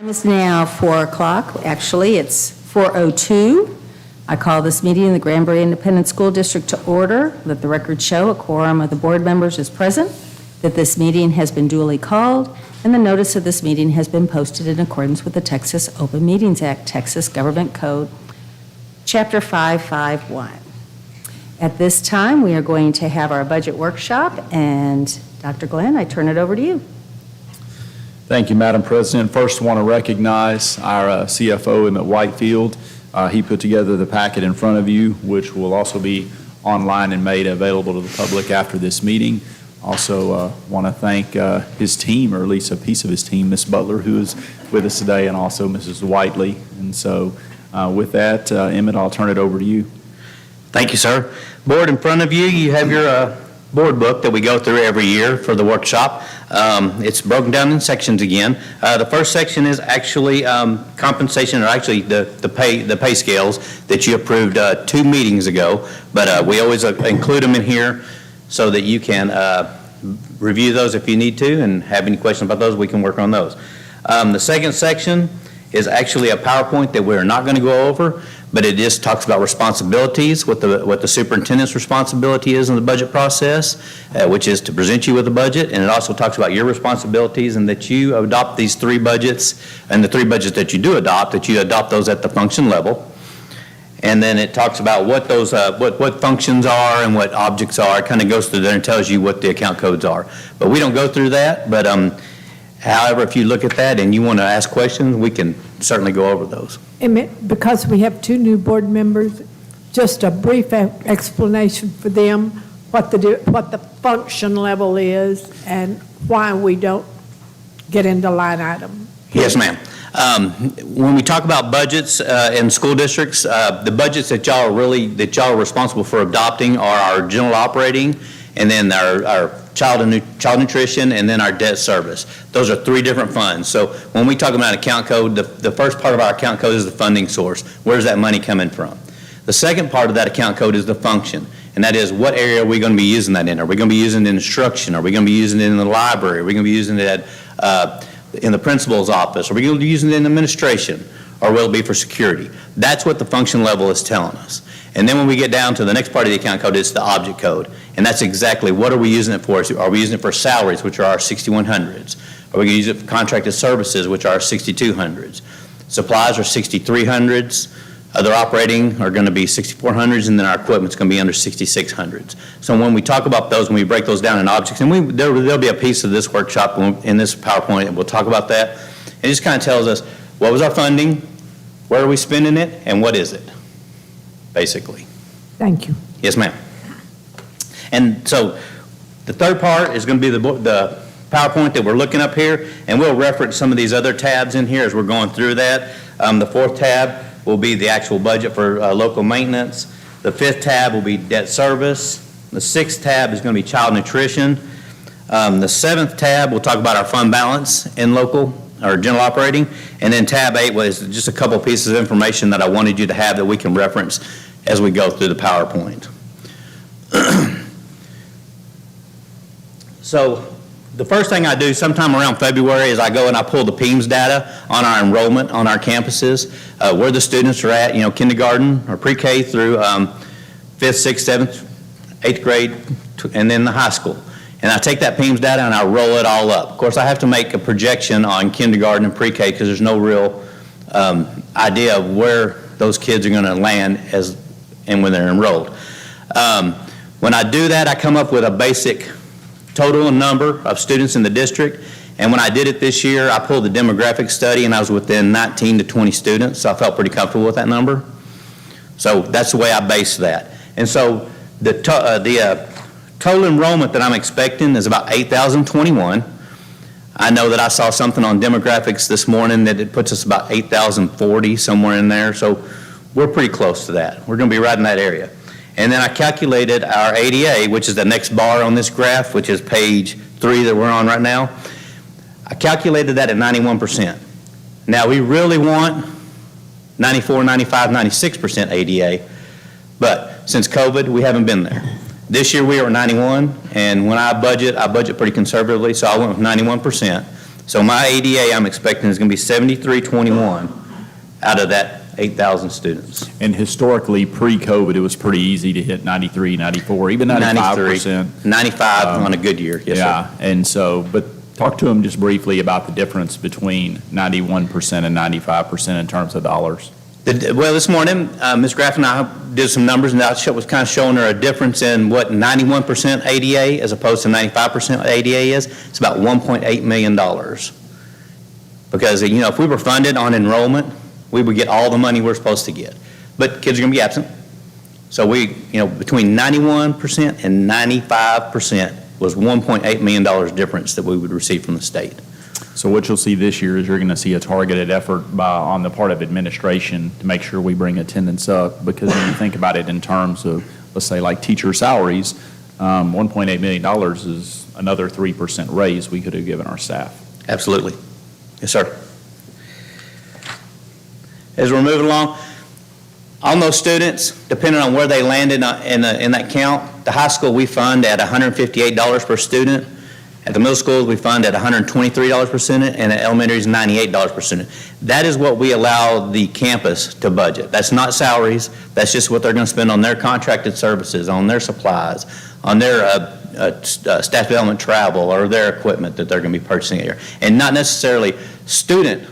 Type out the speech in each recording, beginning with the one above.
Time is now 4 o'clock. Actually, it's 4:02. I call this meeting in the Granbury Independent School District to order. Let the record show a quorum of the board members is present, that this meeting has been duly called, and the notice of this meeting has been posted in accordance with the Texas Open Meetings Act, Texas Government Code, Chapter 551. At this time, we are going to have our budget workshop, and Dr. Glenn, I turn it over to you. Thank you, Madam President. First, I want to recognize our CFO, Emmett Whitefield. He put together the packet in front of you, which will also be online and made available to the public after this meeting. Also want to thank his team, or at least a piece of his team, Ms. Butler, who is with us today, and also Mrs. Whiteley. And so with that, Emmett, I'll turn it over to you. Thank you, sir. Board, in front of you, you have your board book that we go through every year for the workshop. It's broken down in sections again. The first section is actually compensation, or actually the pay scales that you approved 2 meetings ago. But we always include them in here so that you can review those if you need to, and have any questions about those, we can work on those. The second section is actually a PowerPoint that we're not going to go over, but it just talks about responsibilities, what the superintendent's responsibility is in the budget process, which is to present you with a budget, and it also talks about your responsibilities and that you adopt these 3 budgets, and the 3 budgets that you do adopt, that you adopt those at the function level. And then it talks about what those what functions are and what objects are. It kind of goes through there and tells you what the account codes are. But we don't go through that, but however, if you look at that and you want to ask questions, we can certainly go over those. Because we have 2 new board members, just a brief explanation for them, what the function level is and why we don't get into line item. Yes, ma'am. When we talk about budgets in school districts, the budgets that y'all are responsible for adopting are our general operating, and then our child nutrition, and then our debt service. Those are 3 different funds. So when we talk about account code, the first part of our account code is the funding source. Where's that money coming from? The second part of that account code is the function, and that is what area are we going to be using that in? Are we going to be using it in instruction? Are we going to be using it in the library? Are we going to be using it in the principal's office? Are we going to be using it in administration? Or will it be for security? That's what the function level is telling us. And then when we get down to the next part of the account code, it's the object code. And that's exactly what are we using it for? Are we using it for salaries, which are our 6100s? Are we going to use it for contracted services, which are our 6200s? Supplies are 6300s. Other operating are going to be 6400s, and then our equipment's going to be under 6600s. So when we talk about those, when we break those down in objects, and there'll be a piece of this workshop in this PowerPoint, and we'll talk about that. It just kind of tells us what was our funding, where are we spending it, and what is it, basically. Thank you. Yes, ma'am. And so the third part is going to be the PowerPoint that we're looking up here, and we'll reference some of these other tabs in here as we're going through that. The 4th tab will be the actual budget for local maintenance. The 5th tab will be debt service. The 6th tab is going to be child nutrition. The 7th tab will talk about our fund balance in local or general operating. And then tab 8 was just a couple pieces of information that I wanted you to have that we can reference as we go through the PowerPoint. So the first thing I do sometime around February is I go and I pull the PEMS data on our enrollment on our campuses, where the students are at, kindergarten or pre-K through 5th, 6th, 7th, 8th grade, and then the high school. And I take that PEMS data and I roll it all up. Of course, I have to make a projection on kindergarten and pre-K because there's no real idea of where those kids are going to land and when they're enrolled. When I do that, I come up with a basic total number of students in the district. And when I did it this year, I pulled the demographic study and I was within 19 to 20 students. So I felt pretty comfortable with that number. So that's the way I based that. And so the total enrollment that I'm expecting is about 8,021. I know that I saw something on demographics this morning that it puts us about 8,040, somewhere in there. So we're pretty close to that. We're going to be right in that area. And then I calculated our ADA, which is the next bar on this graph, which is page 3 that we're on right now. I calculated that at 91%. Now we really want 94, 95, 96% ADA, but since COVID, we haven't been there. This year we are at 91, and when I budget pretty conservatively, so I went with 91%. So my ADA I'm expecting is going to be 7321 out of that 8,000 students. And historically, pre-COVID, it was pretty easy to hit 93, 94, even 95%. 95 on a good year, yes, sir. Yeah, and so, but talk to them just briefly about the difference between 91% and 95% in terms of dollars. Well, this morning, Ms. Graff and I did some numbers, and that was kind of showing her a difference in what 91% ADA as opposed to 95% ADA is. It's about $1.8 million. Because, you know, if we were funded on enrollment, we would get all the money we're supposed to get. But kids are going to be absent. So we, you know, between 91% and 95% was $1.8 million difference that we would receive from the state. So what you'll see this year is you're going to see a targeted effort on the part of administration to make sure we bring attendance up, because when you think about it in terms of, let's say, like teacher salaries, $1.8 million is another 3% raise we could have given our staff. Absolutely. Yes, sir. As we're moving along, on those students, depending on where they landed in that count, the high school we fund at $158 per student. At the middle schools, we fund at $123 per student, and at elementary is $98 per student. That is what we allow the campus to budget. That's not salaries. That's just what they're going to spend on their contracted services, on their supplies, on their staff development travel, or their equipment that they're going to be purchasing here. And not necessarily student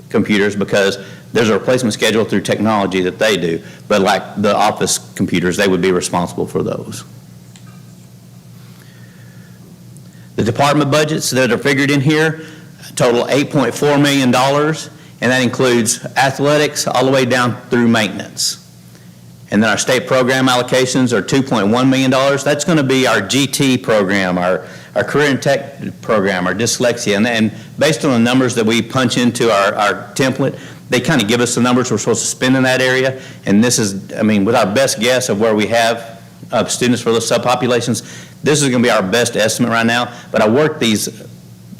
computers, because there's a replacement schedule through technology that they do, but like the office computers, they would be responsible for those. The department budgets that are figured in here total $8.4 million, and that includes athletics all the way down through maintenance. And then our state program allocations are $2.1 million. That's going to be our GT program, our career and tech program, our dyslexia. And based on the numbers that we punch into our template, they kind of give us the numbers we're supposed to spend in that area. And this is, I mean, with our best guess of where we have students for those subpopulations, this is going to be our best estimate right now. But I work these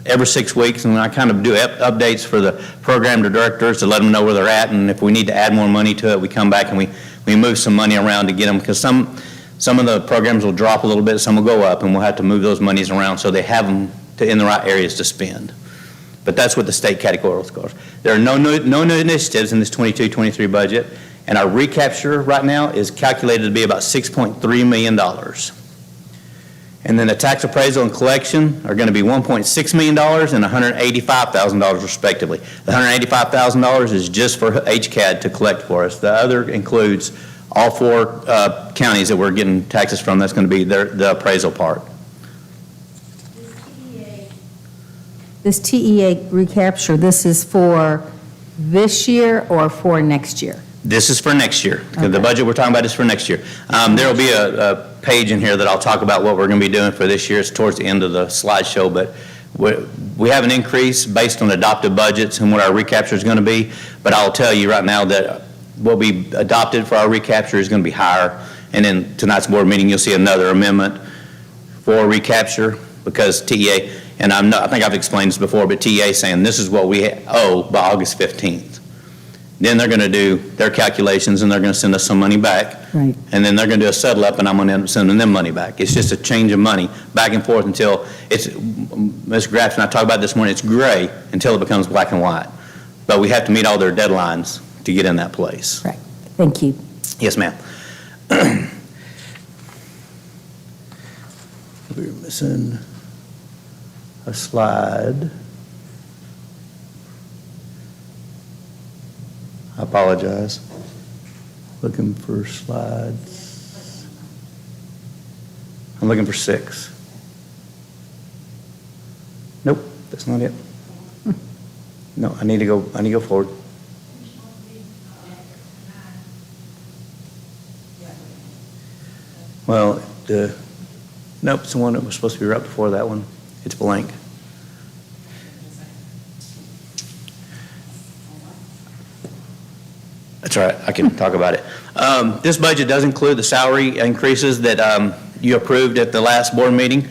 every 6 weeks, and I kind of do updates for the program directors to let them know where they're at. And if we need to add more money to it, we come back and we move some money around to get them, because some of the programs will drop a little bit, some will go up, and we'll have to move those monies around so they have them in the right areas to spend. But that's what the state category scores. There are no new initiatives in this 22-23 budget, and our recapture right now is calculated to be about $6.3 million. And then the tax appraisal and collection are going to be $1.6 million and $185,000 respectively. The $185,000 is just for HCAD to collect for us. The other includes all 4 counties that we're getting taxes from. That's going to be the appraisal part. This TEA recapture, this is for this year or for next year? This is for next year. Okay. The budget we're talking about is for next year. There will be a page in here that I'll talk about what we're going to be doing for this year. It's towards the end of the slideshow, but we have an increase based on adopted budgets and what our recapture is going to be. But I'll tell you right now that what we adopted for our recapture is going to be higher. And in tonight's board meeting, you'll see another amendment for recapture, because TEA, and I think I've explained this before, but TEA is saying this is what we owe by August 15th. Then they're going to do their calculations, and they're going to send us some money back. Right. And then they're going to do a settle up, and I'm going to end up sending them money back. It's just a change of money back and forth until it's, Ms. Graff and I talked about this morning, it's gray until it becomes black and white. But we have to meet all their deadlines to get in that place. Right. Thank you. Yes, ma'am. We're missing a slide. I apologize. Looking for slides. I'm looking for 6. Nope, that's not it. No, I need to go forward. Well, nope, it's the one that was supposed to be right before that one. It's blank. That's all right, I can talk about it. This budget does include the salary increases that you approved at the last board meeting.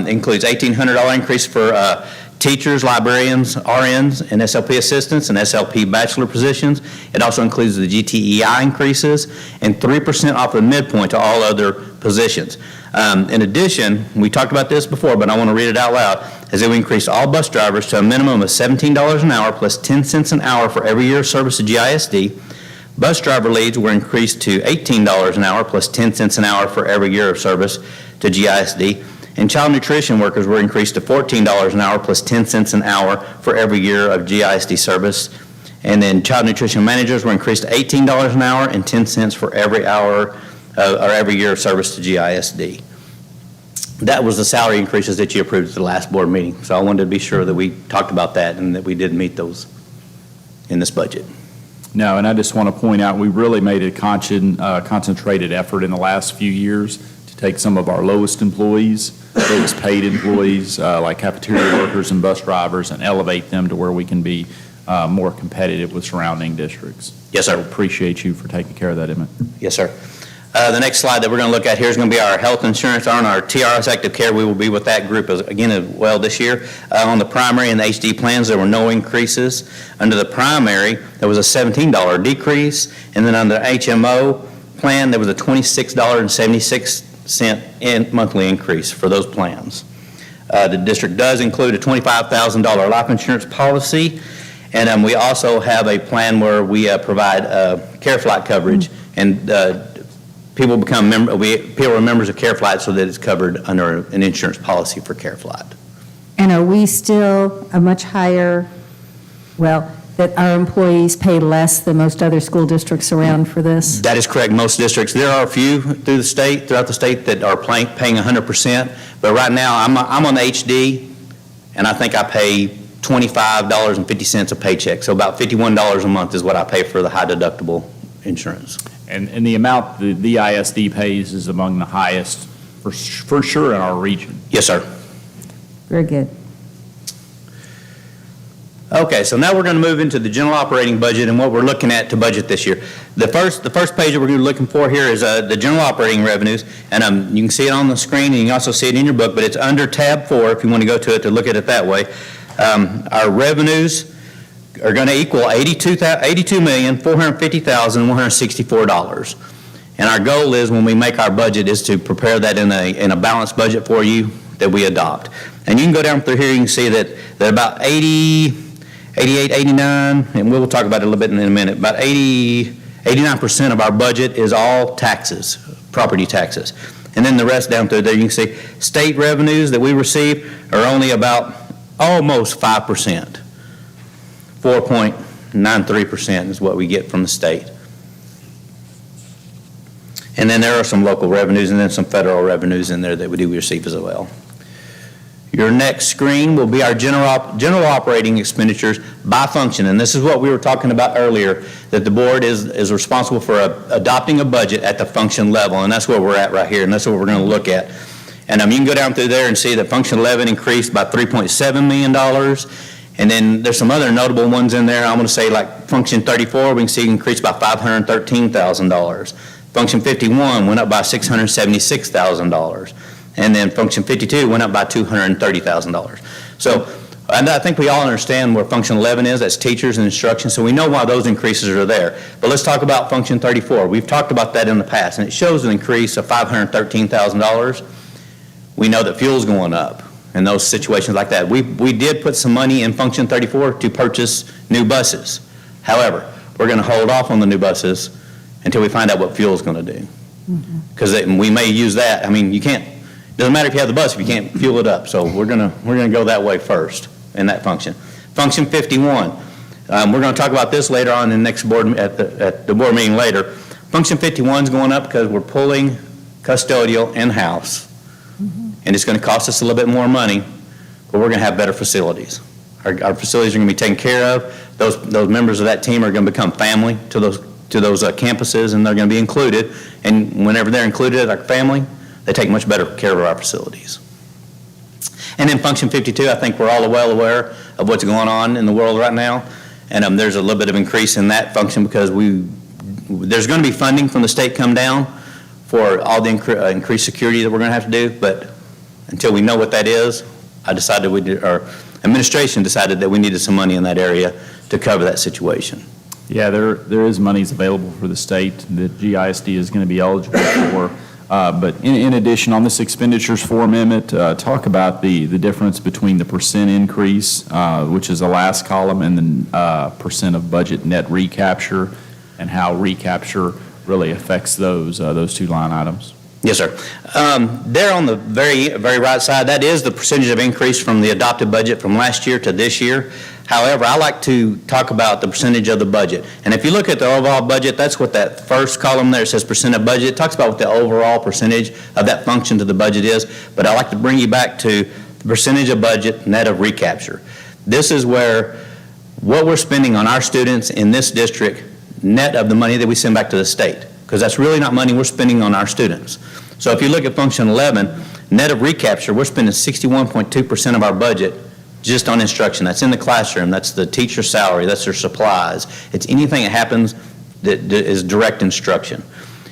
Includes $1,800 increase for teachers, librarians, RNs, and SLP assistants and SLP bachelor positions. It also includes the GTEI increases and 3% off the midpoint to all other positions. In addition, we talked about this before, but I want to read it out loud. is that we increased all bus drivers to a minimum of $17 an hour plus 10 cents an hour for every year of service to GISD. Bus driver leads were increased to $18 an hour plus 10 cents an hour for every year of service to GISD. And child nutrition workers were increased to $14 an hour plus 10 cents an hour for every year of GISD service. And then child nutrition managers were increased to $18 an hour and 10 cents for every hour or every year of service to GISD. That was the salary increases that you approved at the last board meeting. So I wanted to be sure that we talked about that and that we did meet those in this budget. No, and I just want to point out, we really made a concentrated effort in the last few years to take some of our lowest employees, lowest paid employees, like cafeteria workers and bus drivers, and elevate them to where we can be more competitive with surrounding districts. Yes, sir. So appreciate you for taking care of that, Emmett. Yes, sir. The next slide that we're going to look at here is going to be our health insurance on our TRS Active Care. We will be with that group again as well this year. On the primary and the HD plans, there were no increases. Under the primary, there was a $17 decrease, and then under the HMO plan, there was a $26.76 monthly increase for those plans. The district does include a $25,000 life insurance policy, and we also have a plan where we provide care flight coverage, and people are members of care flight so that it's covered under an insurance policy for care flight. And are we still a much higher, that our employees pay less than most other school districts around for this? That is correct. Most districts, there are a few throughout the state that are paying 100%, but right now I'm on the HD, and I think I pay $25.50 a paycheck, so about $51 a month is what I pay for the high deductible insurance. And the amount the ISD pays is among the highest for sure in our region. Yes, sir. Very good. Okay, so now we're going to move into the general operating budget and what we're looking at to budget this year. The first page that we're looking for here is the general operating revenues, and you can see it on the screen and you can also see it in your book, but it's under tab 4 if you want to go to it to look at it that way. Our revenues are going to equal $82,450,164. And our goal is, when we make our budget, is to prepare that in a balanced budget for you that we adopt. And you can go down through here, you can see that about 88, 89, and we'll talk about it a little bit in a minute, about 89% of our budget is all taxes, property taxes. And then the rest down through there, you can see state revenues that we receive are only about almost 5%. 4.93% is what we get from the state. And then there are some local revenues and then some federal revenues in there that we do receive as well. Your next screen will be our general operating expenditures by function, and this is what we were talking about earlier, that the board is responsible for adopting a budget at the function level, and that's where we're at right here, and that's what we're going to look at. And you can go down through there and see that function 11 increased by $3.7 million. And then there's some other notable ones in there. I'm going to say, like function 34, we can see it increased by $513,000. Function 51 went up by $676,000. And then function 52 went up by $230,000. So, and I think we all understand where function 11 is. That's teachers and instruction. So we know why those increases are there. But let's talk about function 34. We've talked about that in the past, and it shows an increase of $513,000. We know that fuel's going up. In those situations like that. We did put some money in function 34 to purchase new buses. However, we're going to hold off on the new buses until we find out what fuel is going to do. Because we may use that. I mean, you can't, it doesn't matter if you have the bus if you can't fuel it up. So we're going to go that way first in that function. Function 51. We're going to talk about this later on in the next board at the board meeting later. Function 51 is going up because we're pulling custodial in-house. And it's going to cost us a little bit more money, but we're going to have better facilities. Our facilities are going to be taken care of. Those members of that team are going to become family to those campuses, and they're going to be included. And whenever they're included as our family, they take much better care of our facilities. And then function 52, I think we're all well aware of what's going on in the world right now. And there's a little bit of increase in that function because there's going to be funding from the state come down for all the increased security that we're going to have to do, but until we know what that is, our administration decided that we needed some money in that area to cover that situation. Yeah, there is monies available for the state that GISD is going to be eligible for. But in addition, on this expenditures for amendment, talk about the difference between the percent increase, which is the last column, and then percent of budget net recapture, and how recapture really affects those two line items. Yes, sir. There on the very right side, that is the percentage of increase from the adopted budget from last year to this year. However, I like to talk about the percentage of the budget. And if you look at the overall budget, that's what that first column there says percent of budget. It talks about what the overall percentage of that function to the budget is. But I like to bring you back to the percentage of budget net of recapture. This is where what we're spending on our students in this district net of the money that we send back to the state, because that's really not money we're spending on our students. So if you look at function 11, net of recapture, we're spending 61.2% of our budget just on instruction. That's in the classroom. That's the teacher's salary. That's their supplies. It's anything that happens that is direct instruction.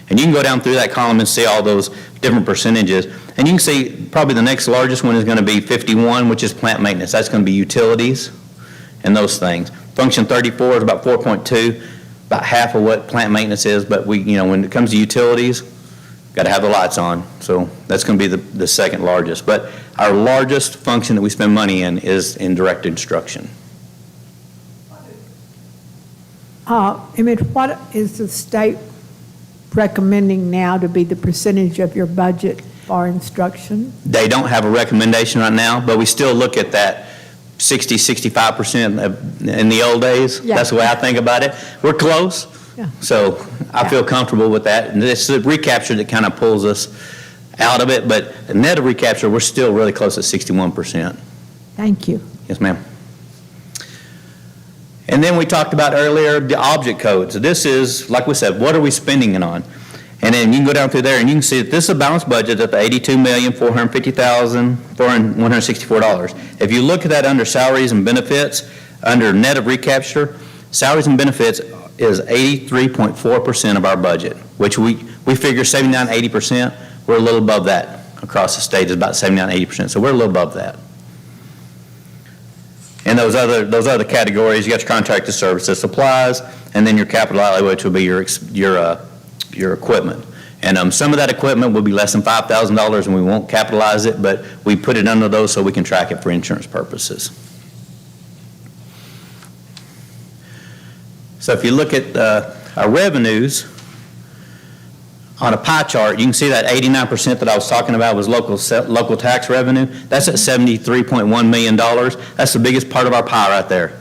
And you can go down through that column and see all those different percentages. And you can see probably the next largest one is going to be 51, which is plant maintenance. That's going to be utilities and those things. Function 34 is about 4.2, about half of what plant maintenance is. But when it comes to utilities, got to have the lights on. So that's going to be the second largest. But our largest function that we spend money in is in direct instruction. Emmett, what is the state recommending now to be the percentage of your budget for instruction? They don't have a recommendation right now, but we still look at that 60, 65% in the old days. Yeah. That's the way I think about it. We're close. Yeah. So I feel comfortable with that. And it's the recapture that kind of pulls us out of it, but the net of recapture, we're still really close at 61%. Thank you. Yes, ma'am. And then we talked about earlier the object codes. This is, like we said, what are we spending it on? And then you can go down through there and you can see that this is a balanced budget at the $82,450,164. If you look at that under salaries and benefits, under net of recapture, salaries and benefits is 83.4% of our budget, which we figure 79, 80%. We're a little above that across the state. Is about 79, 80%. So we're a little above that. And those other categories, you got your contracted services, supplies, and then your capital outlay, which will be your equipment. And some of that equipment will be less than $5,000, and we won't capitalize it, but we put it under those so we can track it for insurance purposes. So if you look at our revenues on a pie chart, you can see that 89% that I was talking about was local tax revenue. That's at $73.1 million. That's the biggest part of our pie right there.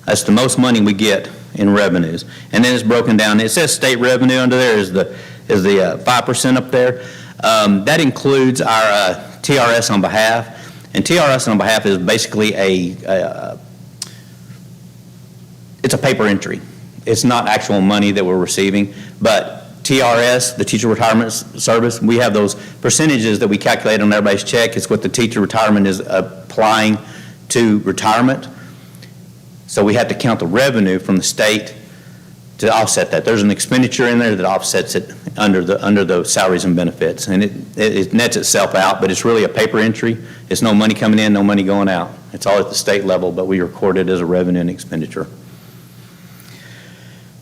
That's the most money we get in revenues. And then it's broken down. It says state revenue under there is the 5% up there. That includes our TRS on behalf. And TRS on behalf is basically it's a paper entry. It's not actual money that we're receiving, but TRS, the Teacher Retirement Service, we have those percentages that we calculate on everybody's check. It's what the teacher retirement is applying to retirement. So we have to count the revenue from the state to offset that. There's an expenditure in there that offsets it under the salaries and benefits, and it nets itself out, but it's really a paper entry. It's no money coming in, no money going out. It's all at the state level, but we record it as a revenue and expenditure.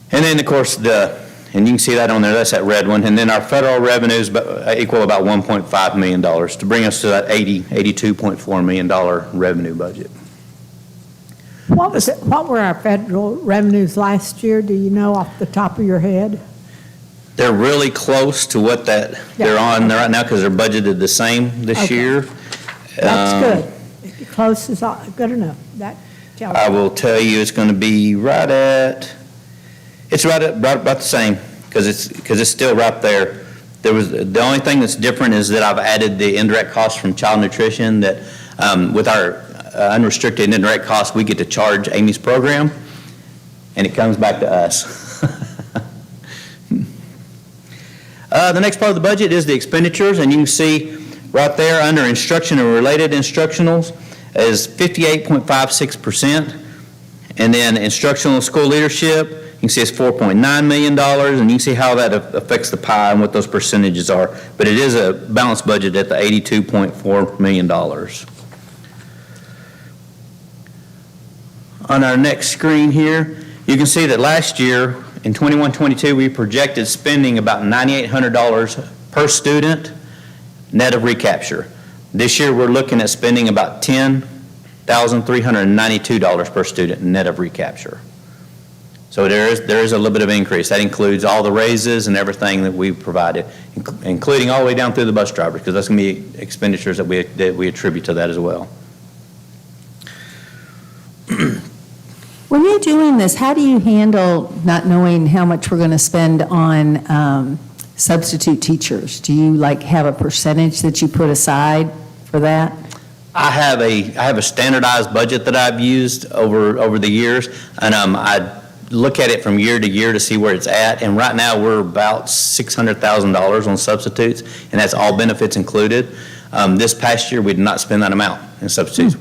And then, of course, and you can see that on there, that's that red one. And then our federal revenues equal about $1.5 million to bring us to that $82.4 million revenue budget. What were our federal revenues last year? Do you know off the top of your head? They're really close to what they're on right now because they're budgeted the same this year. That's good. Close is good enough. That tells I will tell you it's going to be right about the same because it's still right there. The only thing that's different is that I've added the indirect costs from child nutrition that with our unrestricted indirect costs, we get to charge Amy's program, and it comes back to us. The next part of the budget is the expenditures, and you can see right there under instruction and related instructionals is 58.56%, and then instructional school leadership, you can see it's $4.9 million, and you can see how that affects the pie and what those percentages are, but it is a balanced budget at the $82.4 million. On our next screen here, you can see that last year, in 21-22, we projected spending about $9,800 per student, net of recapture. This year, we're looking at spending about $10,392 per student, net of recapture. So there is a little bit of increase. That includes all the raises and everything that we provided, including all the way down through the bus drivers, because that's going to be expenditures that we attribute to that as well. When you're doing this, how do you handle not knowing how much we're going to spend on substitute teachers? Do you have a percentage that you put aside for that? I have a standardized budget that I've used over the years, and I look at it from year to year to see where it's at. And right now we're about $600,000 on substitutes, and that's all benefits included. This past year we did not spend that amount in substitutes.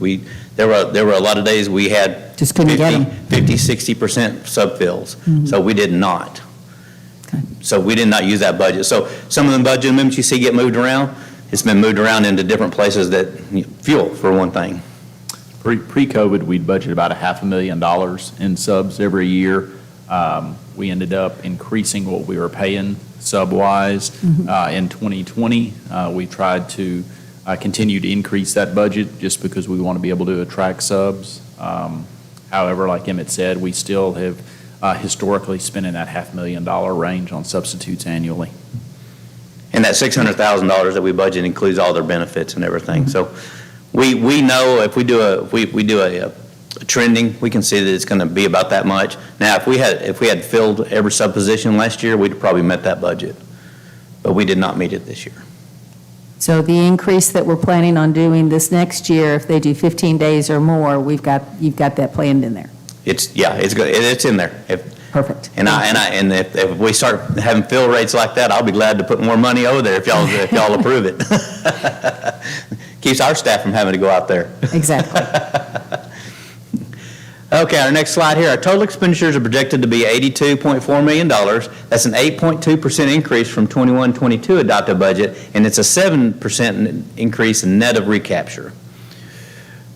There were a lot of days we had Just couldn't get 50-60% sub fills, so we did not. Okay. So we did not use that budget. So some of the budget amendments you see get moved around, it's been moved around into different places that, fuel for one thing. Pre-COVID, we'd budget about $500,000 in subs every year. We ended up increasing what we were paying sub-wise. In 2020, we tried to continue to increase that budget just because we want to be able to attract subs. However, like Emmett said, we still have historically spent in that $500,000 range on substitutes annually. And that $600,000 that we budget includes all their benefits and everything. So we know if we do a trending, we can see that it's going to be about that much. Now, if we had filled every sub position last year, we'd probably met that budget, but we did not meet it this year. So the increase that we're planning on doing this next year, if they do 15 days or more, you've got that planned in there. It's good. It's in there. Perfect. And if we start having fill rates like that, I'll be glad to put more money over there if y'all approve it. Keeps our staff from having to go out there. Exactly. Okay, our next slide here. Our total expenditures are projected to be $82.4 million. That's an 8.2% increase from 21-22 adopted budget, and it's a 7% increase in net of recapture.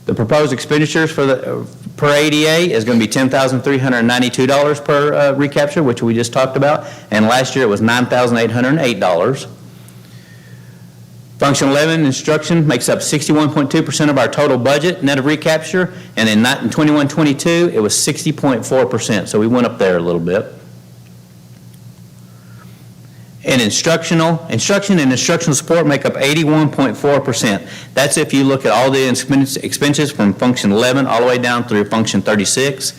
The proposed expenditures per ADA is going to be $10,392 per recapture, which we just talked about, and last year it was $9,808. Function 11, instruction, makes up 61.2% of our total budget, net of recapture, and in 21-22, it was 60.4%, so we went up there a little bit. And instruction and instructional support make up 81.4%. That's if you look at all the expenses from function 11 all the way down through function 36.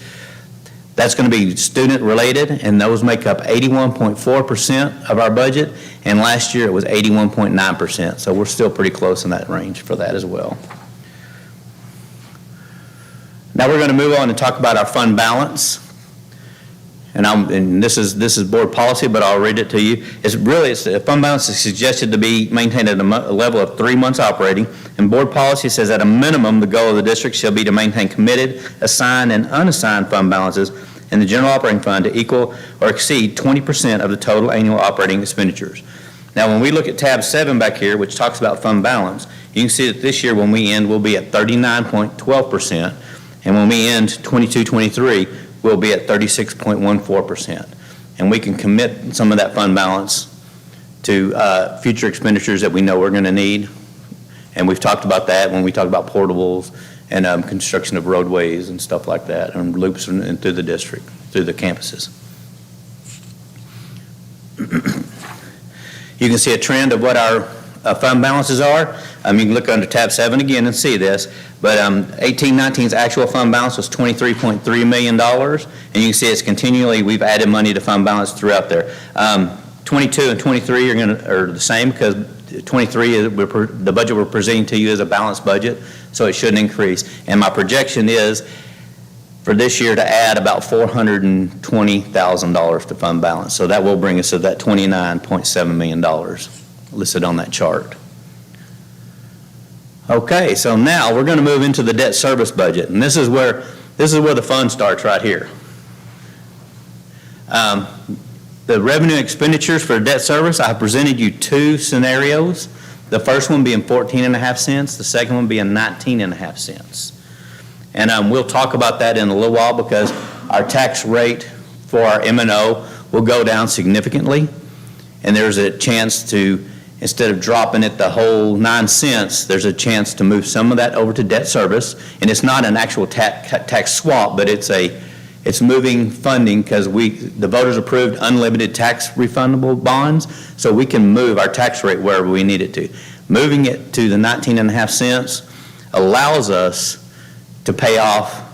That's going to be student related, and those make up 81.4% of our budget, and last year it was 81.9%, so we're still pretty close in that range for that as well. Now we're going to move on and talk about our fund balance. And this is board policy, but I'll read it to you. Fund balance is suggested to be maintained at a level of 3 months operating, and board policy says at a minimum the goal of the district shall be to maintain committed, assigned, and unassigned fund balances in the general operating fund to equal or exceed 20% of the total annual operating expenditures. Now, when we look at tab 7 back here, which talks about fund balance, you can see that this year when we end, we'll be at 39.12%, and when we end 22-23, we'll be at 36.14%. And we can commit some of that fund balance to future expenditures that we know we're going to need. And we've talked about that when we talk about portables and construction of roadways and stuff like that, and loops through the district, through the campuses. You can see a trend of what our fund balances are. You can look under tab 7 again and see this, but 18-19's actual fund balance was $23.3 million, and you can see it's continually, we've added money to fund balance throughout there. 22 and 23 are the same because 23 is the budget we're presenting to you is a balanced budget, so it shouldn't increase. And my projection is for this year to add about $420,000 to fund balance, so that will bring us to that $29.7 million listed on that chart. Okay, so now we're going to move into the debt service budget, and this is where the fun starts right here. The revenue expenditures for debt service, I presented you 2 scenarios. The first one being 14.5 cents, the second one being 19.5 cents. And we'll talk about that in a little while because our tax rate for our M&O will go down significantly, and there's a chance to instead of dropping it the whole 9 cents, there's a chance to move some of that over to debt service. And it's not an actual tax swap, but it's moving funding because the voters approved unlimited tax refundable bonds, so we can move our tax rate wherever we need it to. Moving it to the 19.5 cents allows us to pay off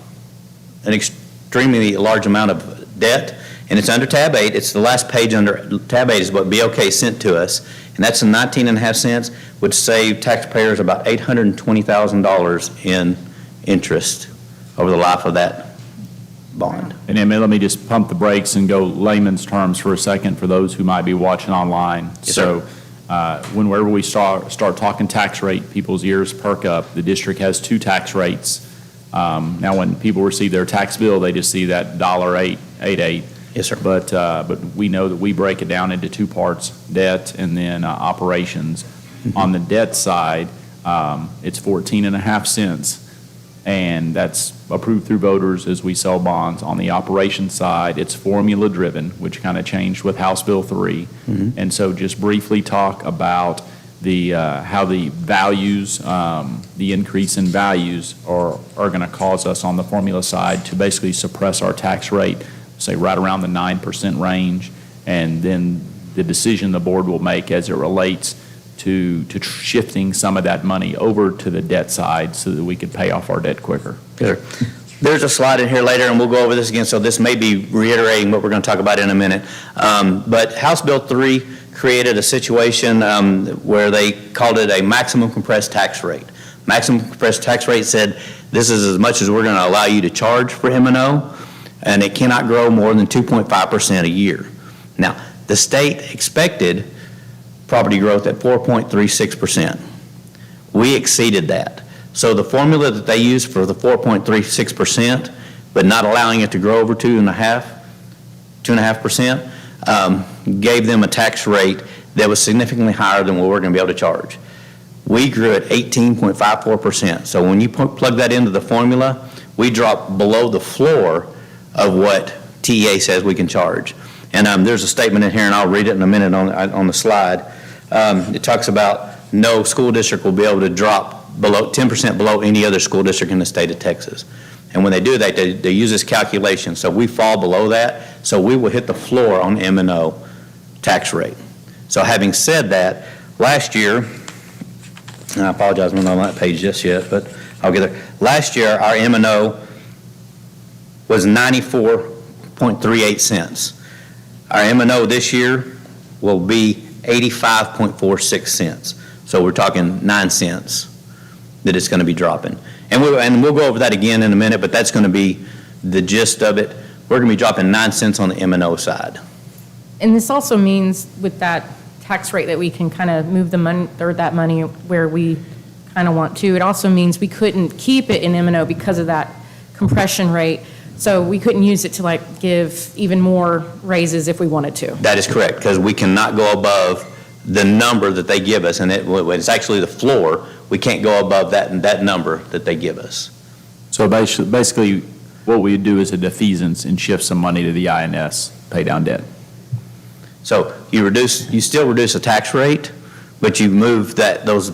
an extremely large amount of debt, and it's under tab 8. It's the last page under tab 8 is what BOK sent to us, and that's the 19.5 cents, would save taxpayers about $820,000 in interest over the life of that bond. And then let me just pump the brakes and go layman's terms for a second for those who might be watching online. Yes, so whenever we start talking tax rate, people's ears perk up. The district has 2 tax rates. Now when people receive their tax bill, they just see that $8.88. Yes, sir. But we know that we break it down into 2 parts, debt and then operations. On the debt side, it's 14.5 cents. And that's approved through voters as we sell bonds. On the operations side, it's formula driven, which kind of changed with House Bill 3. And so just briefly talk about the how the values, the increase in values are going to cause us on the formula side to basically suppress our tax rate, say right around the 9% range. And then the decision the board will make as it relates to shifting some of that money over to the debt side so that we could pay off our debt quicker. Sure. There's a slide in here later, and we'll go over this again, so this may be reiterating what we're going to talk about in a minute. But House Bill 3 created a situation where they called it a maximum compressed tax rate. Maximum compressed tax rate said this is as much as we're going to allow you to charge for M&O, and it cannot grow more than 2.5% a year. Now, the state expected property growth at 4.36%. We exceeded that. So the formula that they used for the 4.36%, but not allowing it to grow over 2.5%, gave them a tax rate that was significantly higher than what we're going to be able to charge. We grew at 18.54%. So when you plug that into the formula, we drop below the floor of what TEA says we can charge. And there's a statement in here, and I'll read it in a minute on the slide. It talks about no school district will be able to drop below 10% below any other school district in the state of Texas. And when they do that, they use this calculation. So we fall below that, so we will hit the floor on M&O tax rate. So having said that, last year, and I apologize, I'm not on that page just yet, but I'll get there. Last year, our M&O was 94.38 cents. Our M&O this year will be 85.46 cents. So we're talking 9 cents that it's going to be dropping. And we'll go over that again in a minute, but that's going to be the gist of it. We're going to be dropping 9 cents on the M&O side. And this also means with that tax rate that we can kind of move the money, or that money where we kind of want to. It also means we couldn't keep it in M&O because of that compression rate. So we couldn't use it to like give even more raises if we wanted to. That is correct, because we cannot go above the number that they give us, and it's actually the floor. We can't go above that number that they give us. So basically what we do is a defeasance and shift some money to the INS, pay down debt. So you still reduce the tax rate, but you move those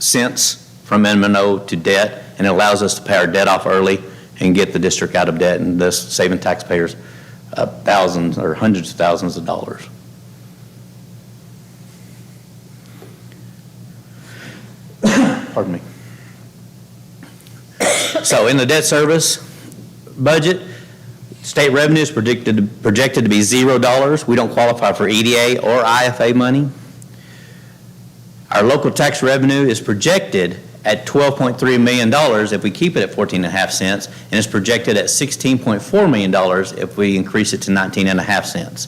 cents from M&O to debt, and it allows us to pay our debt off early and get the district out of debt, and thus saving taxpayers thousands or hundreds of thousands of dollars. Pardon me. So in the debt service budget, state revenue is projected to be $0. We don't qualify for EDA or IFA money. Our local tax revenue is projected at $12.3 million if we keep it at 14.5 cents, and it's projected at $16.4 million if we increase it to 19.5 cents.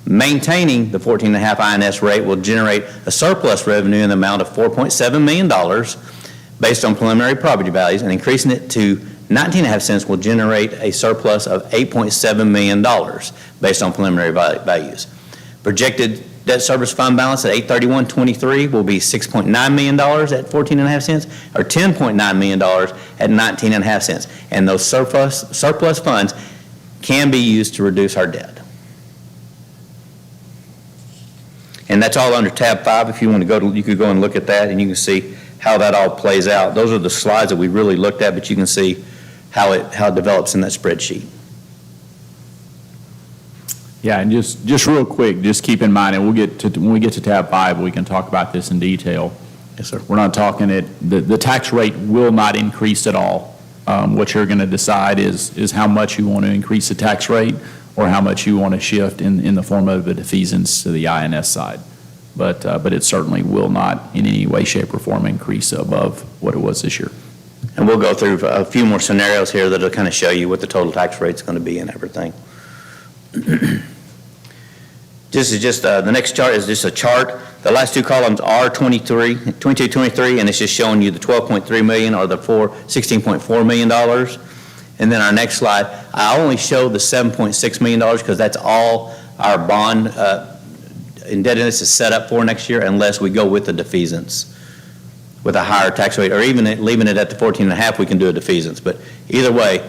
Maintaining the 14.5 INS rate will generate a surplus revenue in the amount of $4.7 million based on preliminary property values, and increasing it to 19.5 cents will generate a surplus of $8.7 million based on preliminary values. Projected debt service fund balance at 8/31/23 will be $6.9 million at 14.5 cents, or $10.9 million at 19.5 cents. And those surplus funds can be used to reduce our debt. And that's all under tab 5. If you want to go to, you could go and look at that, and you can see how that all plays out. Those are the slides that we really looked at, but you can see how it develops in that spreadsheet. Yeah, and just real quick, just keep in mind, and when we get to tab 5, we can talk about this in detail. Yes, sir. We're not talking the tax rate will not increase at all. What you're going to decide is how much you want to increase the tax rate or how much you want to shift in the form of a defeasance to the INS side. But it certainly will not in any way, shape, or form increase above what it was this year. And we'll go through a few more scenarios here that'll kind of show you what the total tax rate's going to be and everything. This is just, the next chart is just a chart. The last two columns are 22, 23, and it's just showing you the 12.3 million or the $16.4 million. And then our next slide, I only show the $7.6 million because that's all our bond indebtedness is set up for next year unless we go with the defeasance with a higher tax rate, or even leaving it at the 14.5, we can do a defeasance. But either way,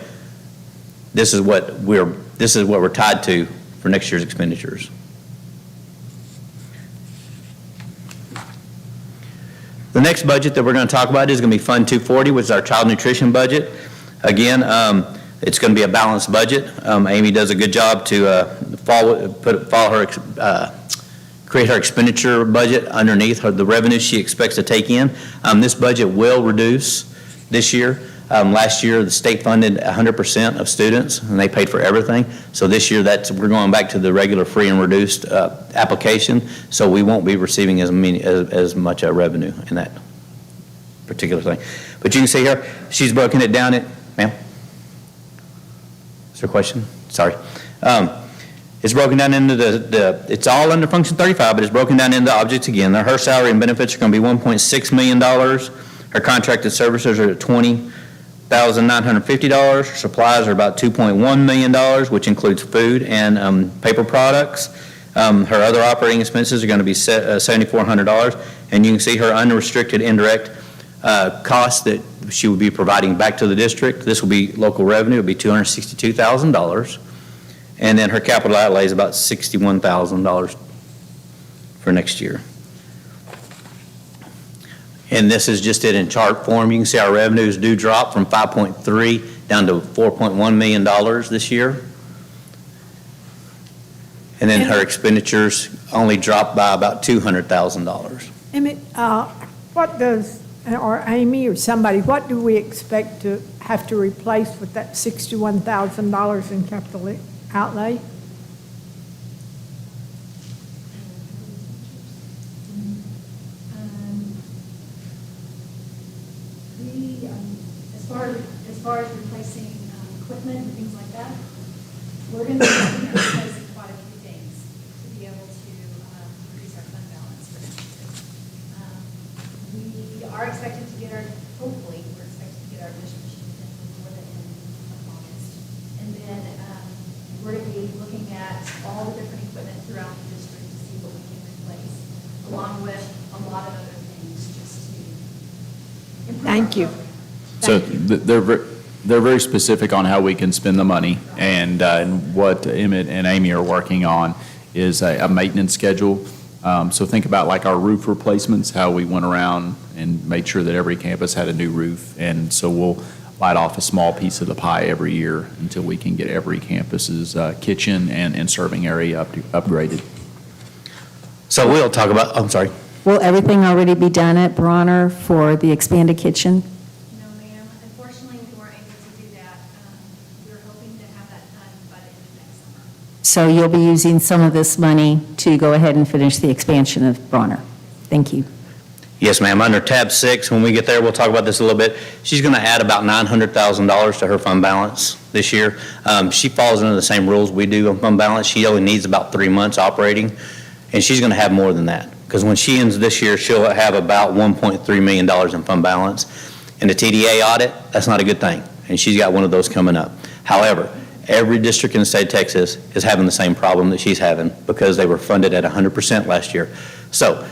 this is what we're tied to for next year's expenditures. The next budget that we're going to talk about is going to be Fund 240, which is our child nutrition budget. Again, it's going to be a balanced budget. Amy does a good job to create her expenditure budget underneath the revenue she expects to take in. This budget will reduce this year. Last year, the state funded 100% of students, and they paid for everything. So this year, we're going back to the regular free and reduced application, so we won't be receiving as much revenue in that particular thing. But you can see here, she's broken it down. Ma'am? Is there a question? Sorry. It's broken down into it's all under Function 35, but it's broken down into objects again. Her salary and benefits are going to be $1.6 million. Her contracted services are at $20,950. Supplies are about $2.1 million, which includes food and paper products. Her other operating expenses are going to be $7,400, and you can see her unrestricted indirect costs that she would be providing back to the district. This will be local revenue. It will be $262,000. And then her capital outlay is about $61,000 for next year. And this is just it in chart form. You can see our revenues do drop from 5.3 down to $4.1 million this year. And then her expenditures only drop by about $200,000. Emmett, or Amy or somebody, what do we expect to have to replace with that $61,000 in capital outlay? As far as replacing equipment and things like that, we're going to be looking at replacing quite a few things to be able to increase our fund balance for next year. We are expecting to get hopefully, we're expecting to get our dish machine in before the end of August. And then we're going to be looking at all the different equipment throughout the district to see what we can replace, along with a lot of other things just to improve. Thank you. So they're very specific on how we can spend the money, and what Emmett and Amy are working on is a maintenance schedule. So think about like our roof replacements, how we went around and made sure that every campus had a new roof, and so we'll bite off a small piece of the pie every year until we can get every campus's kitchen and serving area upgraded. So we'll talk about, I'm sorry. Will everything already be done at Bronner for the expanded kitchen? No, ma'am. Unfortunately, we weren't able to do that. We were hoping to have that done by the end of next summer. So you'll be using some of this money to go ahead and finish the expansion of Bronner. Thank you. Yes, ma'am. Under tab 6, when we get there, we'll talk about this a little bit. She's going to add about $900,000 to her fund balance this year. She falls under the same rules we do on fund balance. She only needs about 3 months operating, and she's going to have more than that. Because when she ends this year, she'll have about $1.3 million in fund balance. In the TDA audit, that's not a good thing, and she's got one of those coming up. However, every district in the state of Texas is having the same problem that she's having because they were funded at 100% last year. So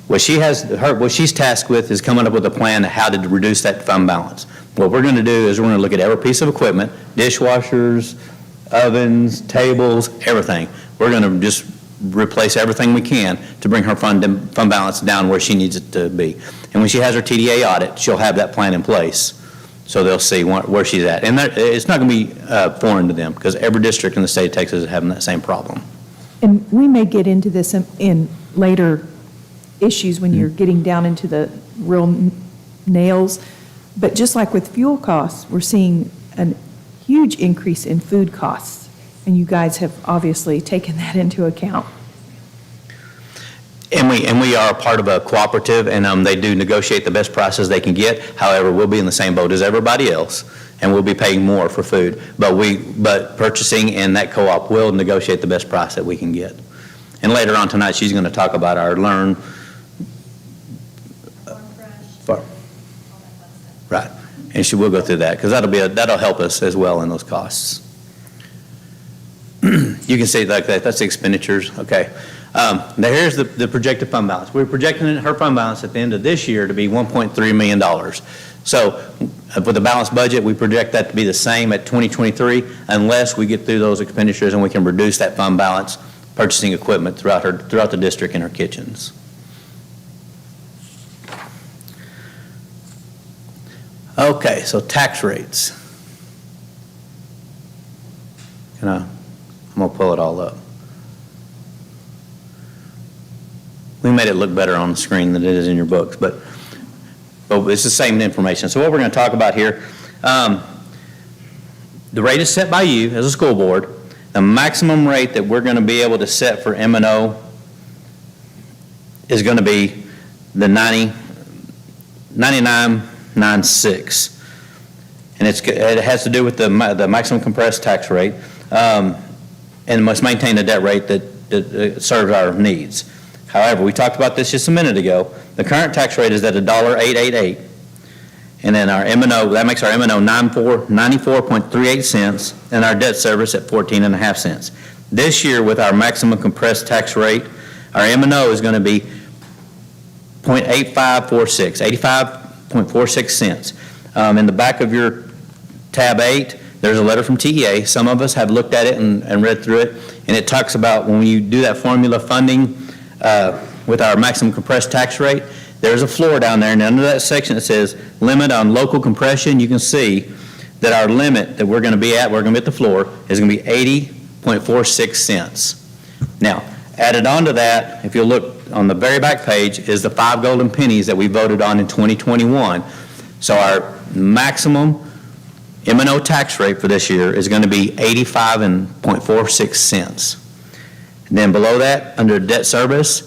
what she's tasked with is coming up with a plan of how to reduce that fund balance. What we're going to do is we're going to look at every piece of equipment, dishwashers, ovens, tables, everything. We're going to just replace everything we can to bring her fund balance down where she needs it to be. And when she has her TDA audit, she'll have that plan in place, so they'll see where she's at. And it's not going to be foreign to them, because every district in the state of Texas is having that same problem. And we may get into this in later issues when you're getting down into the real nails, but just like with fuel costs, we're seeing a huge increase in food costs, and you guys have obviously taken that into account. And we are a part of a cooperative, and they do negotiate the best prices they can get. However, we'll be in the same boat as everybody else, and we'll be paying more for food. But purchasing and that co-op will negotiate the best price that we can get. And later on tonight, she's going to talk about our Learn. Right, and she will go through that, because that'll help us as well in those costs. You can see like that. That's the expenditures. Okay. Now here's the projected fund balance. We're projecting her fund balance at the end of this year to be $1.3 million. So with the balanced budget, we project that to be the same at 2023, unless we get through those expenditures and we can reduce that fund balance, purchasing equipment throughout the district in her kitchens. Okay, so tax rates. I'm going to pull it all up. We made it look better on the screen than it is in your books, but it's the same information. So what we're going to talk about here, the rate is set by you as a school board. The maximum rate that we're going to be able to set for M&O is going to be the 99.96, and it has to do with the maximum compressed tax rate, and must maintain a debt rate that serves our needs. However, we talked about this just a minute ago. The current tax rate is at $1.888, and then our M&O, that makes our M&O 94.38 cents, and our debt service at 14.5 cents. This year, with our maximum compressed tax rate, our M&O is going to be 0.8546, 85.46 cents. In the back of your tab 8, there's a letter from TEA. Some of us have looked at it and read through it, and it talks about when you do that formula funding with our maximum compressed tax rate, there's a floor down there, and under that section that says limit on local compression, you can see that our limit that we're going to be at the floor, is going to be 80.46 cents. Now, added on to that, if you look on the very back page, is the 5 golden pennies that we voted on in 2021. So our maximum M&O tax rate for this year is going to be 85.46 cents. And then below that, under debt service,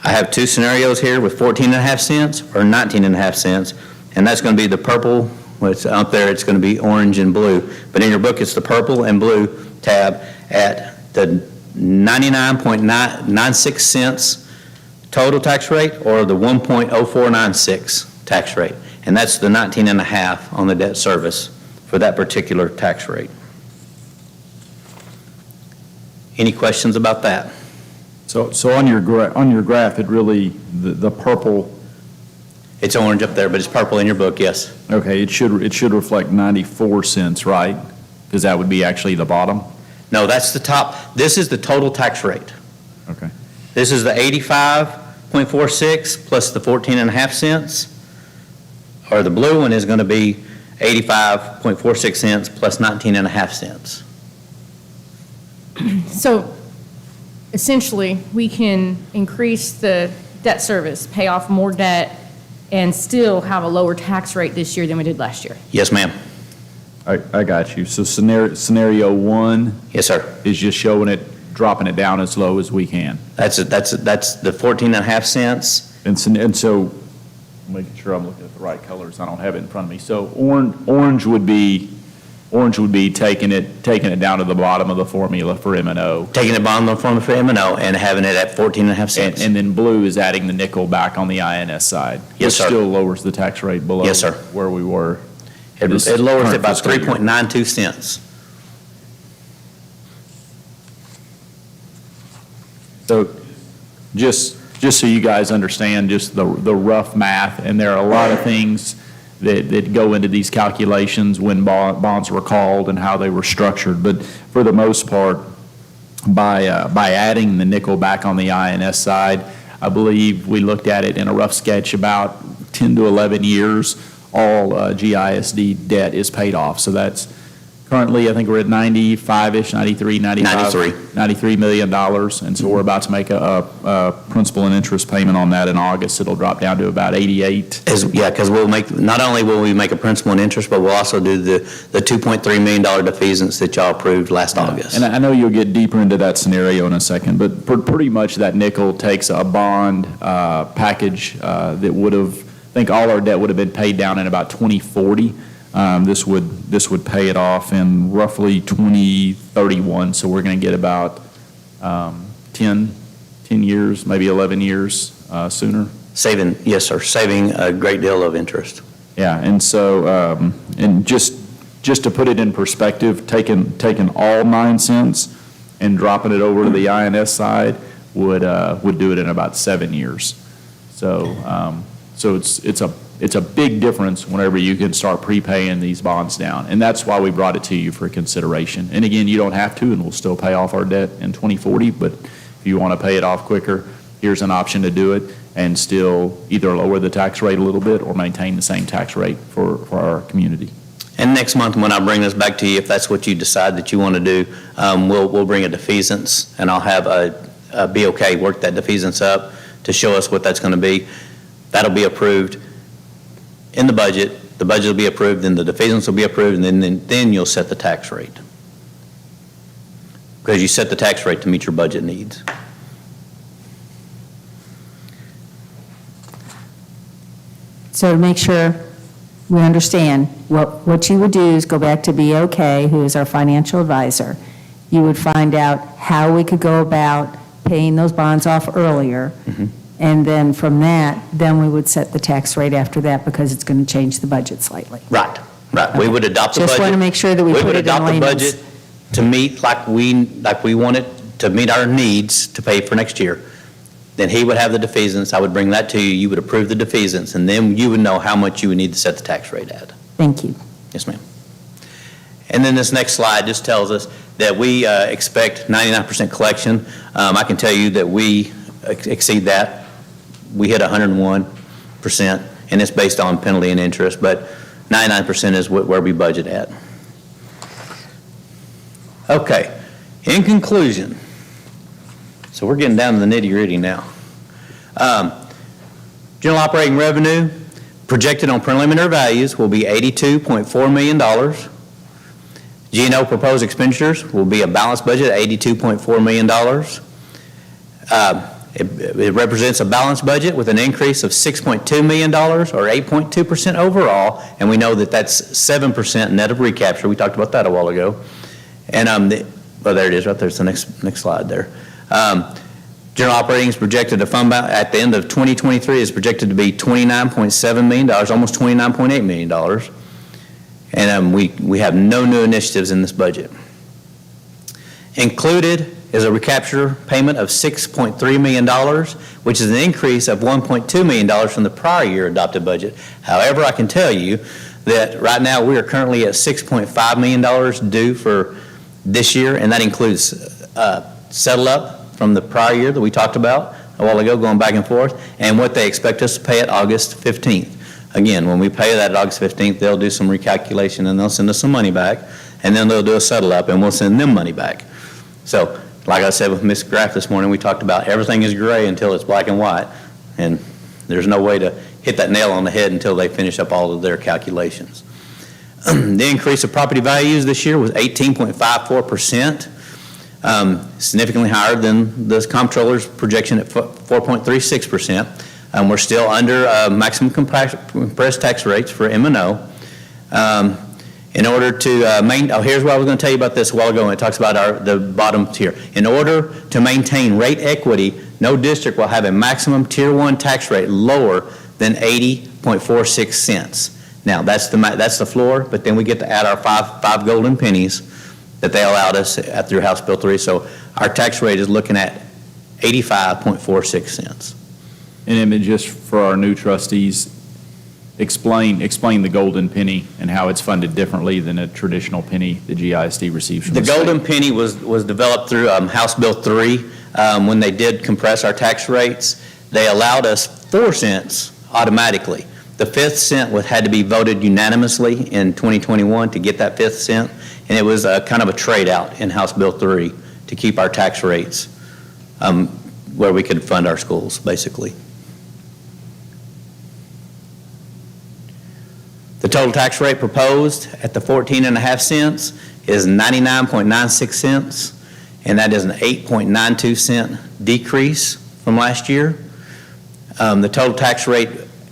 I have 2 scenarios here with 14.5 cents or 19.5 cents, and that's going to be the purple. What's up there, it's going to be orange and blue. But in your book, it's the purple and blue tab at the 99.96 cents total tax rate, or the 1.0496 tax rate. And that's the 19.5 on the debt service for that particular tax rate. Any questions about that? So on your graph, it really, the purple, It's orange up there, but it's purple in your book, yes. okay, it should reflect 94 cents, right? Because that would be actually the bottom? No, that's the top. This is the total tax rate. Okay. This is the 85.46 plus the 14.5 cents, or the blue one is going to be 85.46 cents plus 19.5 cents. So essentially, we can increase the debt service, pay off more debt, and still have a lower tax rate this year than we did last year. Yes, ma'am. I got you. So scenario 1 Yes, sir. is just showing it, dropping it down as low as we can. That's the 14.5 cents. And so, making sure I'm looking at the right colors, I don't have it in front of me. So orange would be taking it down to the bottom of the formula for M&O. Taking it bottom of the formula for M&O and having it at 14.5 cents. And then blue is adding the nickel back on the INS side. Yes, sir. Which still lowers the tax rate below Yes, sir. where we were. It this lowers current it by fiscal year. 3.92 cents. So just so you guys understand just the rough math, and there are a lot of things that go into these calculations when bonds were called and how they were structured. But for the most part, by adding the nickel back on the INS side. I believe we looked at it in a rough sketch, about 10 to 11 years, all GISD debt is paid off. So that's currently, I think we're at 95-ish, 93, 95. 93 $93 million. And so we're about to make a principal and interest payment on that in August. It'll drop down to about 88. Yeah, because we'll make, not only will we make a principal and interest, but we'll also do the $2.3 million defeasance that y'all approved last August. And I know you'll get deeper into that scenario in a second, but pretty much that nickel takes a bond package that would have, I think all our debt would have been paid down in about 2040. This would pay it off in roughly 2031, so we're going to get about 10 years, maybe 11 years sooner. Saving, yes, sir, saving a great deal of interest. Yeah, and so, and just to put it in perspective, taking all 9 cents and dropping it over to the INS side would do it in about 7 years. So, so it's a big difference whenever you can start prepaying these bonds down, and that's why we brought it to you for consideration. And again, you don't have to, and we'll still pay off our debt in 2040. But if you want to pay it off quicker, here's an option to do it and still either lower the tax rate a little bit or maintain the same tax rate for our community. And next month, when I bring this back to you, if that's what you decide that you want to do, we'll bring a defeasance, and I'll have a BOK work that defeasance up to show us what that's going to be. That'll be approved in the budget. The budget will be approved, then the defeasance will be approved, and then you'll set the tax rate. Because you set the tax rate to meet your budget needs. So to make sure we understand, what you would do is go back to BOK, who is our financial advisor. You would find out how we could go about paying those bonds off earlier. Mm-hmm. And then from that, then we would set the tax rate after that because it's going to change the budget slightly. Right. We would adopt the budget. Just want to make sure that we put it in would adopt the layman's. budget to meet like we want it to meet our needs to pay for next year. Then he would have the defeasance. I would bring that to you. You would approve the defeasance, and then you would know how much you would need to set the tax rate at. Thank you. Yes, ma'am. And then this next slide just tells us that we expect 99% collection. I can tell you that we exceed that. We hit 101%, and it's based on penalty and interest, but 99% is where we budget at. Okay, in conclusion, so we're getting down to the nitty-gritty now. General operating revenue projected on preliminary values will be $82.4 million. G&O proposed expenditures will be a balanced budget at $82.4 million. It represents a balanced budget with an increase of $6.2 million, or 8.2% overall, and we know that that's 7% net of recapture. We talked about that a while ago. And well, there it is, right there's the next slide there. General operating is projected to fund at the end of 2023 is projected to be $29.7 million, almost $29.8 million. And we have no new initiatives in this budget. Included is a recapture payment of $6.3 million, which is an increase of $1.2 million from the prior year adopted budget. However, I can tell you that right now we are currently at $6.5 million due for this year, and that includes settle up from the prior year that we talked about a while ago, going back and forth, and what they expect us to pay at August 15th. Again, when we pay that at August 15th, they'll do some recalculation and they'll send us some money back, and then they'll do a settle up and we'll send them money back. So, like I said with Ms. Graff this morning, we talked about everything is gray until it's black and white, and there's no way to hit that nail on the head until they finish up all of their calculations. The increase of property values this year was 18.54%, significantly higher than the comptroller's projection at 4.36%. We're still under maximum compressed tax rates for M&O. In order to here's what I was going to tell you about this a while ago, and it talks about the bottom tier. In order to maintain rate equity, no district will have a maximum Tier 1 tax rate lower than 80.46 cents. Now, that's the floor, but then we get to add our five golden pennies that they allowed us through House Bill 3. So our tax rate is looking at 85.46 cents. And just for our new trustees, explain the golden penny and how it's funded differently than a traditional penny the GISD receives from The the state. golden penny was developed through House Bill 3. When they did compress our tax rates, they allowed us 4 cents automatically. The 5th cent had to be voted unanimously in 2021 to get that 5th cent, and it was kind of a trade-out in House Bill 3 to keep our tax rates where we could fund our schools, basically. The total tax rate proposed at the 14.5 cents is 99.96 cents, and that is an 8.92 cent decrease from last year. The total tax rate,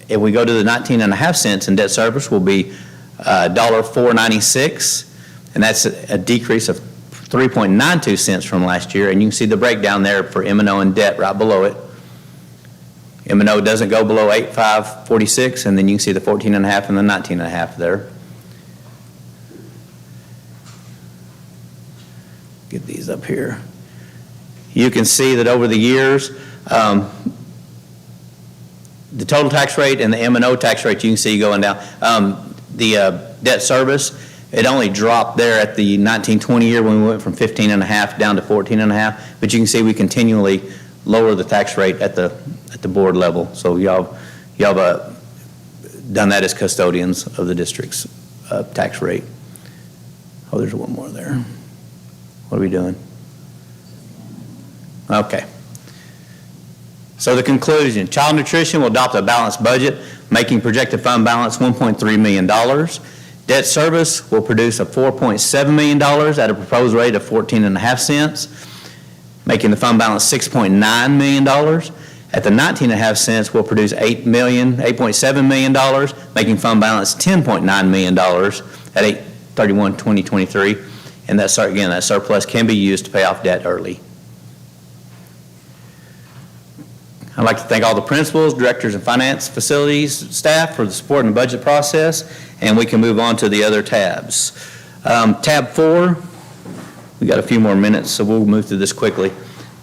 if we go to the 19.5 cents in debt service, will be $4.96, and that's a decrease of 3.92 cents from last year. And you can see the breakdown there for M&O and debt right below it. M&O doesn't go below 8.546, and then you can see the 14.5 and the 19.5 there. Get these up here. You can see that over the years, the total tax rate and the M&O tax rate you can see going down. The debt service, it only dropped there at the 1920 year when we went from 15.5 down to 14.5, but you can see we continually lower the tax rate at the board level. So y'all have done that as custodians of the district's tax rate. Oh, there's one more there. What are we doing? Okay. So the conclusion, child nutrition will adopt a balanced budget, making projected fund balance $1.3 million. Debt service will produce a $4.7 million at a proposed rate of 14.5 cents, making the fund balance $6.9 million. At the 19.5 cents, we'll produce $8.7 million, making fund balance $10.9 million at 8/31/2023. And that surplus can be used to pay off debt early. I'd like to thank all the principals, directors, and finance facilities staff for the support in the budget process, and we can move on to the other tabs. Tab 4, we got a few more minutes, so we'll move through this quickly.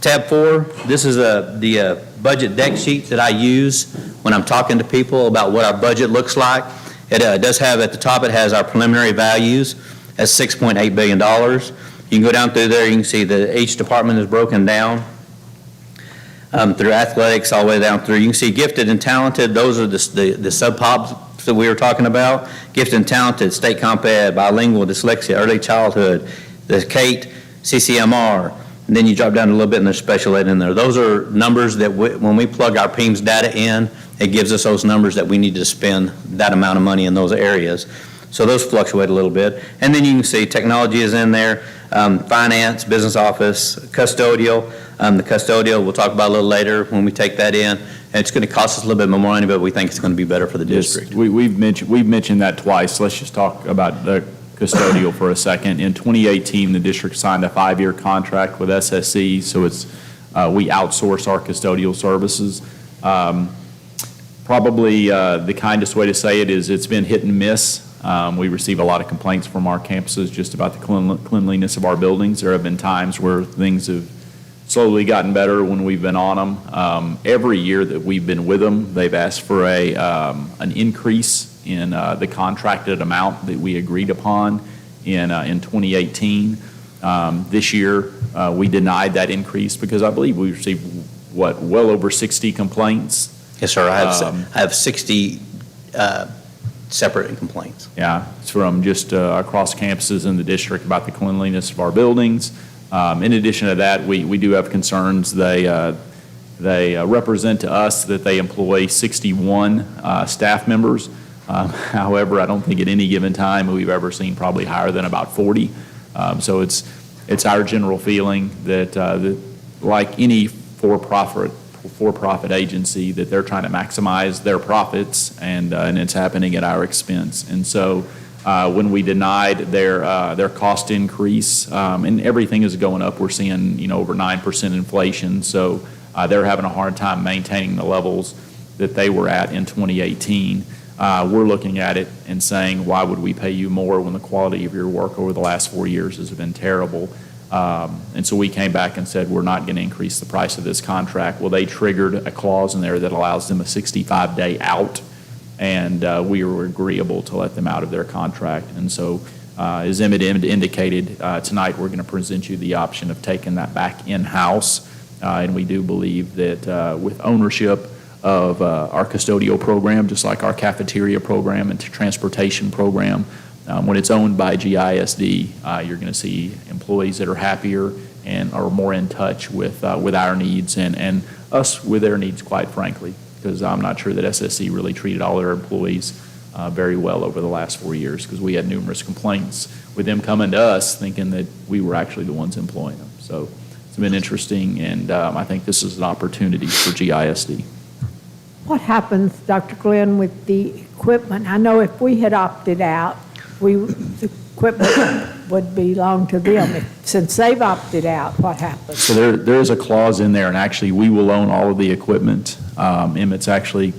Tab 4, this is the budget deck sheet that I use when I'm talking to people about what our budget looks like. It does have at the top, it has our preliminary values at $6.8 billion. You can go down through there, you can see that each department is broken down through athletics all the way down through. You can see gifted and talented, those are the sub-pops that we were talking about. Gifted and talented, state comp ed, bilingual, dyslexia, early childhood, the CATE, CCMR, and then you drop down a little bit and there's special ed in there. Those are numbers that when we plug our PEMS data in, it gives us those numbers that we need to spend that amount of money in those areas. So those fluctuate a little bit. And then you can see technology is in there, finance, business office, custodial. The custodial, we'll talk about a little later when we take that in. And it's going to cost us a little bit more money, but we think it's going to be better for the district. We've mentioned that twice. Let's just talk about the custodial for a second. In 2018, the district signed a 5-year contract with SSC, so we outsource our custodial services. Probably the kindest way to say it is it's been hit and miss. We receive a lot of complaints from our campuses just about the cleanliness of our buildings. There have been times where things have slowly gotten better when we've been on them. Every year that we've been with them, they've asked for an increase in the contracted amount that we agreed upon in 2018. This year, we denied that increase because I believe we received, well over 60 complaints. Yes, sir. I have 60 separate complaints. Yeah, it's from just across campuses in the district about the cleanliness of our buildings. In addition to that, we do have concerns. They represent to us that they employ 61 staff members. However, I don't think at any given time we've ever seen probably higher than about 40. So it's our general feeling that like any for-profit agency, that they're trying to maximize their profits, and it's happening at our expense. And so when we denied their cost increase, and everything is going up, we're seeing over 9% inflation. So they're having a hard time maintaining the levels that they were at in 2018. We're looking at it and saying, why would we pay you more when the quality of your work over the last 4 years has been terrible? And so we came back and said, we're not going to increase the price of this contract. Well, they triggered a clause in there that allows them a 65-day out and we were agreeable to let them out of their contract. And so, as Emmett indicated, tonight we're going to present you the option of taking that back in-house. And we do believe that with ownership of our custodial program, just like our cafeteria program and transportation program, when it's owned by GISD, you're going to see employees that are happier and are more in touch with our needs and us with their needs, quite frankly, because I'm not sure that SSC really treated all their employees very well over the last 4 years, because we had numerous complaints with them coming to us thinking that we were actually the ones employing them. So it's been interesting, and I think this is an opportunity for GISD. What happens, Dr. Glenn, with the equipment? I know if we had opted out, the equipment would belong to them. Since they've opted out, what happens? So there is a clause in there, and actually, we will own all of the equipment. Emmett's actually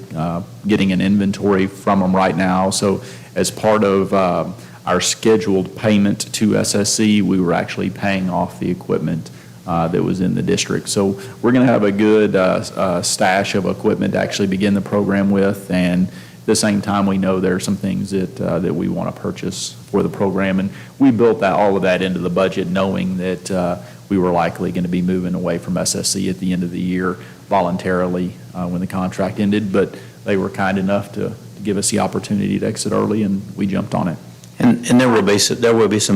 getting an inventory from them right now. So as part of our scheduled payment to SSC, we were actually paying off the equipment that was in the district. So we're going to have a good stash of equipment to actually begin the program with, and at the same time, we know there are some things that we want to purchase for the program, and we built all of that into the budget, knowing that we were likely going to be moving away from SSC at the end of the year voluntarily when the contract ended, but they were kind enough to give us the opportunity to exit early, and we jumped on it. And there will be some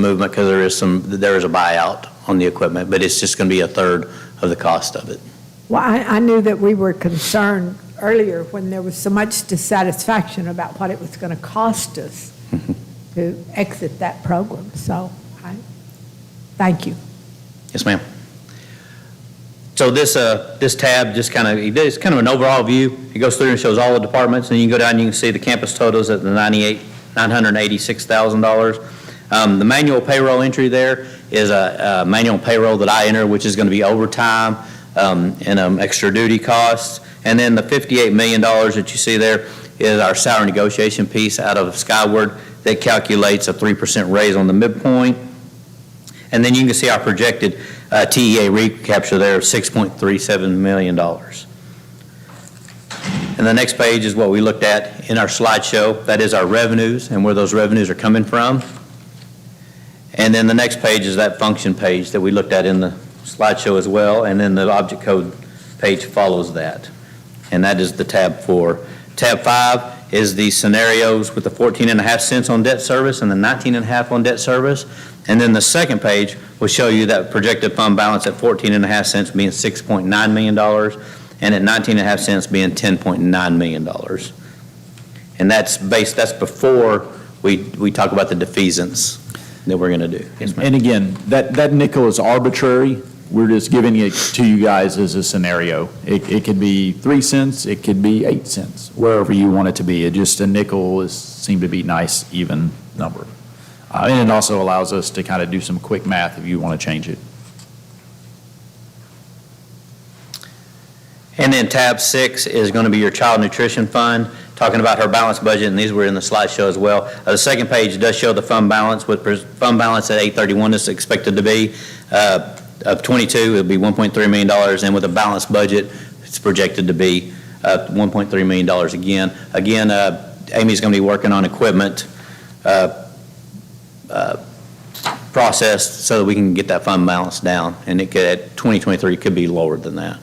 movement, because there is a buyout on the equipment, but it's just going to be a third of the cost of it. Well, I knew that we were concerned earlier when there was so much dissatisfaction about what it was going to cost us to exit that program. So, thank you. Yes, ma'am. So this tab just it's kind of an overall view. It goes through and shows all the departments, and you can go down and you can see the campus totals at the $986,000. The manual payroll entry there is a manual payroll that I enter, which is going to be overtime and extra duty costs. And then the $58 million that you see there is our salary negotiation piece out of Skyward that calculates a 3% raise on the midpoint. And then you can see our projected TEA recapture there of $6.37 million. And the next page is what we looked at in our slideshow. That is our revenues and where those revenues are coming from. And then the next page is that function page that we looked at in the slideshow as well. And then the object code page follows that. And that is the tab 4. Tab 5 is the scenarios with the 14.5 cents on debt service and the 19.5 on debt service. And then the second page will show you that projected fund balance at 14.5 cents being $6.9 million and at 19.5 cents being $10.9 million. And that's before we talk about the defeasance that we're going to do. Yes, ma'am. And again, that nickel is arbitrary. We're just giving it to you guys as a scenario. It could be 3 cents, it could be 8 cents, wherever you want it to be. A nickel seemed to be nice, even number. And it also allows us to kind of do some quick math if you want to change it. And then tab 6 is going to be your child nutrition fund, talking about her balanced budget, and these were in the slideshow as well. The second page does show the fund balance, with fund balance at 8/31 is expected to be of 22, it'll be $1.3 million, and with a balanced budget, it's projected to be $1.3 million again. Again, Amy's going to be working on equipment process so that we can get that fund balance down, and it could, at 2023, it could be lower than that.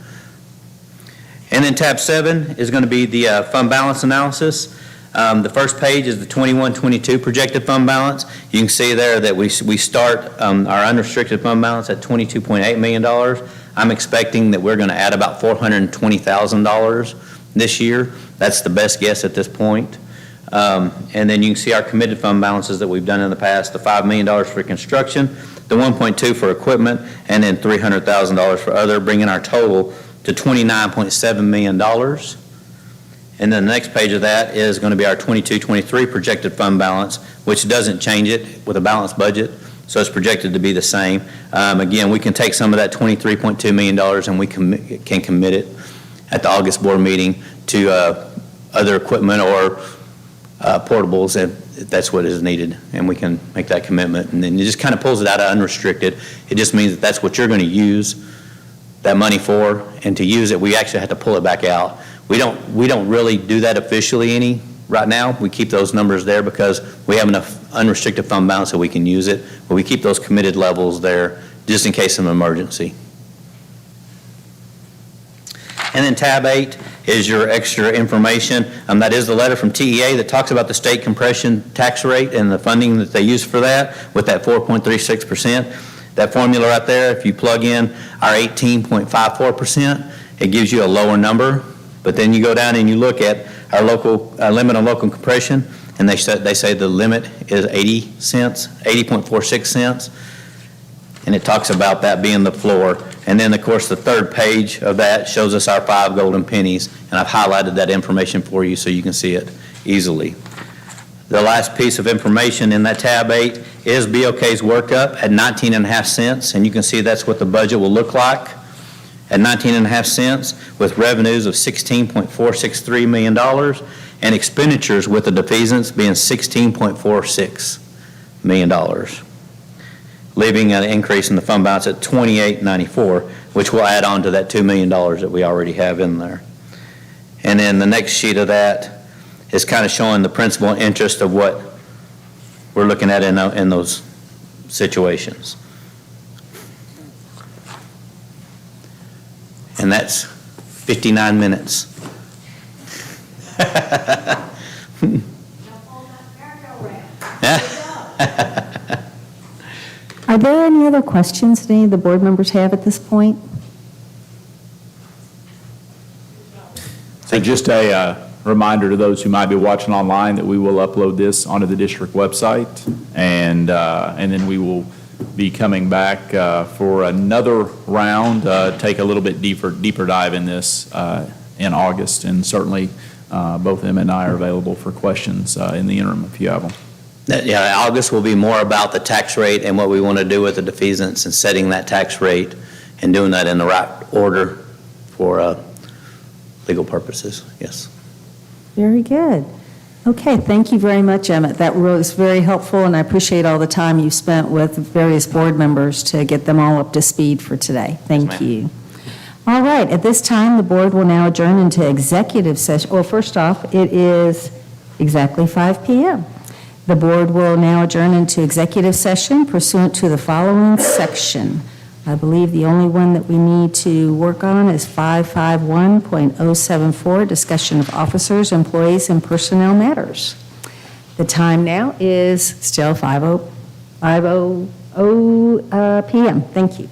And then tab 7 is going to be the fund balance analysis. The first page is the 21-22 projected fund balance. You can see there that we start our unrestricted fund balance at $22.8 million. I'm expecting that we're going to add about $420,000 this year. That's the best guess at this point. And then you can see our committed fund balances that we've done in the past, the $5 million for construction, the $1.2 for equipment, and then $300,000 for other, bringing our total to $29.7 million. And then the next page of that is going to be our 22-23 projected fund balance, which doesn't change it with a balanced budget, so it's projected to be the same. Again, we can take some of that $23.2 million and we can commit it at the August board meeting to other equipment or portables if that's what is needed, and we can make that commitment. And then it just kind of pulls it out of unrestricted. It just means that that's what you're going to use that money for, and to use it, we actually have to pull it back out. We don't really do that officially right now, we keep those numbers there because we have enough unrestricted fund balance that we can use it, but we keep those committed levels there just in case of an emergency. And then tab 8 is your extra information. That is the letter from TEA that talks about the state compression tax rate and the funding that they use for that with that 4.36%. That formula right there, if you plug in our 18.54%, it gives you a lower number. But then you go down and you look at our local limit on local compression, and they say the limit is 80 cents, 80.46 cents. And it talks about that being the floor. And then, of course, the third page of that shows us our 5 golden pennies, and I've highlighted that information for you so you can see it easily. The last piece of information in that tab 8 is BOK's workup at 19.5 cents, and you can see that's what the budget will look like at 19.5 cents with revenues of $16.463 million and expenditures with the defeasance being $16.46 million. Leaving an increase in the fund balance at $28.94, which will add on to that $2 million that we already have in there. And then the next sheet of that is kind of showing the principal and interest of what we're looking at in those situations. And that's 59 minutes. Are there any other questions that any of the board members have at this point? So just a reminder to those who might be watching online that we will upload this onto the district website, and then we will be coming back for another round, take a little bit deeper dive in this in August, and certainly both Emma and I are available for questions in the interim if you have them. Yeah, August will be more about the tax rate and what we want to do with the defeasance and setting that tax rate and doing that in the right order for legal purposes, yes. Very good. Okay, thank you very much, Emmett. That was very helpful, and I appreciate all the time you spent with various board members to get them all up to speed for today. Thank Yes, you. All right, at this time, the board will now adjourn into executive session. Well, first off, it is exactly 5 p.m. The board will now adjourn into executive session pursuant to the following section. I believe the only one that we need to work on is 551.074, discussion of officers, employees, and personnel matters. The time now is still 5:00 p.m. Thank you.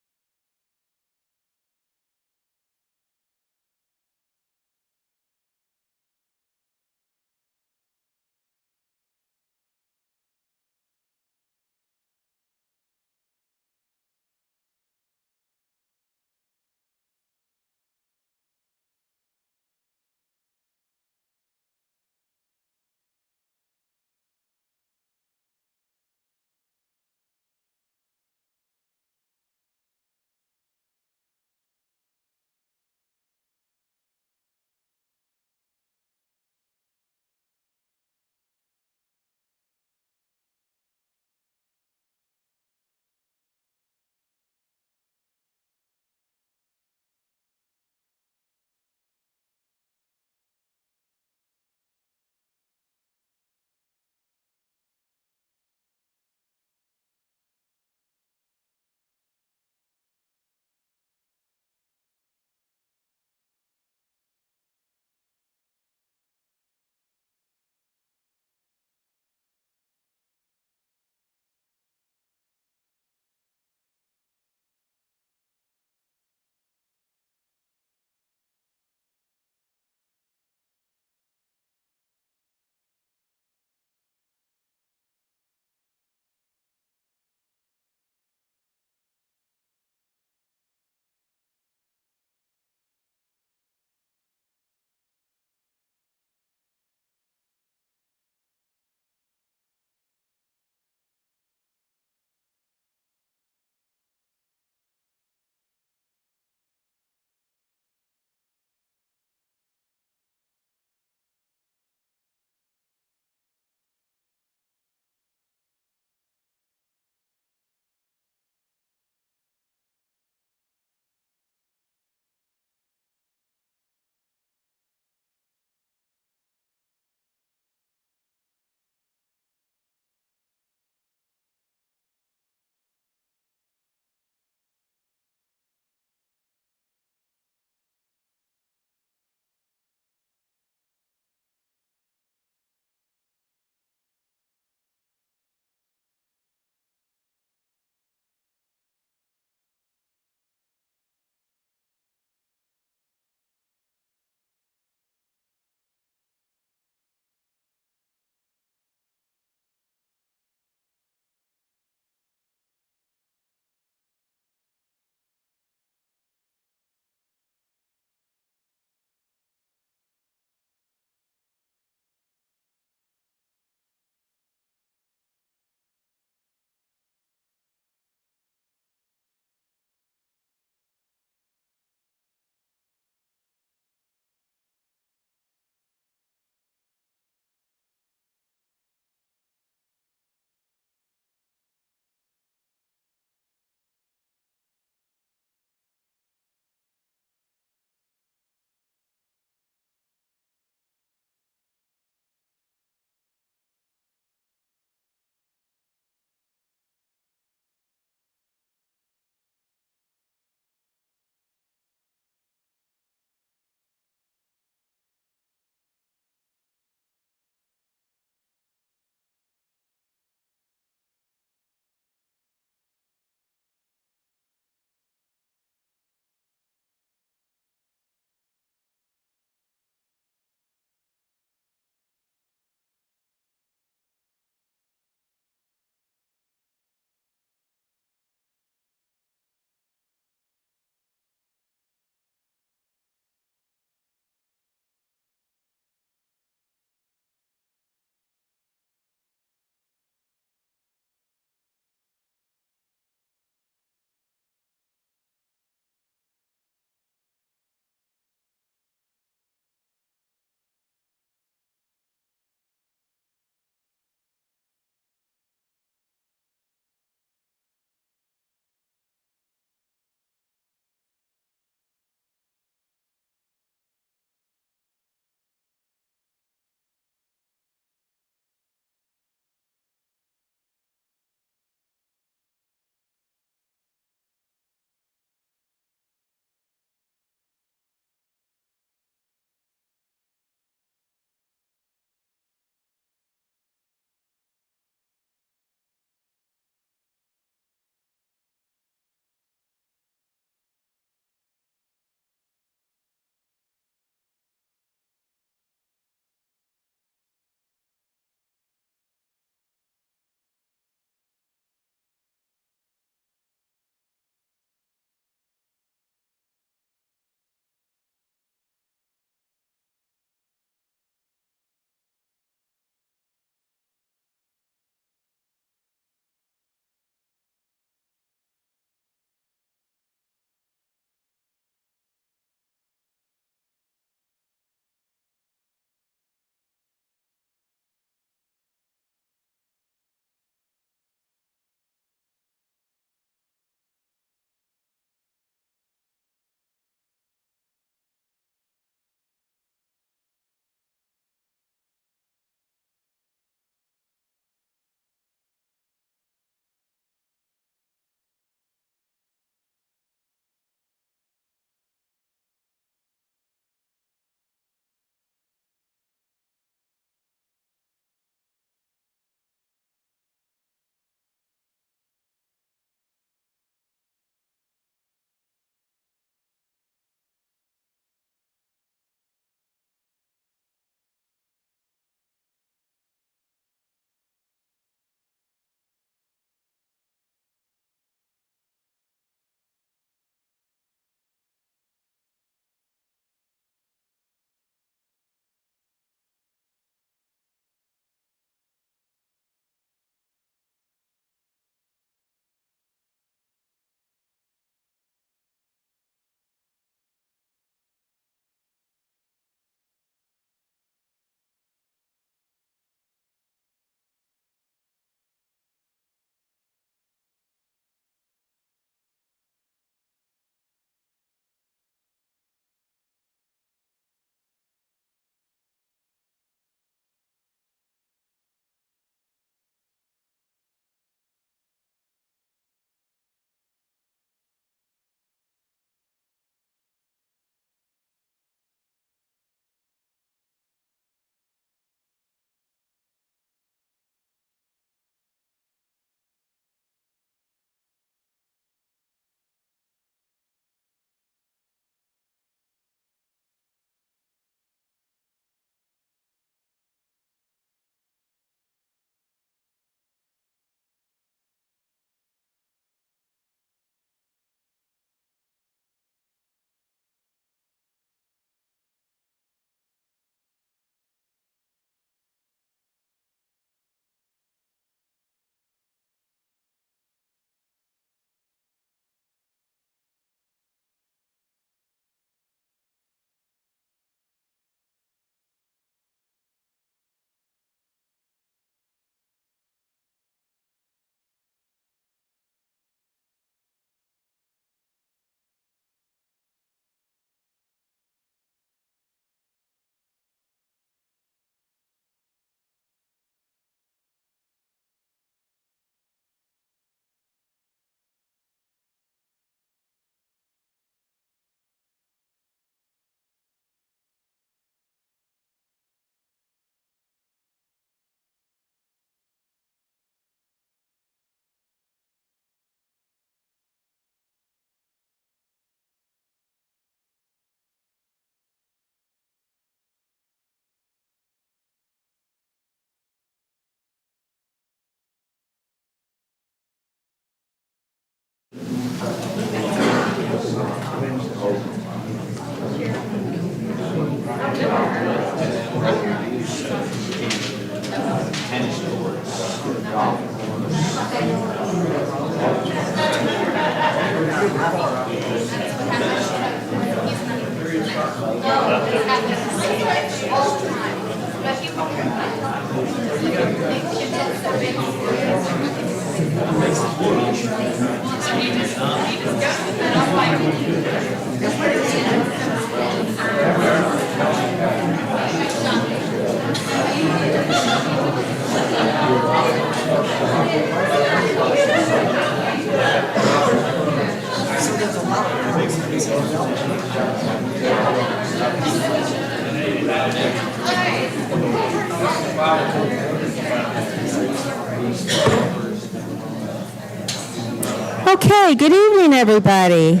Okay, good evening, everybody.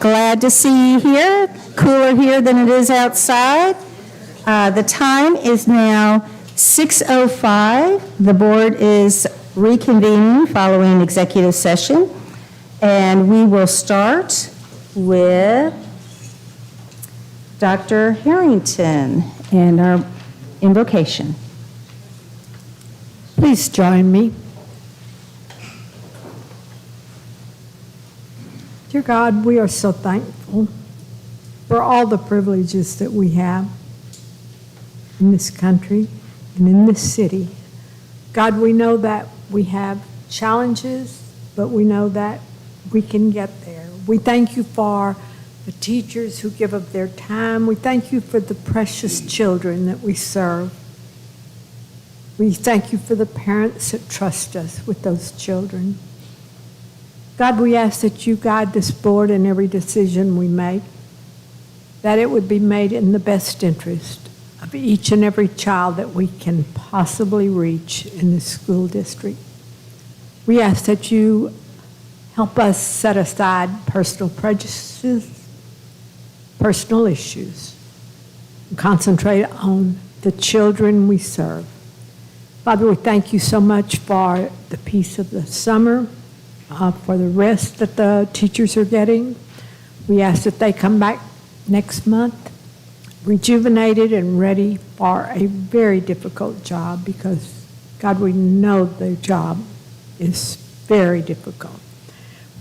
Glad to see you here. Cooler here than it is outside. The time is now 6:05. The board is reconvening following executive session, and we will start with Dr. Harrington and our invocation. Please join me. Dear God, we are so thankful for all the privileges that we have in this country and in this city. God, we know that we have challenges, but we know that we can get there. We thank you for the teachers who give up their time. We thank you for the precious children that we serve. We thank you for the parents that trust us with those children. God, we ask that you guide this board in every decision we make, that it would be made in the best interest of each and every child that we can possibly reach in this school district. We ask that you help us set aside personal prejudices, personal issues, and concentrate on the children we serve. Father, we thank you so much for the peace of the summer, for the rest that the teachers are getting. We ask that they come back next month rejuvenated and ready for a very difficult job because, God, we know the job is very difficult.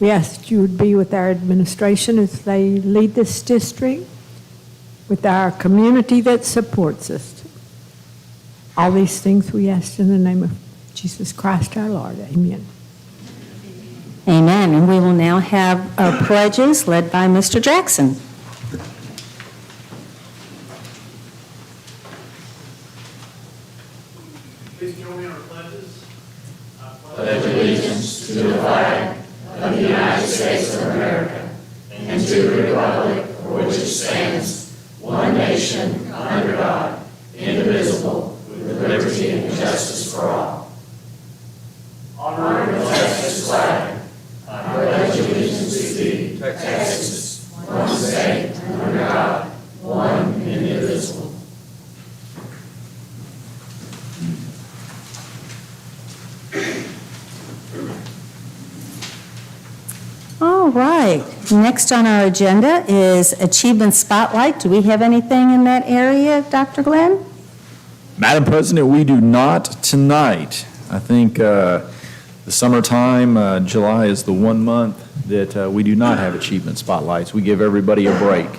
We ask that you would be with our administration as they lead this district, with our community that supports us. All these things we ask in the name of Jesus Christ our Lord. Amen. Amen. And we will now have our pledges led by Mr. Jackson. Please join me in our pledges. Pledge allegiance to the flag of the United States of America and to the republic for which it stands, one nation, under God, indivisible, with liberty and justice for all. Honor and protect this flag. I pledge allegiance to thee, Texas, one state, under God, one indivisible. All right. Next on our agenda is Achievement Spotlight. Do we have anything in that area, Dr. Glenn? Madam President, we do not tonight. I think the summertime, July is the 1 month that we do not have achievement spotlights. We give everybody a break.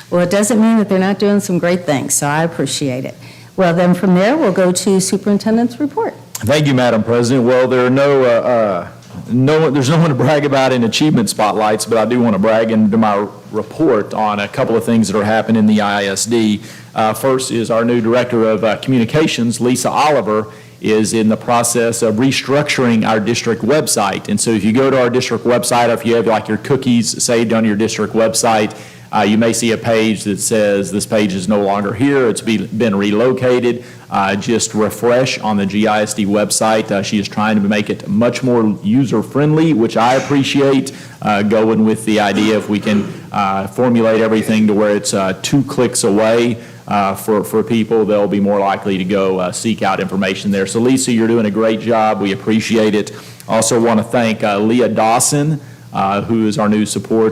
Well, it doesn't mean that they're not doing some great things, so I appreciate it. Well, then from there, we'll go to Superintendent's report. Thank you, Madam President. Well, there are there's no one to brag about in achievement spotlights, but I do want to brag into my report on a couple of things that are happening in the ISD. First is our new Director of Communications, Lisa Oliver, is in the process of restructuring our district website. And so if you go to our district website, or if you have like your cookies saved on your district website, you may see a page that says this page is no longer here. It's been relocated. Just refresh on the GISD website. She is trying to make it much more user-friendly, which I appreciate, going with the idea if we can formulate everything to where it's 2 clicks away for people, they'll be more likely to go seek out information there. So Lisa, you're doing a great job. We appreciate it. Also want to thank Leah Dawson who is our new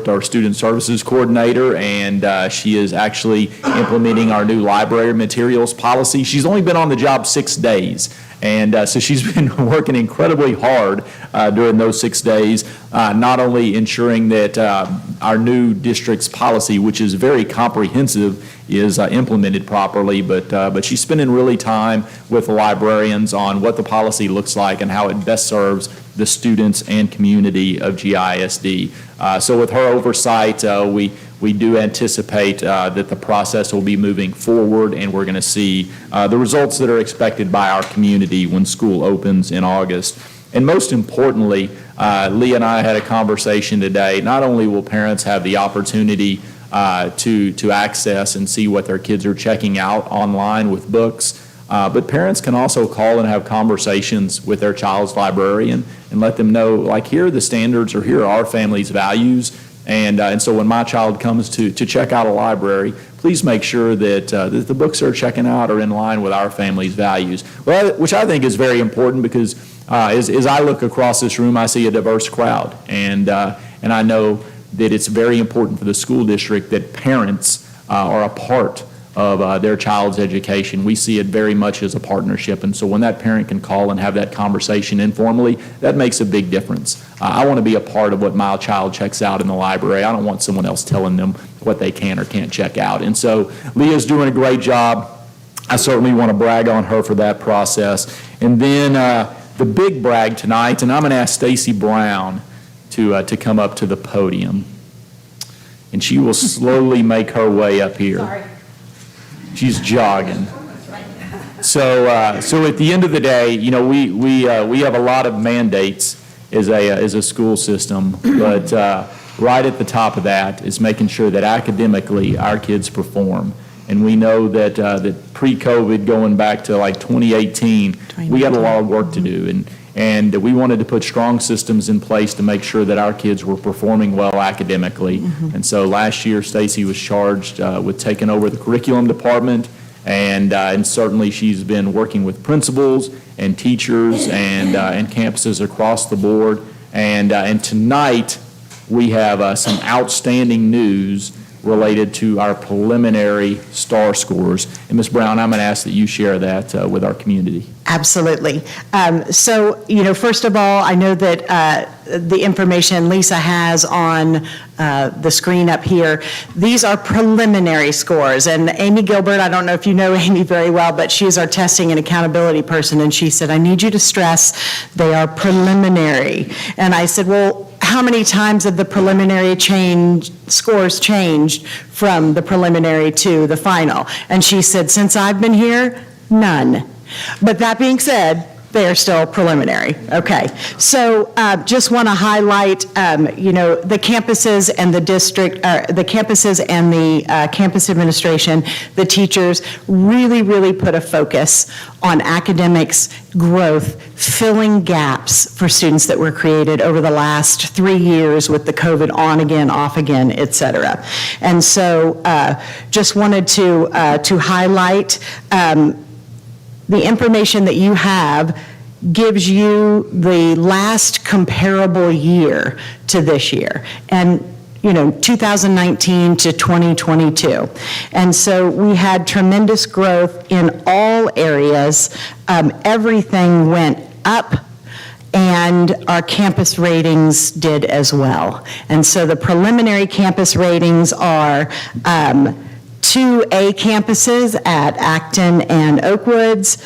our student services coordinator, and she is actually implementing our new library materials policy. She's only been on the job 6 days, and so she's been working incredibly hard during those 6 days, not only ensuring that our new district's policy, which is very comprehensive, is implemented properly, but she's spending really time with the librarians on what the policy looks like and how it best serves the students and community of GISD. So with her oversight, we do anticipate that the process will be moving forward, and we're going to see the results that are expected by our community when school opens in August. And most importantly, Leah and I had a conversation today. Not only will parents have the opportunity to access and see what their kids are checking out online with books, but parents can also call and have conversations with their child's librarian and let them know, like, here are the standards, or here are our family's values. And so when my child comes to check out a library, please make sure that the books they're checking out are in line with our family's values, which I think is very important, because as I look across this room, I see a diverse crowd. And I know that it's very important for the school district that parents are a part of their child's education. We see it very much as a partnership, and so when that parent can call and have that conversation informally, that makes a big difference. I want to be a part of what my child checks out in the library. I don't want someone else telling them what they can or can't check out. And so Leah's doing a great job. I certainly want to brag on her for that process. And then the big brag tonight, and I'm going to ask Stacy Brown to come up to the podium, and she will slowly make her way up here. Sorry. She's jogging. So at the end of the day, you know, we have a lot of mandates as a school system, but right at the top of that is making sure that academically our kids perform. And we know that pre-COVID, going back to like 2018, we got a lot of work to do, and we wanted to put strong systems in place to make sure that our kids were performing well academically. And so last year, Stacy was charged with taking over the curriculum department, and certainly she's been working with principals and teachers and campuses across the board. And tonight, we have some outstanding news related to our preliminary STAR scores. And Ms. Brown, I'm going to ask that you share that with our community. Absolutely. So, you know, first of all, I know that the information Lisa has on the screen up here, these are preliminary scores. And Amy Gilbert, I don't know if you know Amy very well, but she's our testing and accountability person, and she said, I need you to stress they are preliminary. And I said, well, how many times have the preliminary scores changed from the preliminary to the final? And she said, since I've been here, none. But that being said, they are still preliminary. Okay. So just want to highlight, you know, the campuses and the district, the campuses and the campus administration, the teachers really, really put a focus on academics, growth, filling gaps for students that were created over the last 3 years with the COVID on again, off again, et cetera. And so just wanted to highlight the information that you have gives you the last comparable year to this year, and, you know, 2019 to 2022. And so we had tremendous growth in all areas. Everything went up, and our campus ratings did as well. And so the preliminary campus ratings are 2 A campuses at Acton and Oakwoods,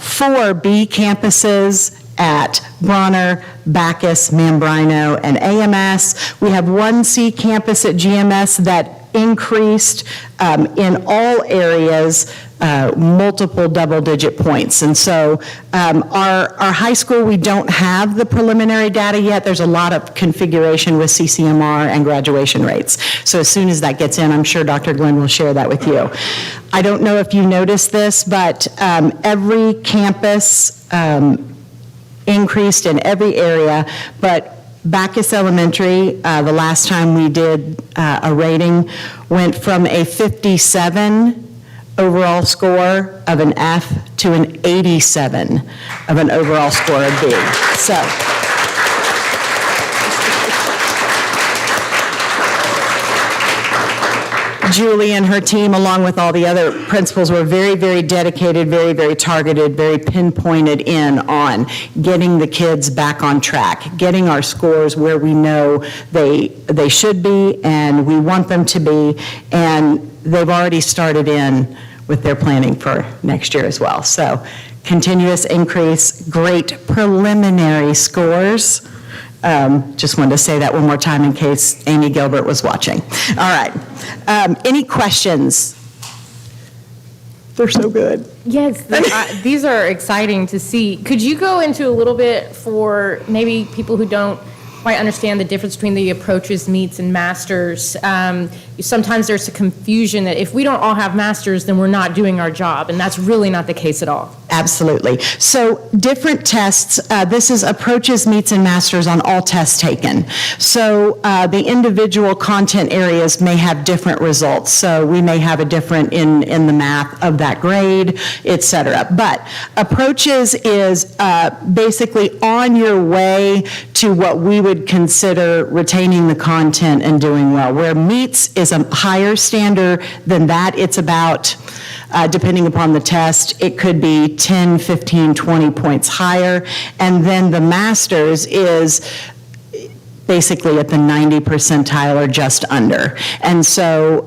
4 B campuses at Bronner, Bacchus, Mambrino, and AMS. We have 1 C campus at GMS that increased in all areas, multiple double-digit points. And so our high school, we don't have the preliminary data yet. There's a lot of configuration with CCMR and graduation rates. So as soon as that gets in, I'm sure Dr. Glenn will share that with you. I don't know if you noticed this, but every campus increased in every area, but Bacchus Elementary, the last time we did a rating, went from a 57 overall score of an F to an 87 of an overall score of B. So Julie and her team, along with all the other principals, were very, very dedicated, very, very targeted, very pinpointed in on getting the kids back on track, getting our scores where we know they should be and we want them to be, and they've already started in with their planning for next year as well. So continuous increase, great preliminary scores. Just wanted to say that one more time in case Amy Gilbert was watching. All right. Any questions? They're so good. Yes, these are exciting to see. Could you go into a little bit for maybe people who don't quite understand the difference between the approaches, meets, and masters? Sometimes there's a confusion that if we don't all have masters, then we're not doing our job, and that's really not the case at all. Absolutely. So different tests, this is approaches, meets, and masters on all tests taken. So the individual content areas may have different results. So we may have a different in the math of that grade, et cetera. But approaches is basically on your way to what we would consider retaining the content and doing well. Where meets is a higher standard than that. It's about, depending upon the test, it could be 10, 15, 20 points higher. And then the masters is basically at the 90 percentile or just under. And so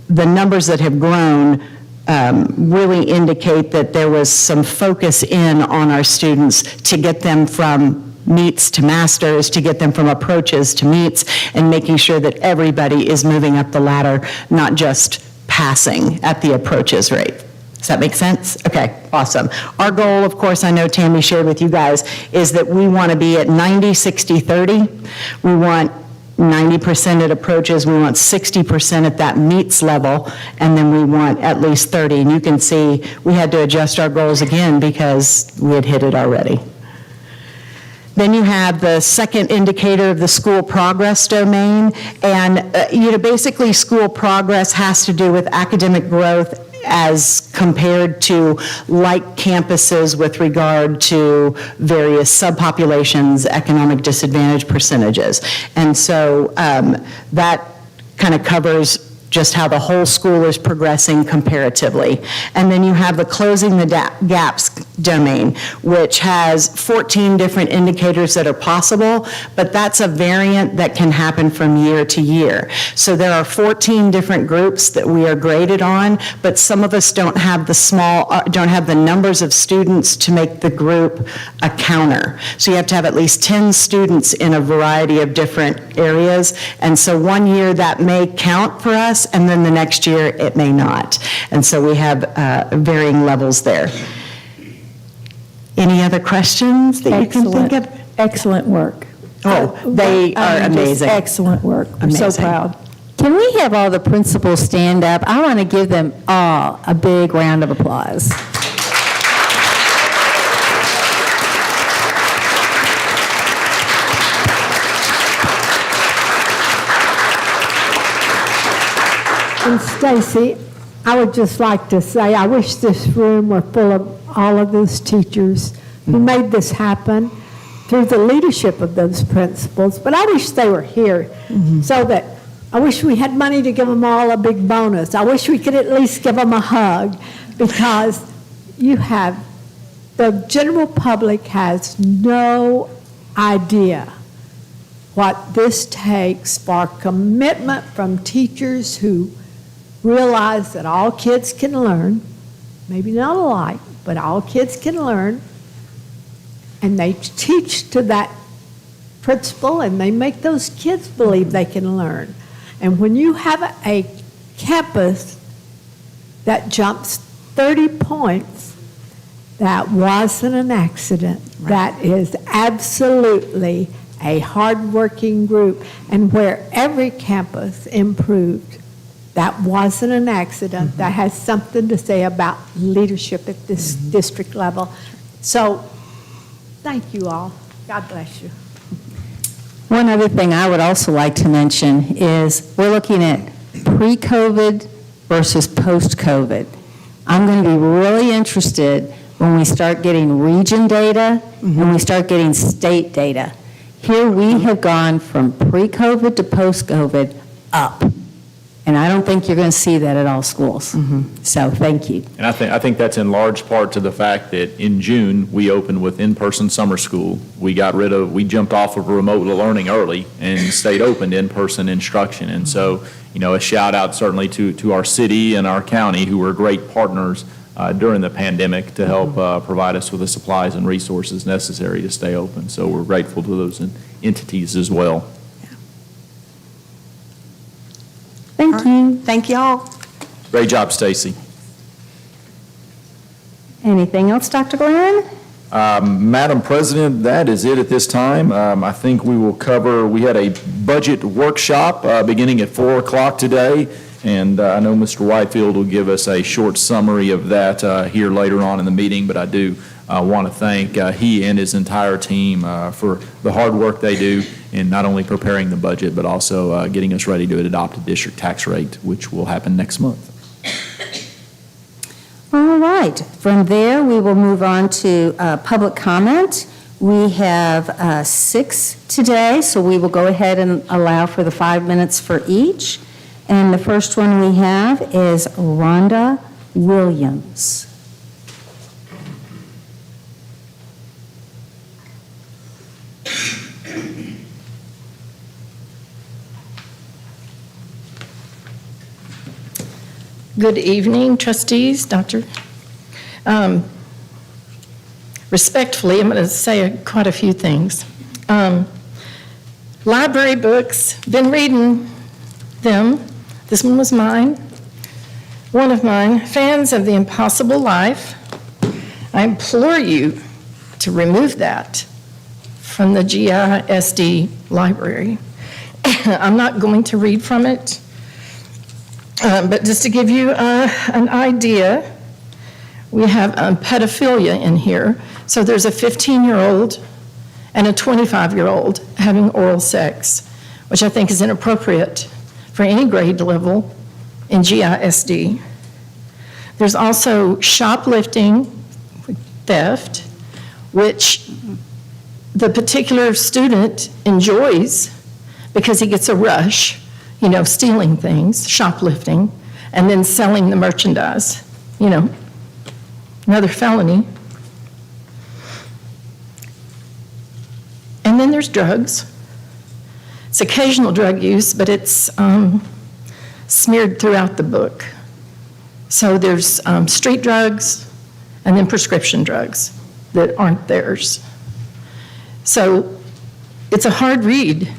the numbers that have grown really indicate that there was some focus in on our students to get them from meets to masters, to get them from approaches to meets, and making sure that everybody is moving up the ladder, not just passing at the approaches rate. Does that make sense? Okay, awesome. Our goal, of course, I know Tammy shared with you guys, is that we want to be at 90, 60, 30. We want 90% at approaches, we want 60% at that meets level, and then we want at least 30. And you can see we had to adjust our goals again because we had hit it already. Then you have the second indicator of the school progress domain, and basically school progress has to do with academic growth as compared to like campuses with regard to various subpopulations, economic disadvantage percentages. And so that kind of covers just how the whole school is progressing comparatively. And then you have the closing the gaps domain, which has 14 different indicators that are possible, but that's a variant that can happen from year to year. So there are 14 different groups that we are graded on, but some of us don't have the numbers of students to make the group a counter. So you have to have at least 10 students in a variety of different areas. And so one year that may count for us, and then the next year it may not. And so we have varying levels there. Any other questions that you can think of? Excellent work. Oh, they are amazing. Excellent work. I'm so Amazing. proud. Can we have all the principals stand up? I want to give them all a big round of applause. And Stacy, I would just like to say, I wish this room were full of all of those teachers who made this happen through the leadership of those principals, but I wish they were here so that I wish we had money to give them all a big bonus. I wish we could at least give them a hug, because the general public has no idea what this takes for commitment from teachers who realize that all kids can learn, maybe not alike, but all kids can learn, and they teach to that principle, and they make those kids believe they can learn. And when you have a campus that jumps 30 points, that wasn't an accident. Right. That is absolutely a hardworking group, and where every campus improved. That wasn't an accident. That has something to say about leadership at this district level. So, thank you all. God bless you. One other thing I would also like to mention is we're looking at pre-COVID versus post-COVID. I'm going to be really interested when we start getting region data and we start getting state data. Here we have gone from pre-COVID to post-COVID up. And I don't think you're going to see that at all schools. So thank you. And I think that's in large part to the fact that in June, we opened with in-person summer school. We jumped off of remote learning early and stayed open to in-person instruction. And so, a shout out certainly to our city and our county, who were great partners during the pandemic to help provide us with the supplies and resources necessary to stay open. So we're grateful to those entities as well. Thank you. Thank y'all. Great job, Stacy. Anything else, Dr. Glenn? Madam President, that is it at this time. I think we had a budget workshop beginning at 4 o'clock today, and I know Mr. Whitefield will give us a short summary of that here later on in the meeting, but I do want to thank he and his entire team for the hard work they do in not only preparing the budget, but also getting us ready to adopt a district tax rate, which will happen next month. All right. From there, we will move on to public comment. We have 6 today, so we will go ahead and allow for the 5 minutes for each. And the first one we have is Rhonda Williams. Good evening, trustees, Doctor. Respectfully, I'm going to say quite a few things. Library books, been reading them. This one was mine, one of mine. Fans of The Impossible Life, I implore you to remove that from the GISD library. I'm not going to read from it. But just to give you an idea, we have pedophilia in here. So there's a 15-year-old and a 25-year-old having oral sex, which I think is inappropriate for any grade level in GISD. There's also shoplifting, theft, which the particular student enjoys because he gets a rush, stealing things, shoplifting, and then selling the merchandise, another felony. And then there's drugs. It's occasional drug use, but it's smeared throughout the book. So there's street drugs and then prescription drugs that aren't theirs. So it's a hard read.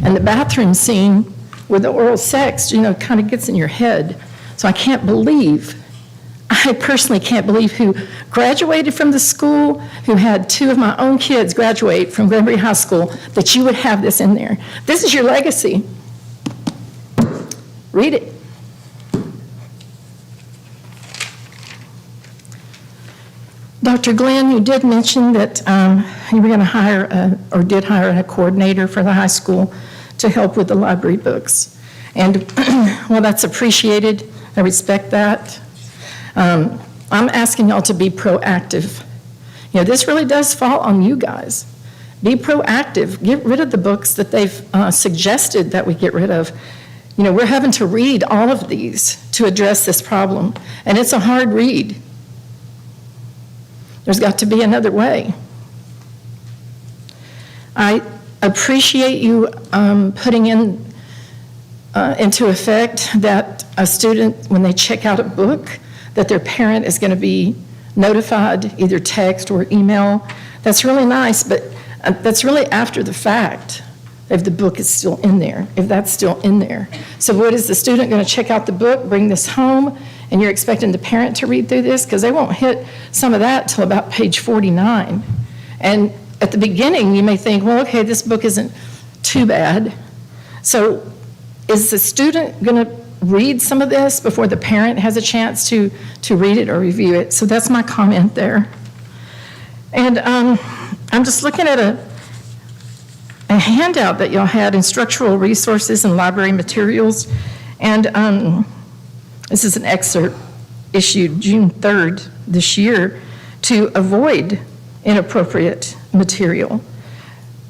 And the bathroom scene with the oral sex, kind of gets in your head. So I personally can't believe who graduated from the school, who had 2 of my own kids graduate from Granbury High School, that you would have this in there. This is your legacy. Read it. Dr. Glenn, you did mention that you were going to hire, or did hire a coordinator for the high school to help with the library books. And, well, that's appreciated. I respect that. I'm asking y'all to be proactive. This really does fall on you guys. Be proactive. Get rid of the books that they've suggested that we get rid of. We're having to read all of these to address this problem, and it's a hard read. There's got to be another way. I appreciate you putting into effect that a student, when they check out a book, that their parent is going to be notified, either text or email. That's really nice, but that's really after the fact, if the book is still in there, if that's still in there. So what is the student going to check out the book, bring this home, and you're expecting the parent to read through this? Because they won't hit some of that till about page 49. And at the beginning, you may think, well, okay, this book isn't too bad. So is the student going to read some of this before the parent has a chance to read it or review it? So that's my comment there. And I'm just looking at a handout that y'all had, Instructional Resources and Library Materials. And this is an excerpt issued June 3rd this year to avoid inappropriate material.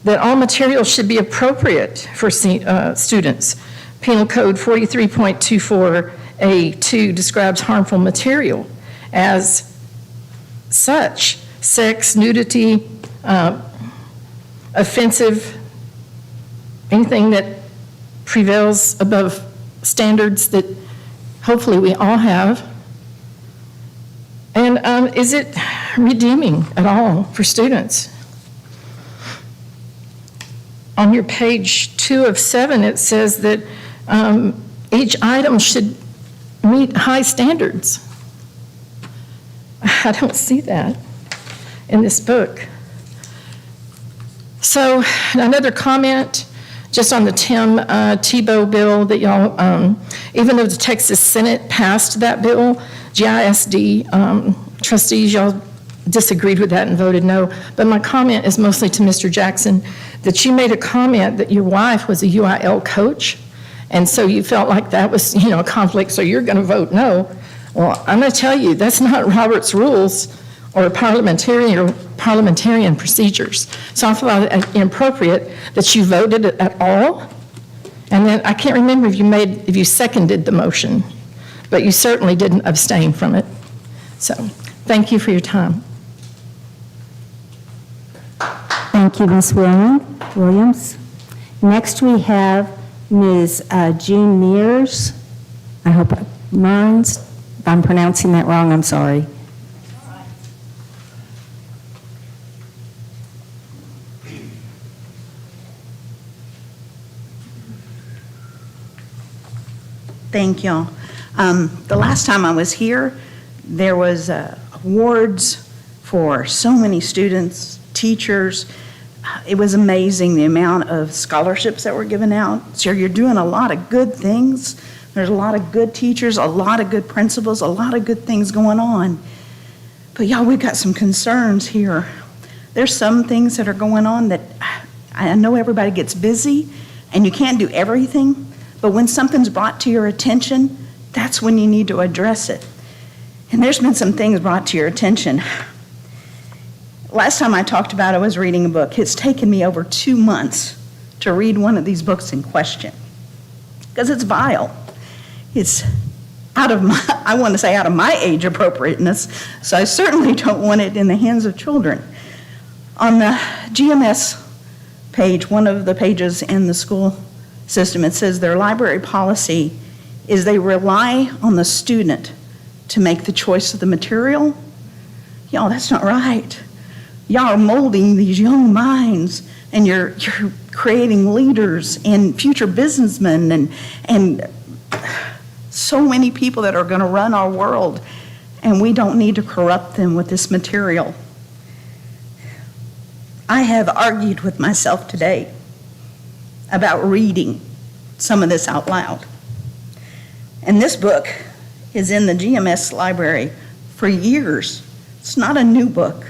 That all material should be appropriate for students. Penal Code 43.24A2 describes harmful material as such: sex, nudity, offensive, anything that prevails above standards that hopefully we all have. And is it redeeming at all for students? On your page 2 of 7, it says that each item should meet high standards. I don't see that in this book. So another comment, just on the Tim Tebow bill that y'all, even though the Texas Senate passed that bill, GISD trustees, y'all disagreed with that and voted no. But my comment is mostly to Mr. Jackson, that you made a comment that your wife was a UIL coach, and so you felt like that was, a conflict, so you're going to vote no. Well, I'm going to tell you, that's not Robert's rules or parliamentarian procedures. So I thought it inappropriate that you voted at all. And then I can't remember if you seconded the motion, but you certainly didn't abstain from it. So thank you for your time. Thank you, Ms. Williams. Next, we have Ms. June Mears. I hope if I'm pronouncing that wrong, I'm sorry. Thank y'all. The last time I was here, there was awards for so many students, teachers. It was amazing the amount of scholarships that were given out. So you're doing a lot of good things. There's a lot of good teachers, a lot of good principals, a lot of good things going on. But y'all, we've got some concerns here. There's some things that are going on that I know everybody gets busy and you can't do everything. But when something's brought to your attention, that's when you need to address it. And there's been some things brought to your attention. Last time I talked about it, I was reading a book. It's taken me over 2 months to read one of these books in question because it's vile. It's out of my age appropriateness, so I certainly don't want it in the hands of children. On the GMS page, one of the pages in the school system, it says their library policy is they rely on the student to make the choice of the material. Y'all, that's not right. Y'all are molding these young minds, and you're creating leaders and future businessmen and so many people that are going to run our world, and we don't need to corrupt them with this material. I have argued with myself today about reading some of this out loud. And this book is in the GMS library for years. It's not a new book.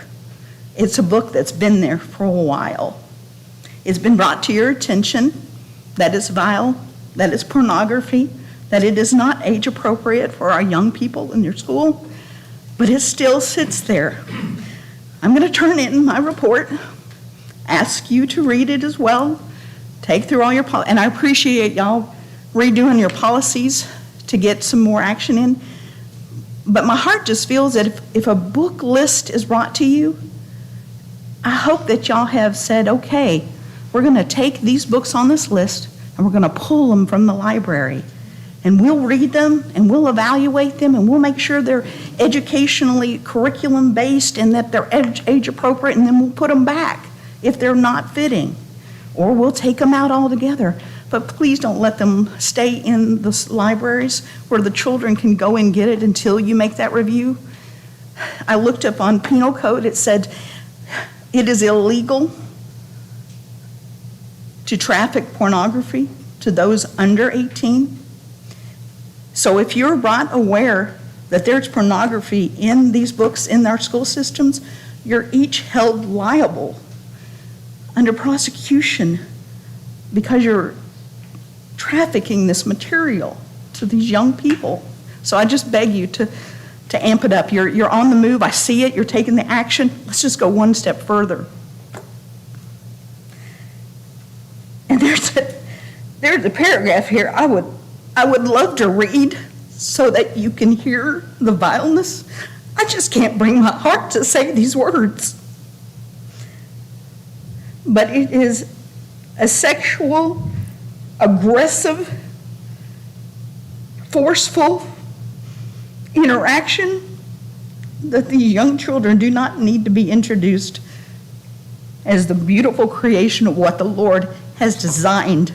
It's a book that's been there for a while. It's been brought to your attention that it's vile, that it's pornography, that it is not age appropriate for our young people in your school, but it still sits there. I'm going to turn in my report, ask you to read it as well, take through all your, and I appreciate y'all redoing your policies to get some more action in. But my heart just feels that if a book list is brought to you, I hope that y'all have said, okay, we're going to take these books on this list and we're going to pull them from the library. And we'll read them and we'll evaluate them and we'll make sure they're educationally curriculum based and that they're age appropriate, and then we'll put them back if they're not fitting. Or we'll take them out altogether. But please don't let them stay in the libraries where the children can go and get it until you make that review. I looked up on penal code, it said it is illegal to traffic pornography to those under 18. So if you're brought aware that there's pornography in these books in our school systems, you're each held liable under prosecution because you're trafficking this material to these young people. So I just beg you to amp it up. You're on the move. I see it. You're taking the action. Let's just go one step further. And there's a paragraph here I would love to read so that you can hear the vileness. I just can't bring my heart to say these words. But it is a sexual, aggressive, forceful interaction that these young children do not need to be introduced as the beautiful creation of what the Lord has designed,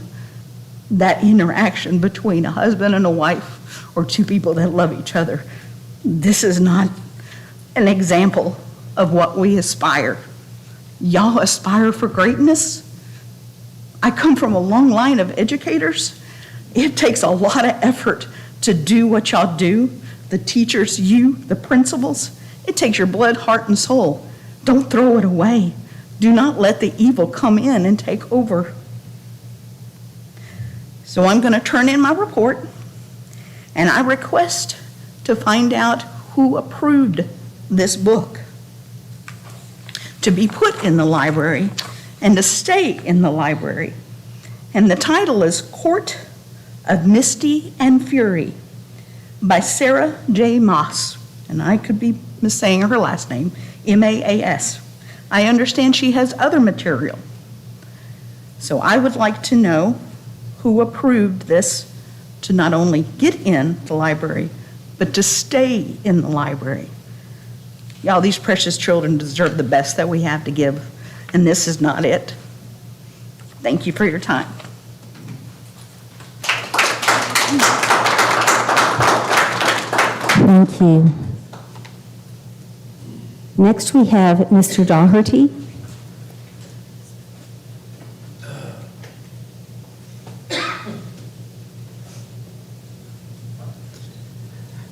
that interaction between a husband and a wife or two people that love each other. This is not an example of what we aspire. Y'all aspire for greatness. I come from a long line of educators. It takes a lot of effort to do what y'all do. The teachers, you, the principals, it takes your blood, heart, and soul. Don't throw it away. Do not let the evil come in and take over. So I'm going to turn in my report, and I request to find out who approved this book to be put in the library and to stay in the library. And the title is Court of Misty and Fury by Sarah J. Moss. And I could be missaying her last name, M-A-A-S. I understand she has other material. So I would like to know who approved this to not only get in the library, but to stay in the library. Y'all, these precious children deserve the best that we have to give, and this is not it. Thank you for your time. Thank you. Next, we have Mr. Daugherty.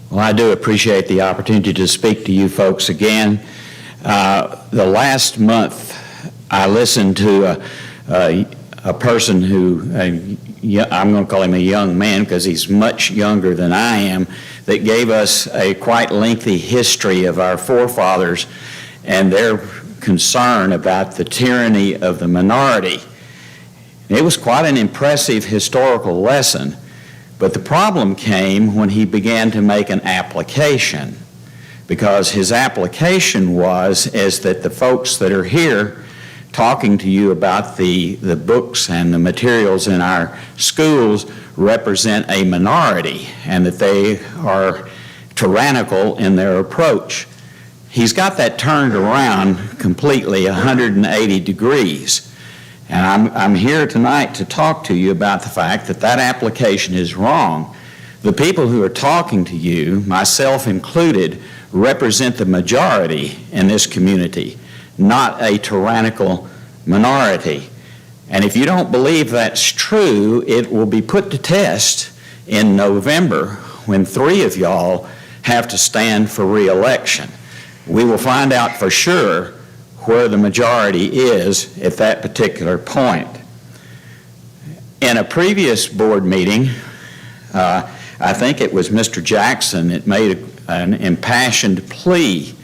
Well, I do appreciate the opportunity to speak to you folks again. The last month, I listened to a person who, I'm going to call him a young man because he's much younger than I am, that gave us a quite lengthy history of our forefathers and their concern about the tyranny of the minority. It was quite an impressive historical lesson. But the problem came when he began to make an application, because his application is that the folks that are here talking to you about the books and the materials in our schools represent a minority and that they are tyrannical in their approach. He's got that turned around completely 180 degrees. And I'm here tonight to talk to you about the fact that that application is wrong. The people who are talking to you, myself included, represent the majority in this community, not a tyrannical minority. And if you don't believe that's true, it will be put to test in November when 3 of y'all have to stand for re-election. We will find out for sure where the majority is at that particular point. In a previous board meeting, I think it was Mr. Jackson that made an impassioned plea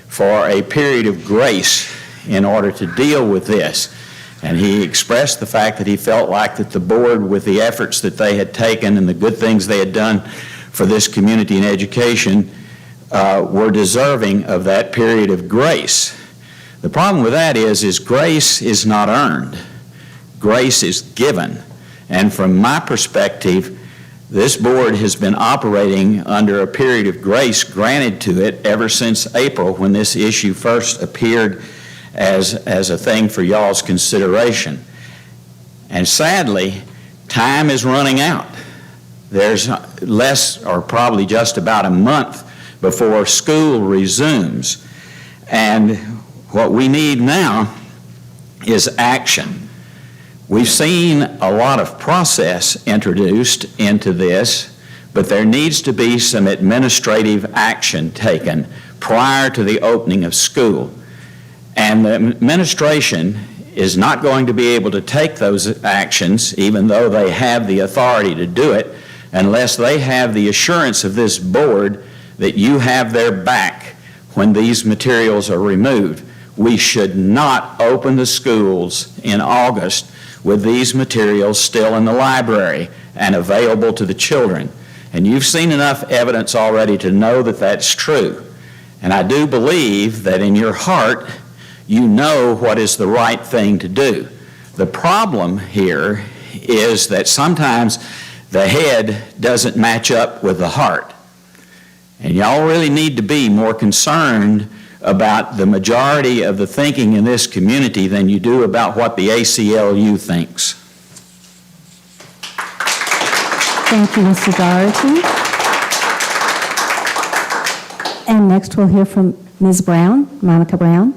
for a period of grace in order to deal with this. And he expressed the fact that he felt like that the board, with the efforts that they had taken and the good things they had done for this community in education, were deserving of that period of grace. The problem with that is grace is not earned. Grace is given. And from my perspective, this board has been operating under a period of grace granted to it ever since April, when this issue first appeared as a thing for y'all's consideration. And sadly, time is running out. There's less, or probably just about a month before school resumes. And what we need now is action. We've seen a lot of process introduced into this, but there needs to be some administrative action taken prior to the opening of school. And the administration is not going to be able to take those actions, even though they have the authority to do it, unless they have the assurance of this board that you have their back when these materials are removed. We should not open the schools in August with these materials still in the library and available to the children. And you've seen enough evidence already to know that that's true. And I do believe that in your heart, you know what is the right thing to do. The problem here is that sometimes the head doesn't match up with the heart. And y'all really need to be more concerned about the majority of the thinking in this community than you do about what the ACLU thinks. Thank you, Mr. Doherty. And next we'll hear from Ms. Brown, Monica Brown.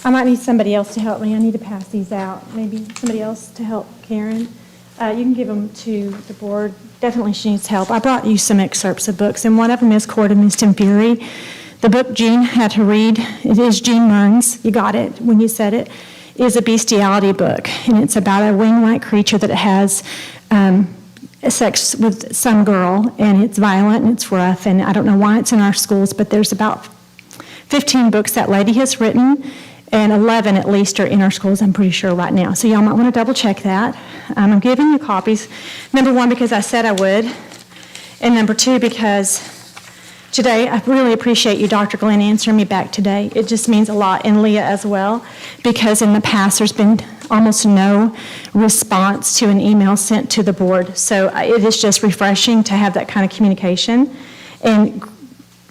I might need somebody else to help me. I need to pass these out. Maybe somebody else to help Karen. You can give them to the board. Definitely she needs help. I brought you some excerpts of books, and one of them is Court of Mist and Fury. The book Jean had to read, it is Jean Murn's, you got it when you said it, is a bestiality book, and it's about a wing-like creature that has sex with some girl, and it's violent and it's rough, and I don't know why it's in our schools, but there's about 15 books that lady has written, and 11 at least are in our schools, I'm pretty sure right now. So y'all might want to double check that. I'm giving you copies. Number one, because I said I would, and number two, because today, I really appreciate you, Dr. Glenn, answering me back today. It just means a lot, and Leah as well, because in the past, there's been almost no response to an email sent to the board. So it is just refreshing to have that kind of communication, and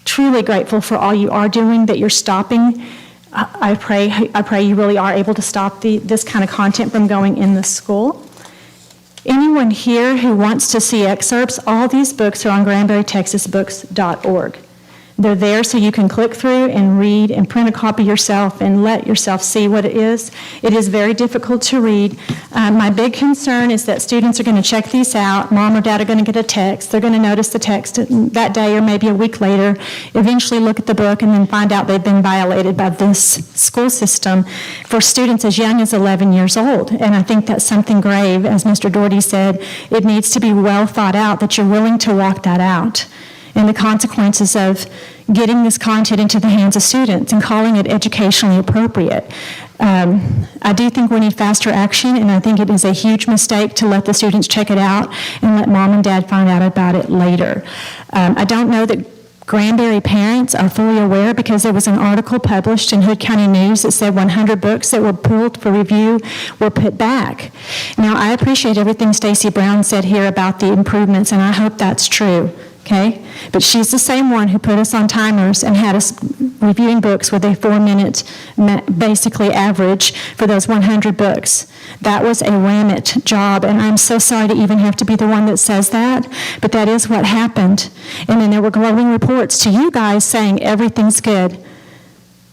truly grateful for all you are doing, that you're stopping. I pray you really are able to stop this kind of content from going in the school. Anyone here who wants to see excerpts, all these books are on GranburyTexasBooks.org. They're there so you can click through and read and print a copy yourself and let yourself see what it is. It is very difficult to read. My big concern is that students are going to check these out. Mom or dad are going to get a text. They're going to notice the text that day or maybe a week later, eventually look at the book and then find out they've been violated by this school system for students as young as 11 years old. And I think that's something grave. As Mr. Doherty said, it needs to be well thought out that you're willing to walk that out, and the consequences of getting this content into the hands of students and calling it educationally appropriate. I do think we need faster action, and I think it is a huge mistake to let the students check it out and let mom and dad find out about it later. I don't know that Granbury parents are fully aware, because there was an article published in Hood County News that said 100 books that were pulled for review were put back. Now, I appreciate everything Stacey Brown said here about the improvements, and I hope that's true. Okay? But she's the same one who put us on timers and had us reviewing books with a 4-minute basically average for those 100 books. That was a Ramit job, and I'm so sorry to even have to be the one that says that, but that is what happened. And then there were glowing reports to you guys saying everything's good.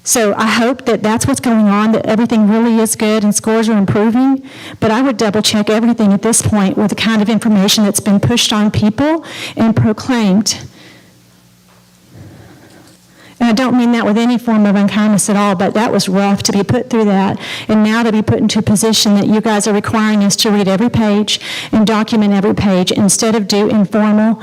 So I hope that that's what's going on, that everything really is good and scores are improving. But I would double check everything at this point with the kind of information that's been pushed on people and proclaimed. And I don't mean that with any form of unkindness at all, but that was rough to be put through that. And now to be put into a position that you guys are requiring us to read every page and document every page instead of do informal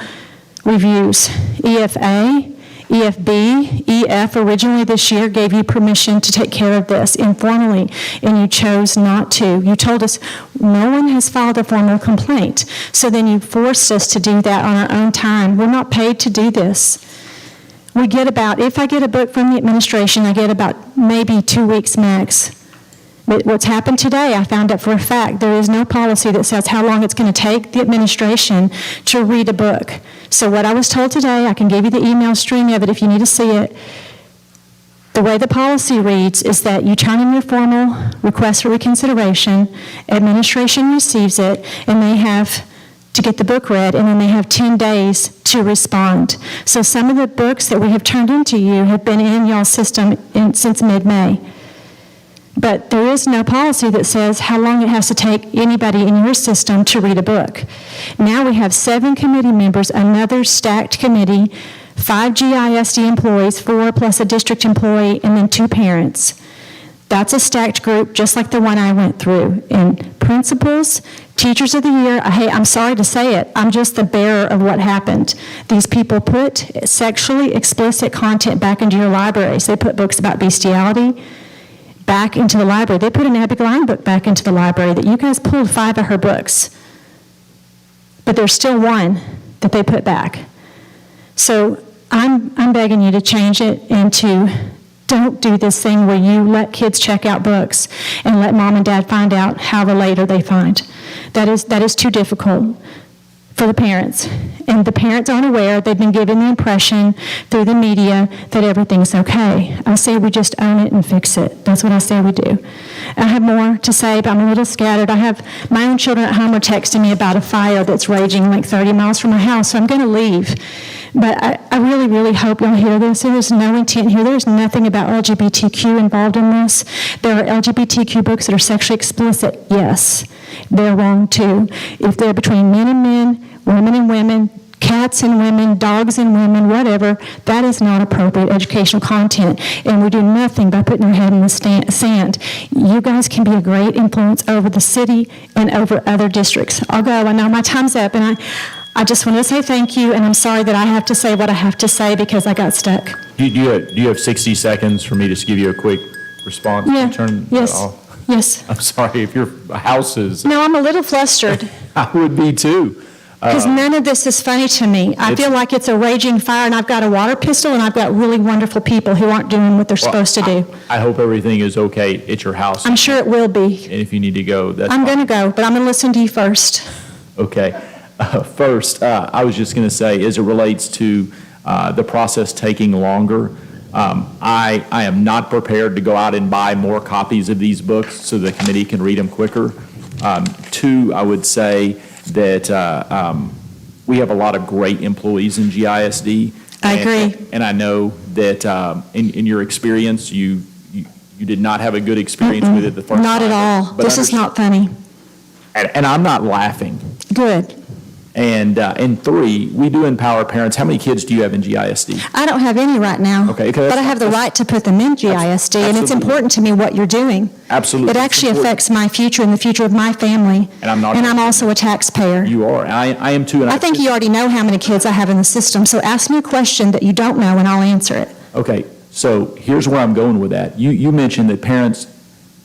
reviews. EFA, EFB, EF originally this year gave you permission to take care of this informally, and you chose not to. You told us no one has filed a formal complaint, so then you forced us to do that on our own time. We're not paid to do this. We get about, if I get a book from the administration, I get about maybe 2 weeks max. But what's happened today, I found out for a fact, there is no policy that says how long it's going to take the administration to read a book. So what I was told today, I can give you the email stream of it if you need to see it. The way the policy reads is that you turn in your formal request for reconsideration, administration receives it, and they have to get the book read, and then they have 10 days to respond. So some of the books that we have turned into you have been in y'all's system since mid-May. But there is no policy that says how long it has to take anybody in your system to read a book. Now we have 7 committee members, another stacked committee, 5 GISD employees, 4 plus a district employee, and then 2 parents. That's a stacked group, just like the one I went through. And principals, teachers of the year, hey, I'm sorry to say it, I'm just the bearer of what happened. These people put sexually explicit content back into your libraries. They put books about bestiality back into the library. They put an Abigail book back into the library that you guys pulled 5 of her books. But there's still one that they put back. So I'm begging you to change it and to don't do this thing where you let kids check out books and let mom and dad find out however later they find. That is too difficult for the parents. And the parents aren't aware. They've been given the impression through the media that everything's okay. I say we just own it and fix it. That's what I say we do. I have more to say, but I'm a little scattered. I have my own children at home are texting me about a fire that's raging like 30 miles from my house, so I'm going to leave. But I really, really hope you'll hear this. There is no intent here. There's nothing about LGBTQ involved in this. There are LGBTQ books that are sexually explicit. Yes, they're wrong too. If they're between men and men, women and women, cats and women, dogs and women, whatever, that is not appropriate educational content. And we do nothing by putting our head in the sand. You guys can be a great influence over the city and over other districts. I'll go. I know my time's up, and I just want to say thank you, and I'm sorry that I have to say what I have to say because I got stuck. Do you have 60 seconds for me to just give you a quick response? Yeah, Turn yes, that off? yes. I'm sorry, if your house is, No, I'm a little flustered I would be too. because none of this is funny to me. I feel like it's a raging fire, and I've got a water pistol, and I've got really wonderful people who aren't doing what they're supposed to do. I hope everything is okay at your house. I'm sure it will be. And if you need to go, that's I'm fine. going to go, but I'm going to listen to you first. Okay. First, I was just going to say, as it relates to the process taking longer, I am not prepared to go out and buy more copies of these books so the committee can read them quicker. Two, I would say that we have a lot of great employees in GISD. I agree. And I know that in your experience, you did not have a good experience with it the first time. Not at all. But This is not funny. And I'm not laughing. Good. And three, we do empower parents. How many kids do you have in GISD? I don't have any right now. Okay, But I have the right to put them in GISD, and it's Absolutely. important to me what you're doing. Absolutely. It actually affects my future and the future of my family. And I'm not- And I'm also a taxpayer. You are. I am too. And I think you already know how many kids I have in the system, so ask me a question that you don't know, and I'll answer it. Okay, so here's where I'm going with that. You mentioned that parents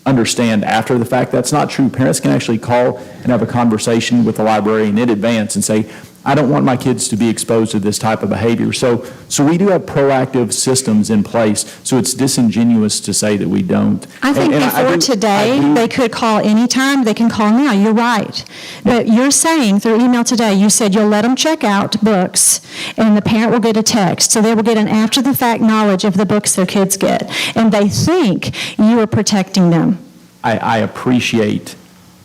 understand after the fact. That's not true. Parents can actually call and have a conversation with the librarian in advance and say, I don't want my kids to be exposed to this type of behavior. So we do have proactive systems in place, so it's disingenuous to say that we don't. I think And before today, they could call anytime, they can call now, you're right. But you're saying through email today, you said you'll let them check out books, and the parent will get a text, so they will get an after-the-fact knowledge of the books their kids get, and they think you are protecting them. I appreciate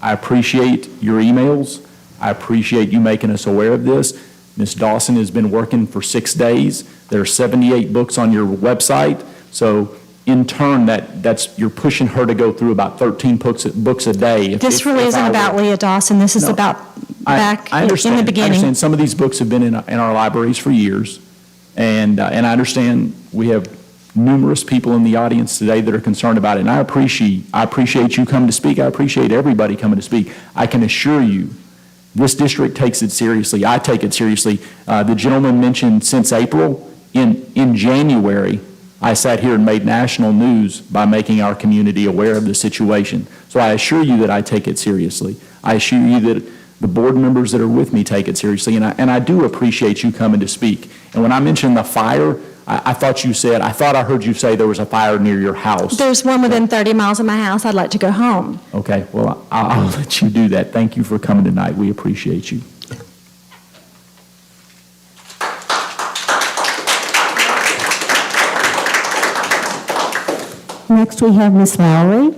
your emails. I appreciate you making us aware of this. Ms. Dawson has been working for 6 days. There are 78 books on your website. So in turn, you're pushing her to go through about 13 books a day. This really isn't about Leah Dawson, this is No, about back I in understand. the I beginning. understand some of these books have been in our libraries for years. And I understand we have numerous people in the audience today that are concerned about it. And I appreciate you coming to speak. I appreciate everybody coming to speak. I can assure you, this district takes it seriously. I take it seriously. The gentleman mentioned since April, in January, I sat here and made national news by making our community aware of the situation. So I assure you that I take it seriously. I assure you that the board members that are with me take it seriously. And I do appreciate you coming to speak. And when I mentioned the fire, I thought I heard you say there was a fire near your house. There's one within 30 miles of my house, I'd like to go home. Okay, well, I'll let you do that. Thank you for coming tonight. We appreciate you. Next, we have Ms. Lowry.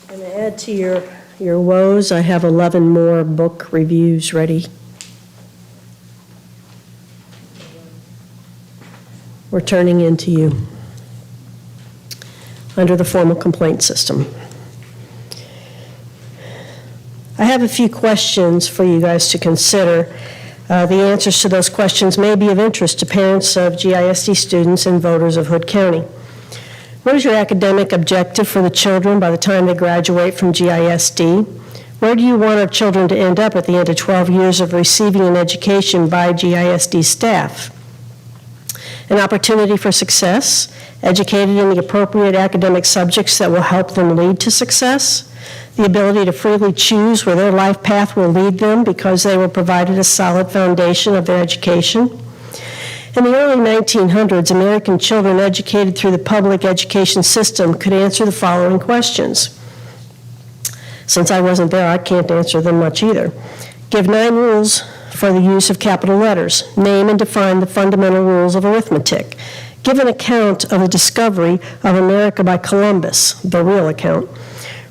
And to add to your woes, I have 11 more book reviews ready. We're turning into you under the formal complaint system. I have a few questions for you guys to consider. The answers to those questions may be of interest to parents of GISD students and voters of Hood County. What is your academic objective for the children by the time they graduate from GISD? Where do you want our children to end up at the end of 12 years of receiving an education by GISD staff? An opportunity for success, educated in the appropriate academic subjects that will help them lead to success, the ability to freely choose where their life path will lead them because they were provided a solid foundation of their education. In the early 1900s, American children educated through the public education system could answer the following questions. Since I wasn't there, I can't answer them much either. Give 9 rules for the use of capital letters. Name and define the fundamental rules of arithmetic. Give an account of the discovery of America by Columbus, the real account.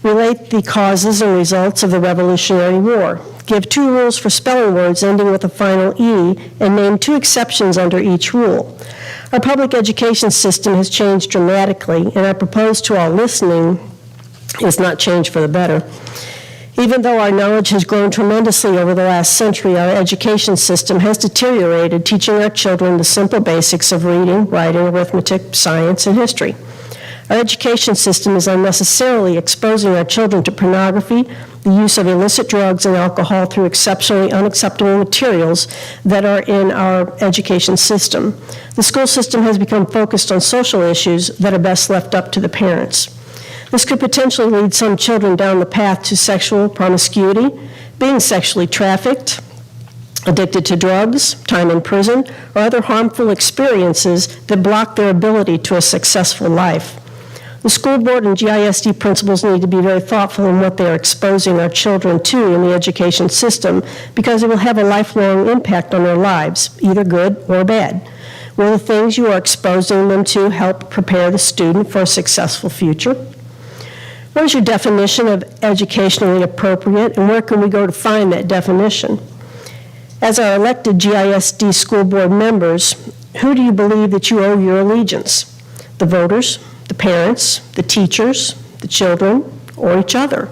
Relate the causes and results of the Revolutionary War. Give 2 rules for spelling words ending with a final E, and name 2 exceptions under each rule. Our public education system has changed dramatically, and I propose to all listening is not change for the better. Even though our knowledge has grown tremendously over the last century, our education system has deteriorated, teaching our children the simple basics of reading, writing, arithmetic, science, and history. Our education system is unnecessarily exposing our children to pornography, the use of illicit drugs and alcohol through exceptionally unacceptable materials that are in our education system. The school system has become focused on social issues that are best left up to the parents. This could potentially lead some children down the path to sexual promiscuity, being sexually trafficked, addicted to drugs, time in prison, or other harmful experiences that block their ability to a successful life. The school board and GISD principals need to be very thoughtful in what they are exposing our children to in the education system because it will have a lifelong impact on their lives, either good or bad. Will the things you are exposing them to help prepare the student for a successful future? What is your definition of educationally appropriate, and where can we go to find that definition? As our elected GISD school board members, who do you believe that you owe your allegiance? The voters, the parents, the teachers, the children, or each other?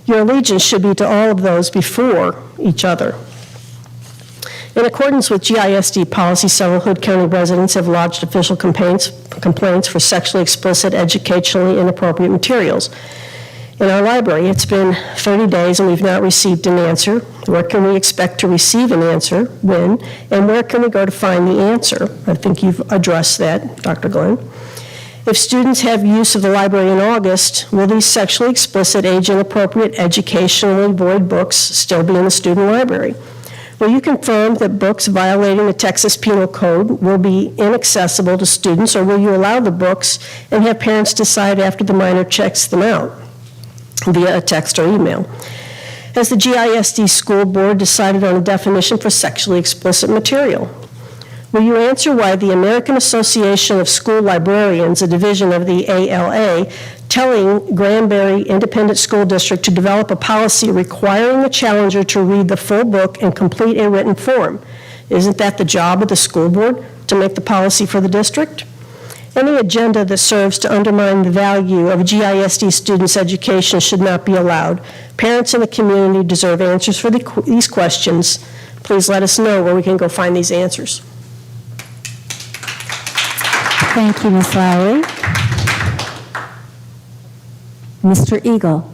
Your allegiance should be to all of those before each other. In accordance with GISD policy, several Hood County residents have lodged official complaints for sexually explicit, educationally inappropriate materials. In our library, it's been 30 days and we've not received an answer. Where can we expect to receive an answer? When? And where can we go to find the answer? I think you've addressed that, Dr. Glenn. If students have use of the library in August, will these sexually explicit, age-inappropriate, educationally void books still be in the student library? Will you confirm that books violating the Texas Penal Code will be inaccessible to students, or will you allow the books and have parents decide after the minor checks them out via a text or email? Has the GISD school board decided on a definition for sexually explicit material? Will you answer why the American Association of School Librarians, a division of the ALA, telling Granbury Independent School District to develop a policy requiring the challenger to read the full book and complete a written form? Isn't that the job of the school board, to make the policy for the district? Any agenda that serves to undermine the value of GISD students' education should not be allowed. Parents in the community deserve answers for these questions. Please let us know where we can go find these answers. Thank you, Ms. Lowry. Mr. Eagle.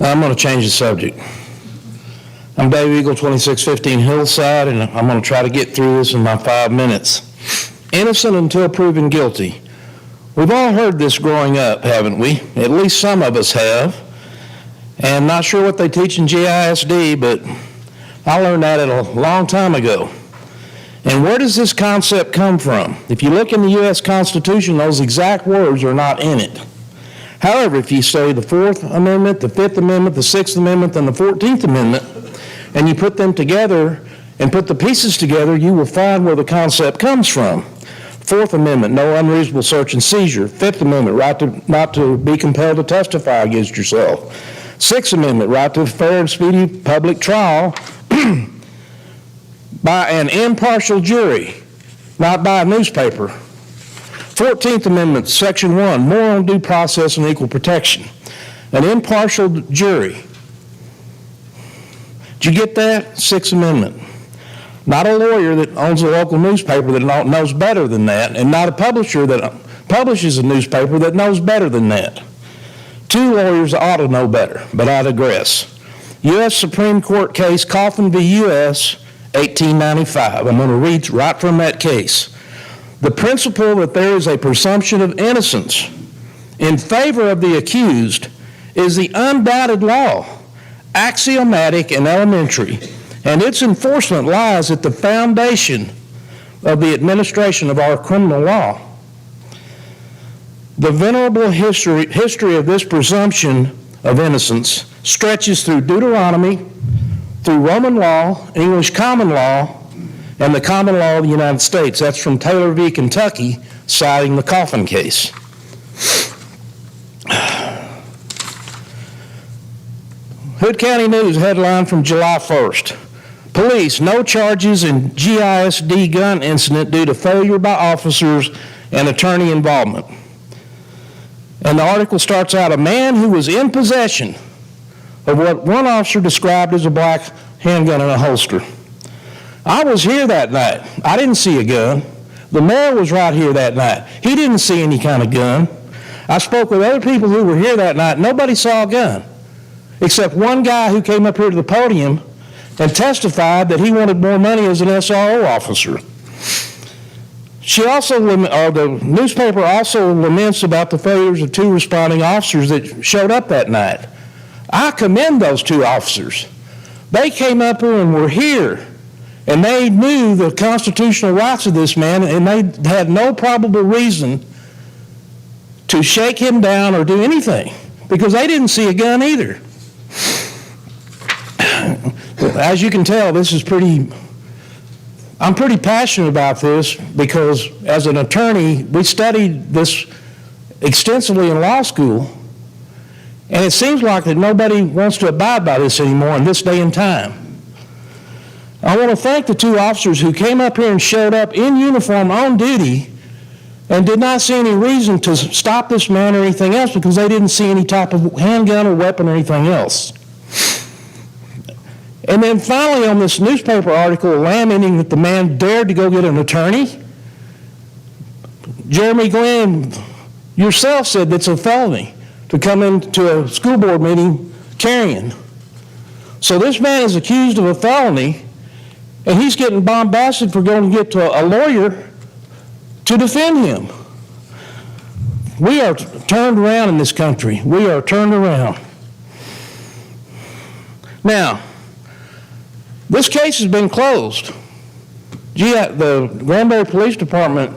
I'm going to change the subject. I'm Dave Eagle, 2615 Hillside, and I'm going to try to get through this in my 5 minutes. Innocent until proven guilty. We've all heard this growing up, haven't we? At least some of us have. And not sure what they teach in GISD, but I learned that a long time ago. And where does this concept come from? If you look in the U.S. Constitution, those exact words are not in it. However, if you say the 4th Amendment, the 5th Amendment, the 6th Amendment, and the 14th Amendment, and you put them together and put the pieces together, you will find where the concept comes from. 4th Amendment, no unreasonable search and seizure. 5th Amendment, right not to be compelled to testify against yourself. Sixth Amendment, right to a fair and speedy public trial by an impartial jury, not by a newspaper. 14th Amendment, Section 1, moral due process and equal protection. An impartial jury. Did you get that? Sixth Amendment. Not a lawyer that owns a local newspaper that knows better than that, and not a publisher that publishes a newspaper that knows better than that. Two lawyers ought to know better, but I digress. U.S. Supreme Court case Coffin v. U.S., 1895. I'm going to read right from that case. The principle that there is a presumption of innocence in favor of the accused is the undoubted law, axiomatic and elementary, and its enforcement lies at the foundation of the administration of our criminal law. The venerable history of this presumption of innocence stretches through Deuteronomy, through Roman law, English common law, and the common law of the United States. That's from Taylor v. Kentucky, citing the Coffin case. Hood County News headline from July 1st. Police, no charges in GISD gun incident due to failure by officers and attorney involvement. And the article starts out, a man who was in possession of what one officer described as a black handgun in a holster. I was here that night. I didn't see a gun. The mayor was right here that night. He didn't see any kind of gun. I spoke with other people who were here that night. Nobody saw a gun, except one guy who came up here to the podium and testified that he wanted more money as an SRO officer. The newspaper also laments about the failures of two responding officers that showed up that night. I commend those two officers. They came up here and were here, and they knew the constitutional rights of this man, and they had no probable reason to shake him down or do anything, because they didn't see a gun either. As you can tell, I'm pretty passionate about this because as an attorney, we studied this extensively in law school, and it seems like that nobody wants to abide by this anymore in this day and time. I want to thank the two officers who came up here and showed up in uniform on duty and did not see any reason to stop this man or anything else because they didn't see any type of handgun or weapon or anything else. And then finally on this newspaper article lamenting that the man dared to go get an attorney, Jeremy Glenn yourself said that's a felony to come into a school board meeting carrying. So this man is accused of a felony, and he's getting bombasted for going to get to a lawyer to defend him. We are turned around in this country. We are turned around. Now, this case has been closed. The Granbury Police Department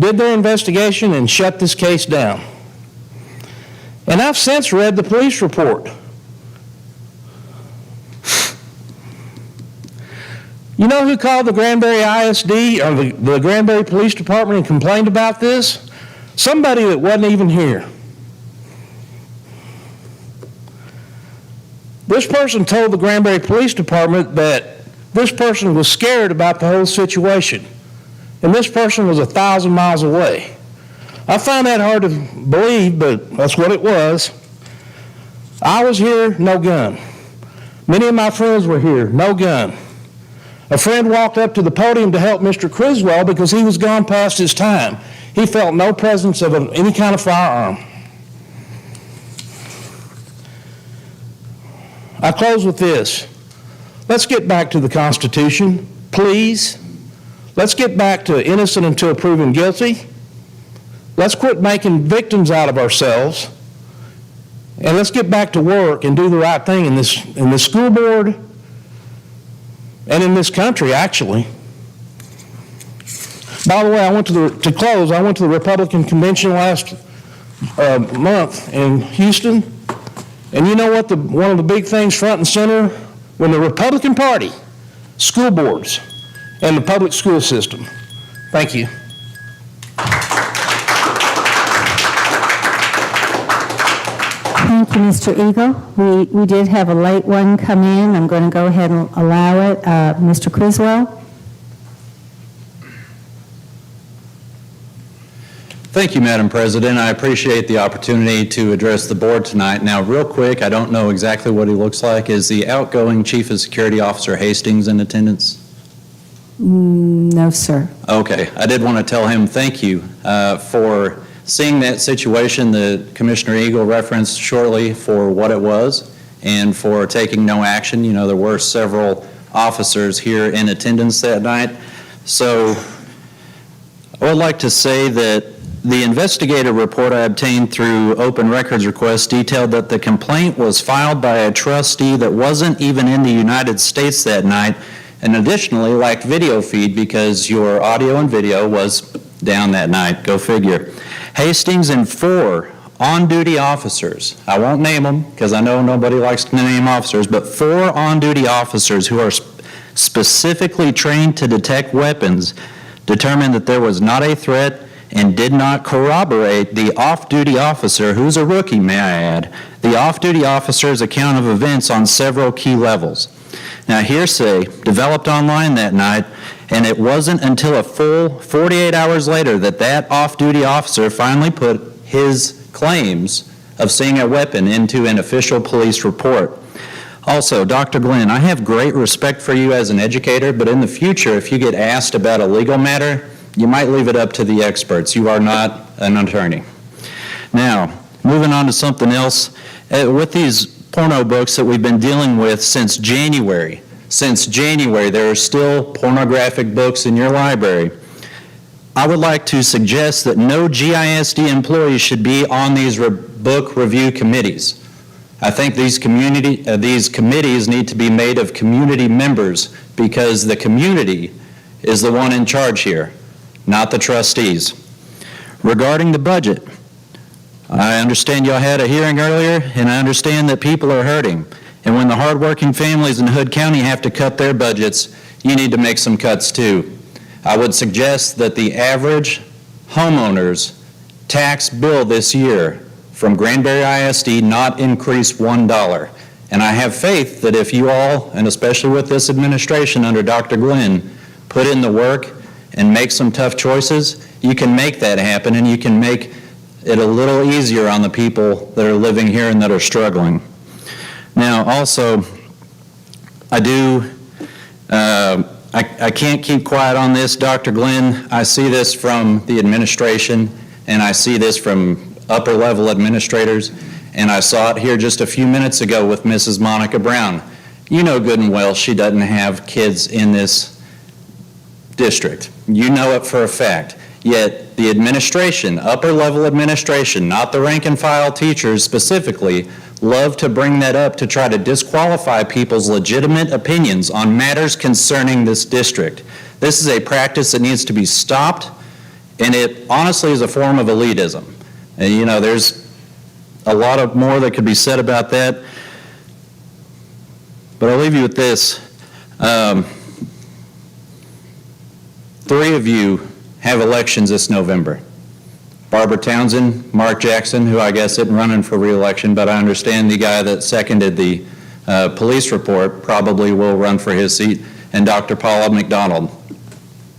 did their investigation and shut this case down. And I've since read the police report. You know who called the Granbury ISD or the Granbury Police Department and complained about this? Somebody that wasn't even here. This person told the Granbury Police Department that this person was scared about the whole situation, and this person was 1,000 miles away. I find that hard to believe, but that's what it was. I was here, no gun. Many of my friends were here, no gun. A friend walked up to the podium to help Mr. Criswell because he was gone past his time. He felt no presence of any kind of firearm. I close with this. Let's get back to the Constitution, please. Let's get back to innocent until proven guilty. Let's quit making victims out of ourselves. And let's get back to work and do the right thing in this school board and in this country, actually. By the way, I went to the Republican convention last month in Houston. And you know what? One of the big things front and center, when the Republican Party, school boards, and the public school system. Thank you. Thank you, Mr. Eagle. We did have a late one come in. I'm going to go ahead and allow it. Mr. Criswell? Thank you, Madam President. I appreciate the opportunity to address the board tonight. Now, real quick, I don't know exactly what he looks like. Is the outgoing Chief of Security Officer Hastings in attendance? No, sir. Okay, I did want to tell him thank you for seeing that situation that Commissioner Eagle referenced shortly for what it was and for taking no action. You know, there were several officers here in attendance that night. So I would like to say that the investigative report I obtained through open records request detailed that the complaint was filed by a trustee that wasn't even in the United States that night, and additionally lacked video feed because your audio and video was down that night. Go figure. Hastings and 4 on-duty officers, I won't name them because I know nobody likes to name officers, but 4 on-duty officers who are specifically trained to detect weapons determined that there was not a threat and did not corroborate the off-duty officer, who's a rookie, may I add, the off-duty officer's account of events on several key levels. Now, hearsay developed online that night, and it wasn't until a full 48 hours later that that off-duty officer finally put his claims of seeing a weapon into an official police report. Also, Dr. Glenn, I have great respect for you as an educator, but in the future, if you get asked about a legal matter, you might leave it up to the experts. You are not an attorney. Now, moving on to something else. With these porno books that we've been dealing with since January, there are still pornographic books in your library. I would like to suggest that no GISD employee should be on these book review committees. I think these committees need to be made of community members because the community is the one in charge here, not the trustees. Regarding the budget, I understand y'all had a hearing earlier, and I understand that people are hurting. And when the hardworking families in Hood County have to cut their budgets, you need to make some cuts too. I would suggest that the average homeowner's tax bill this year from Granbury ISD not increase $1. And I have faith that if you all, and especially with this administration under Dr. Glenn, put in the work and make some tough choices, you can make that happen, and you can make it a little easier on the people that are living here and that are struggling. Now, also, I can't keep quiet on this, Dr. Glenn. I see this from the administration, and I see this from upper-level administrators, and I saw it here just a few minutes ago with Mrs. Monica Brown. You know good and well she doesn't have kids in this district. You know it for a fact. Yet the administration, upper-level administration, not the rank-and-file teachers specifically, love to bring that up to try to disqualify people's legitimate opinions on matters concerning this district. This is a practice that needs to be stopped, and it honestly is a form of elitism. And you know, there's a lot of more that could be said about that, but I'll leave you with this. 3 of you have elections this November. Barbara Townsend, Mark Jackson, who I guess isn't running for re-election, but I understand the guy that seconded the police report probably will run for his seat, and Dr. Paula McDonald.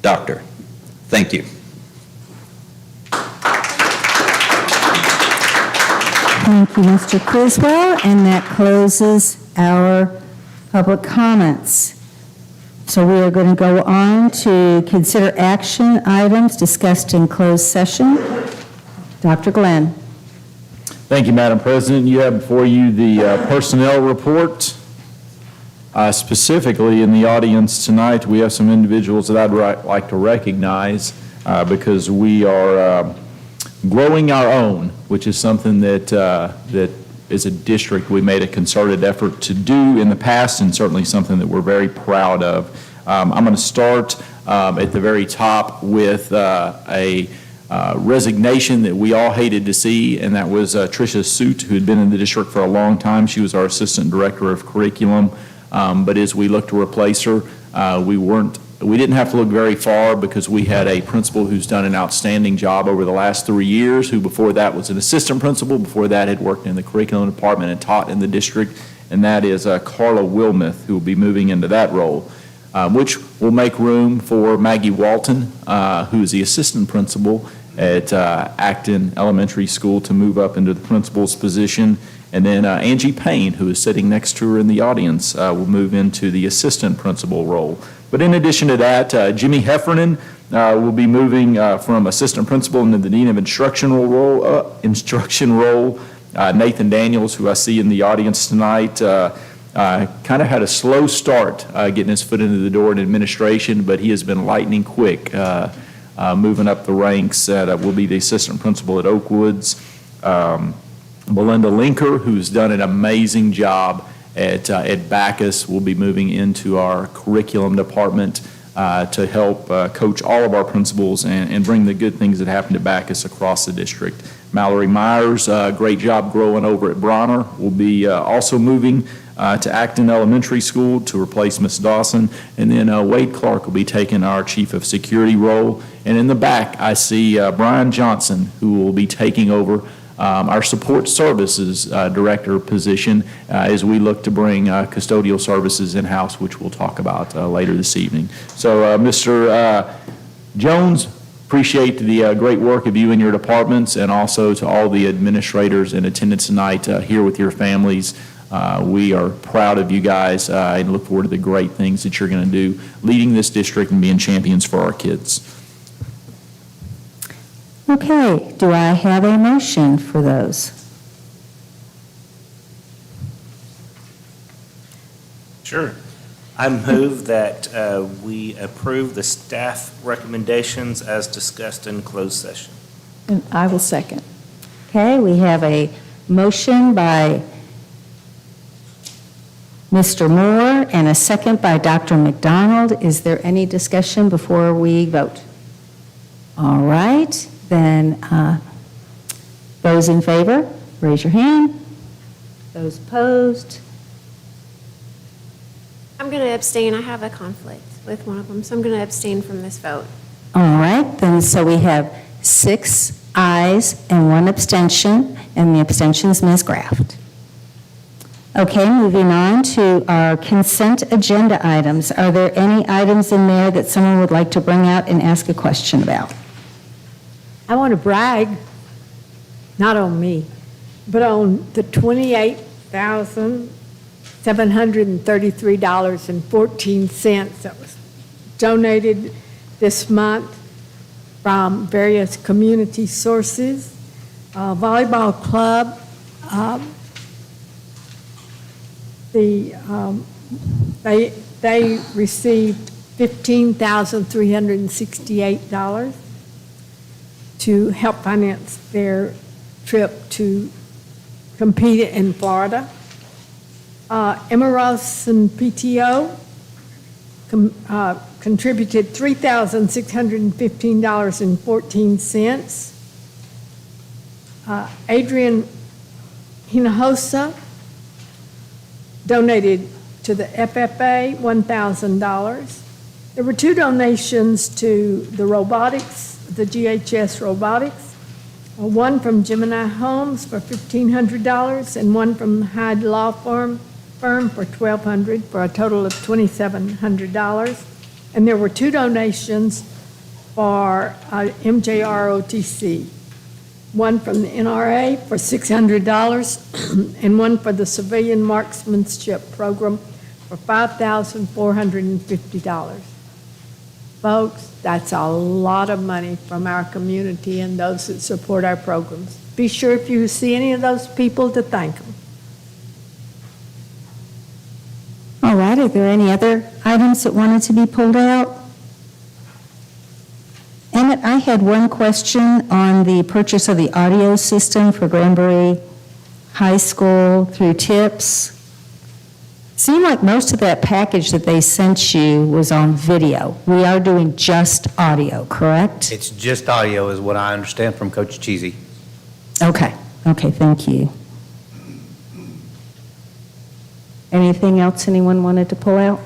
Doctor, thank you. Thank you, Mr. Criswell, and that closes our public comments. So we are going to go on to consider action items discussed in closed session. Dr. Glenn. Thank you, Madam President. You have before you the personnel report. Specifically in the audience tonight, we have some individuals that I'd like to recognize because we are growing our own, which is something that as a district we made a concerted effort to do in the past, and certainly something that we're very proud of. I'm going to start at the very top with a resignation that we all hated to see, and that was Tricia Soot, who had been in the district for a long time. She was our Assistant Director of Curriculum, but as we looked to replace her, we weren't we didn't have to look very far because we had a principal who's done an outstanding job over the last 3 years, who before that was an assistant principal, before that had worked in the curriculum department and taught in the district, and that is Carla Wilmuth, who will be moving into that role, which will make room for Maggie Walton, who is the assistant principal at Acton Elementary School, to move up into the principal's position. And then Angie Payne, who is sitting next to her in the audience, will move into the assistant principal role. But in addition to that, Jimmy Heffernan will be moving from assistant principal into the dean of instructional role. Nathan Daniels, who I see in the audience tonight, kind of had a slow start getting his foot into the door in administration, but he has been lightning quick, moving up the ranks. Will be the assistant principal at Oakwoods. Belinda Linker, who's done an amazing job at Bacchus, will be moving into our curriculum department to help coach all of our principals and bring the good things that happen to Bacchus across the district. Mallory Myers, great job growing over at Bronner, will be also moving to Acton Elementary School to replace Miss Dawson. And then Wade Clark will be taking our Chief of Security role. And in the back, I see Brian Johnson, who will be taking over our support services director position as we look to bring custodial services in-house, which we'll talk about later this evening. So Mr. Jones, appreciate the great work of you and your departments, and also to all the administrators in attendance tonight here with your families. We are proud of you guys and look forward to the great things that you're going to do leading this district and being champions for our kids. Okay, do I have a motion for those? Sure. I move that we approve the staff recommendations as discussed in closed session. And I will second. Okay, we have a motion by Mr. Moore and a second by Dr. McDonald. Is there any discussion before we vote? All right, then those in favor, raise your hand. Those opposed? I'm going to abstain. I have a conflict with one of them, so I'm going to abstain from this vote. All right, then so we have 6 ayes and 1 abstention, and the abstention is Ms. Graft. Okay, moving on to our consent agenda items. Are there any items in there that someone would like to bring out and ask a question about? I want to brag, not on me, but on the $28,733.14 that was donated this month from various community sources. Volleyball club, they received $15,368 to help finance their trip to compete in Florida. Emerson PTO contributed $3,615.14. Adrian Hinojosa donated to the FFA $1,000. There were 2 donations to the robotics, the GHS robotics, one from Gemini Homes for $1,500 and one from Hyde Law Firm for $1,200, for a total of $2,700. And there were 2 donations for MJROTC, one from the NRA for $600 and one for the Civilian Marksmanship Program for $5,450. Folks, that's a lot of money from our community and those that support our programs. Be sure if you see any of those people to thank them. All right, are there any other items that wanted to be pulled out? Emmett, I had one question on the purchase of the audio system for Granbury High School through TIPS. Seemed like most of that package that they sent you was on video. We are doing just audio, correct? It's just audio is what I understand from Coach Cheesy. Okay, thank you. Anything else anyone wanted to pull out?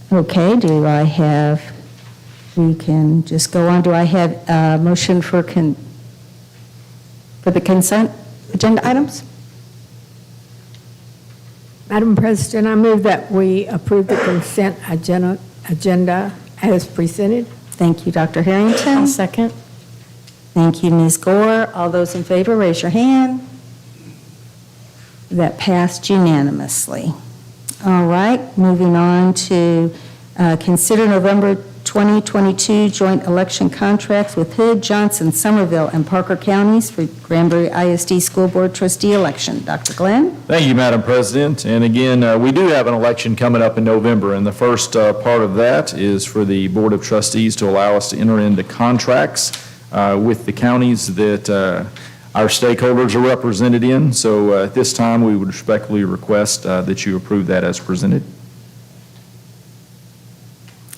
Okay, we can just go on. Do I have a motion for the consent agenda items? Madam President, I move that we approve the consent agenda as presented. Thank you, Dr. Harrington. I'll second. Thank you, Ms. Gore. All those in favor, raise your hand. That passed unanimously. All right, moving on to consider November 2022 joint election contracts with Hood, Johnson, Somerville, and Parker counties for Granbury ISD School Board Trustee election. Dr. Glenn? Thank you, Madam President. And again, we do have an election coming up in November, and the first part of that is for the Board of Trustees to allow us to enter into contracts with the counties that our stakeholders are represented in. So at this time, we would respectfully request that you approve that as presented.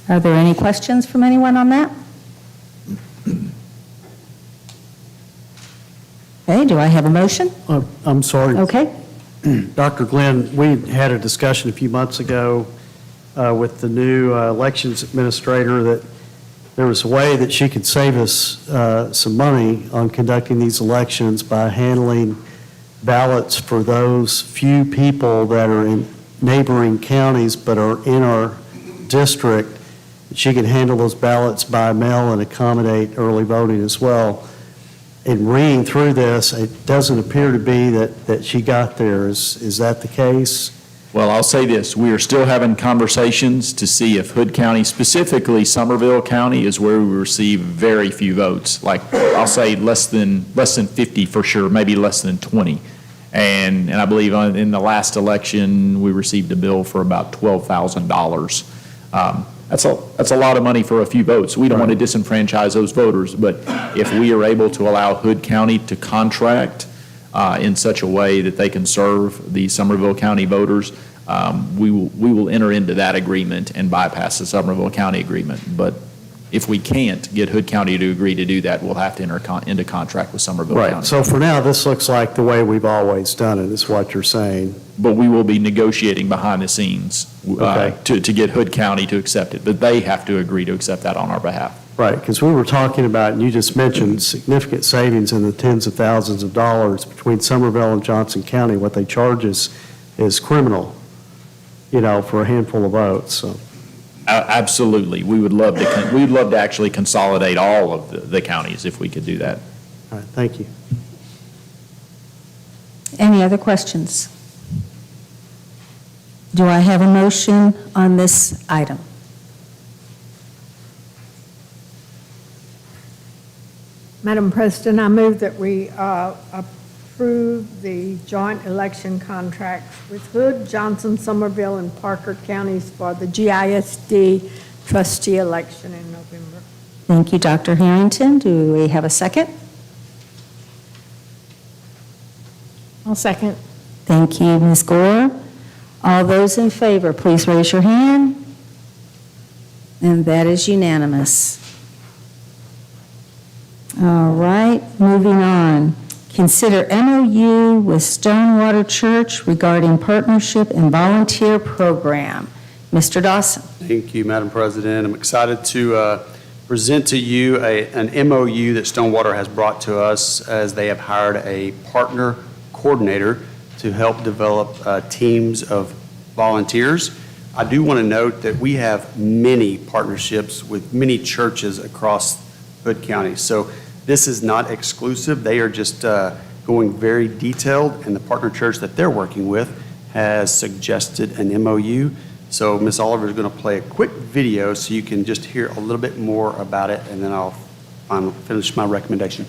Are there any questions from anyone on that? Okay, do I have a motion? I'm sorry. Okay. Dr. Glenn, we had a discussion a few months ago with the new elections administrator that there was a way that she could save us some money on conducting these elections by handling ballots for those few people that are in neighboring counties but are in our district. She could handle those ballots by mail and accommodate early voting as well. In reading through this, it doesn't appear to be that she got there. Is that the case? Well, I'll say this. We are still having conversations to see if Hood County, specifically Somerville County, is where we receive very few votes. Like, I'll say less than 50 for sure, maybe less than 20. And I believe in the last election, we received a bill for about $12,000. That's a lot of money for a few votes. We don't want to disenfranchise those voters, but if we are able to allow Hood County to contract in such a way that they can serve the Somerville County voters, we will enter into that agreement and bypass the Somerville County agreement. But if we can't get Hood County to agree to do that, we'll have to enter into contract with Somerville County. Right. So for now, this looks like the way we've always done it, is what you're saying. But we will be negotiating behind the scenes to get Hood County to accept it. But they have to agree to accept that on our behalf. Right, because we were talking about, and you just mentioned, significant savings in the tens of thousands of dollars between Somerville and Johnson County. What they charge us is criminal, for a handful of votes, so. Absolutely. We'd love to actually consolidate all of the counties if we could do that. All right, thank you. Any other questions? Do I have a motion on this item? Madam President, I move that we approve the joint election contracts with Hood, Johnson, Somerville, and Parker counties for the GISD trustee election in November. Thank you, Dr. Harrington. Do we have a second? I'll second. Thank you, Ms. Gore. All those in favor, please raise your hand. And that is unanimous. All right, moving on. Consider MOU with Stonewater Church regarding partnership and volunteer program. Mr. Dawson. Thank you, Madam President. I'm excited to present to you an MOU that Stonewater has brought to us, as they have hired a partner coordinator to help develop teams of volunteers. I do want to note that we have many partnerships with many churches across Hood County. So this is not exclusive. They are just going very detailed, and the partner church that they're working with has suggested an MOU. So Ms. Oliver is going to play a quick video so you can just hear a little bit more about it, and then I'll finish my recommendation.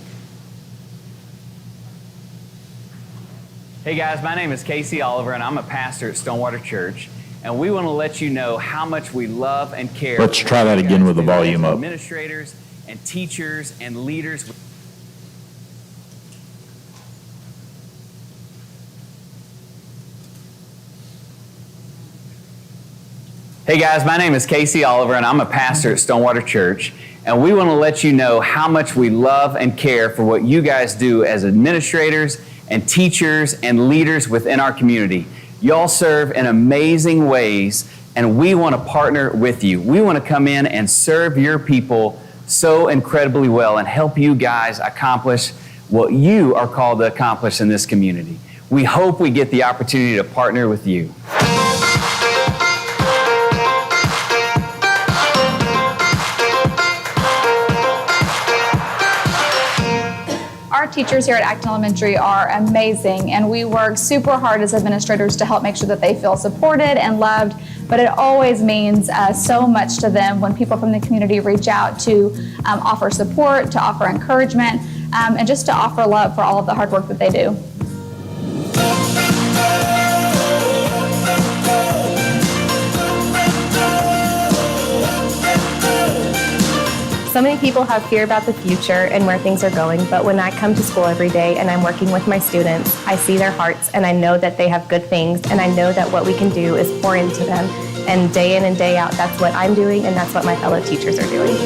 Hey guys, my name is Casey Oliver, and I'm a pastor at Stonewater Church, and we want to let you know how much we love and care. Let's try that again with the volume up. Administrators and teachers and leaders. Hey guys, my name is Casey Oliver, and I'm a pastor at Stonewater Church, and we want to let you know how much we love and care for what you guys do as administrators and teachers and leaders within our community. Y'all serve in amazing ways and we want to partner with you. We want to come in and serve your people so incredibly well and help you guys accomplish what you are called to accomplish in this community. We hope we get the opportunity to partner with you. Our teachers here at Acton Elementary are amazing, and we work super hard as administrators to help make sure that they feel supported and loved, but it always means so much to them when people from the community reach out to offer support, to offer encouragement, and just to offer love for all of the hard work that they do. So many people have fear about the future and where things are going, but when I come to school every day and I'm working with my students, I see their hearts and I know that they have good things, and I know that what we can do is pour into them. And day in and day out, that's what I'm doing, and that's what my fellow teachers are doing.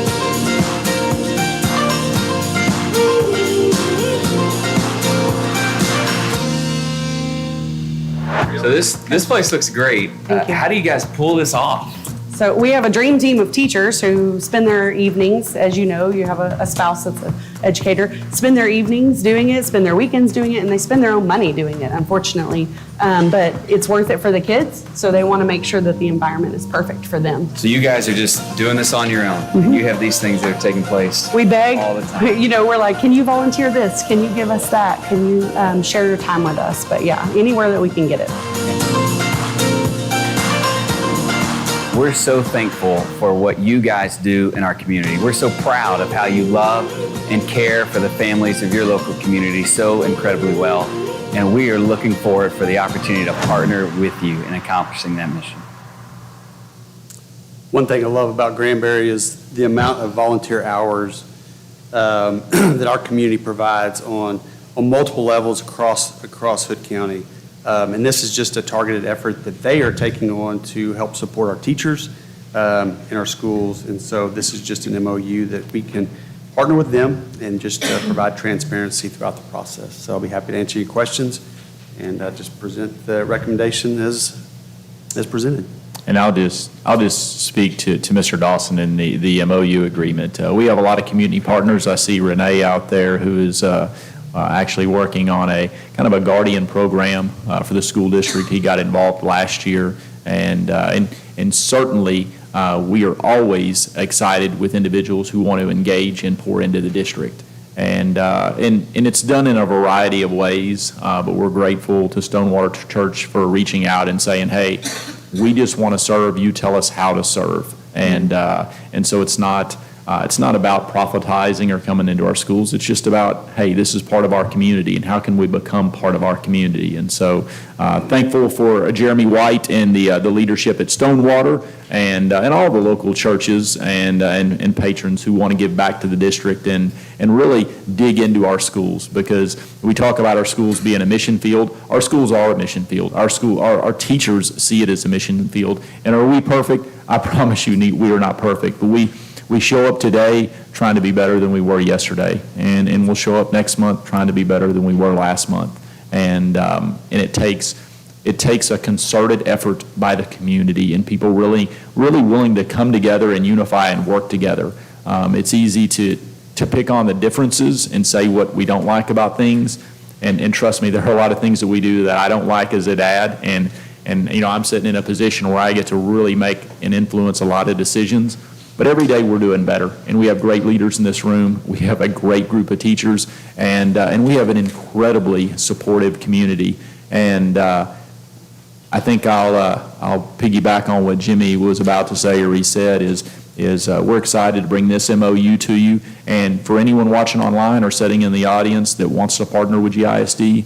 So this place looks great. How do you guys pull this off? So we have a dream team of teachers who spend their evenings, as you know, you have a spouse that's an educator, spend their evenings doing it, spend their weekends doing it, and they spend their own money doing it, unfortunately. But it's worth it for the kids, so they want to make sure that the environment is perfect for them. So you guys are just doing this on your own. And you have these things that are taking place We beg, all the time. you know, we're like, can you volunteer this? Can you give us that? Can you share your time with us? But yeah, anywhere that we can get it. We're so thankful for what you guys do in our community. We're so proud of how you love and care for the families of your local community so incredibly well. And we are looking forward for the opportunity to partner with you in accomplishing that mission. One thing I love about Granbury is the amount of volunteer hours that our community provides on multiple levels across Hood County. And this is just a targeted effort that they are taking on to help support our teachers in our schools. And so this is just an MOU that we can partner with them and just provide transparency throughout the process. So I'll be happy to answer your questions and just present the recommendation as presented. And I'll just speak to Mr. Dawson in the MOU agreement. We have a lot of community partners. I see Renee out there who is actually working on a kind of a guardian program for the school district. He got involved last year, and certainly we are always excited with individuals who want to engage and pour into the district. And it's done in a variety of ways, but we're grateful to Stonewater Church for reaching out and saying, hey, we just want to serve, you tell us how to serve. And so it's not about prophetizing or coming into our schools. It's just about, hey, this is part of our community, and how can we become part of our community? And so thankful for Jeremy White and the leadership at Stonewater and all the local churches and patrons who want to give back to the district and really dig into our schools, because we talk about our schools being a mission field. Our schools are a mission field. Our teachers see it as a mission field. And are we perfect? I promise you, we are not perfect, but we show up today trying to be better than we were yesterday, and we'll show up next month trying to be better than we were last month. And it takes a concerted effort by the community and people really willing to come together and unify and work together. It's easy to pick on the differences and say what we don't like about things, and trust me, there are a lot of things that we do that I don't like as a dad, and I'm sitting in a position where I get to really make and influence a lot of decisions. But every day we're doing better, and we have great leaders in this room. We have a great group of teachers, and we have an incredibly supportive community. And I think I'll piggyback on what Jimmy was about to say, or he said, is we're excited to bring this MOU to you. And for anyone watching online or sitting in the audience that wants to partner with GISD,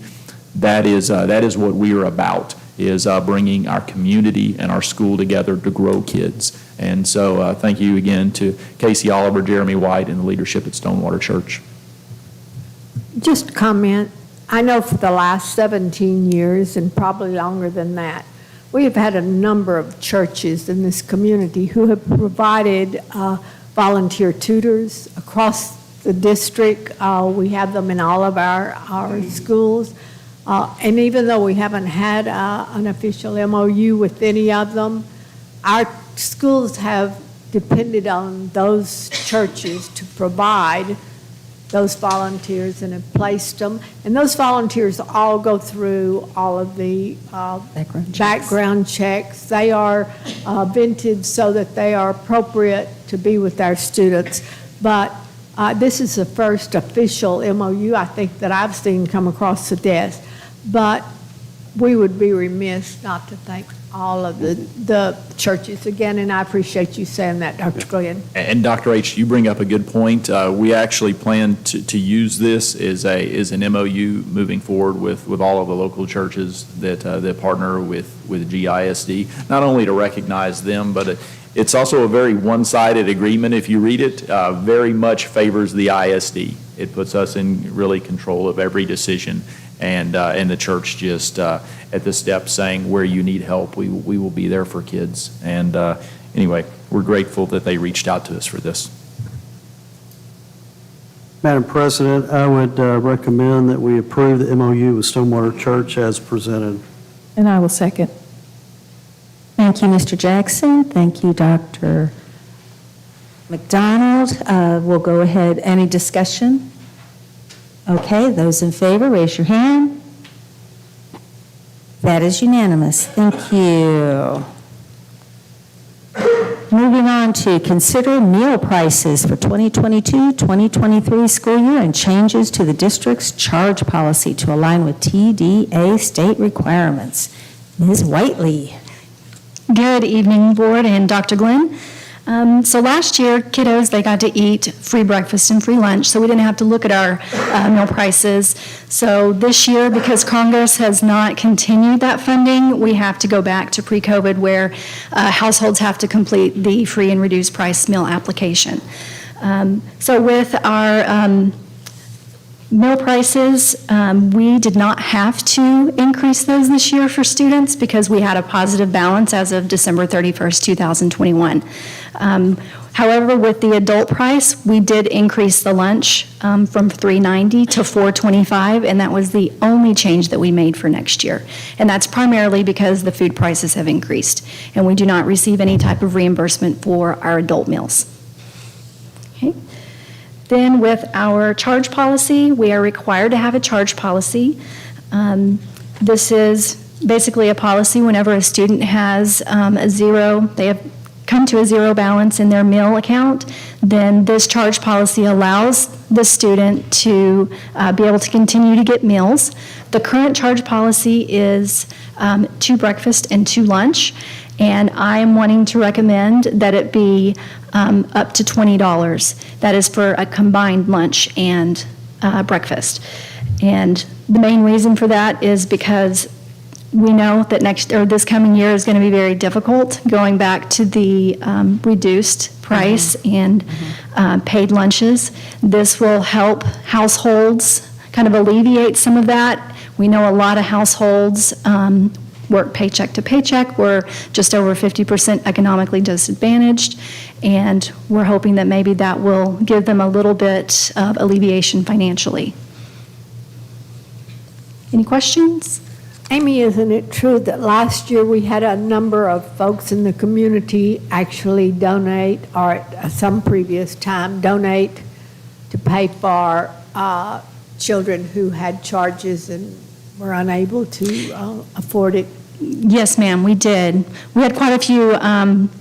that is what we are about, is bringing our community and our school together to grow kids. And so thank you again to Casey Oliver, Jeremy White, and the leadership at Stonewater Church. Just a comment. I know for the last 17 years, and probably longer than that, we have had a number of churches in this community who have provided volunteer tutors across the district. We have them in all of our schools. And even though we haven't had an official MOU with any of them, our schools have depended on those churches to provide those volunteers and have placed them. And those volunteers all go through all of the background checks. They are vented so that they are appropriate to be with our students. But this is the first official MOU, I think, that I've seen come across the desk. But we would be remiss not to thank all of the churches again, and I appreciate you saying that, Dr. Glenn. And Dr. H., you bring up a good point. We actually plan to use this as an MOU moving forward with all of the local churches that partner with GISD, not only to recognize them, but it's also a very one-sided agreement. If you read it, very much favors the ISD. It puts us in really control of every decision. And the church just at the step saying where you need help, we will be there for kids. And anyway, we're grateful that they reached out to us for this. Madam President, I would recommend that we approve the MOU with Stonewater Church as presented. And I will second. Thank you, Mr. Jackson. Thank you, Dr. McDonald. We'll go ahead. Any discussion? Okay, those in favor, raise your hand. That is unanimous. Thank you. Moving on to consider meal prices for 2022-2023 school year and changes to the district's charge policy to align with TDA state requirements. Ms. Whiteley. Good evening, Board and Dr. Glenn. So last year, kiddos, they got to eat free breakfast and free lunch, so we didn't have to look at our meal prices. So this year, because Congress has not continued that funding, we have to go back to pre-COVID where households have to complete the free and reduced price meal application. So with our meal prices, we did not have to increase those this year for students because we had a positive balance as of December 31st, 2021. However, with the adult price, we did increase the lunch from $3.90 to $4.25, and that was the only change that we made for next year. And that's primarily because the food prices have increased, and we do not receive any type of reimbursement for our adult meals. Okay. Then with our charge policy, we are required to have a charge policy. This is basically a policy whenever a student has they have come to a zero balance in their meal account, then this charge policy allows the student to be able to continue to get meals. The current charge policy is 2 breakfast and 2 lunch, and I am wanting to recommend that it be up to $20. That is for a combined lunch and breakfast. And the main reason for that is because we know that this coming year is going to be very difficult going back to the reduced price and paid lunches. This will help households kind of alleviate some of that. We know a lot of households work paycheck to paycheck. We're just over 50% economically disadvantaged, and we're hoping that maybe that will give them a little bit of alleviation financially. Any questions? Amy, isn't it true that last year we had a number of folks in the community actually donate, or at some previous time, donate to pay for children who had charges and were unable to afford it? Yes, ma'am, we did. We had quite a few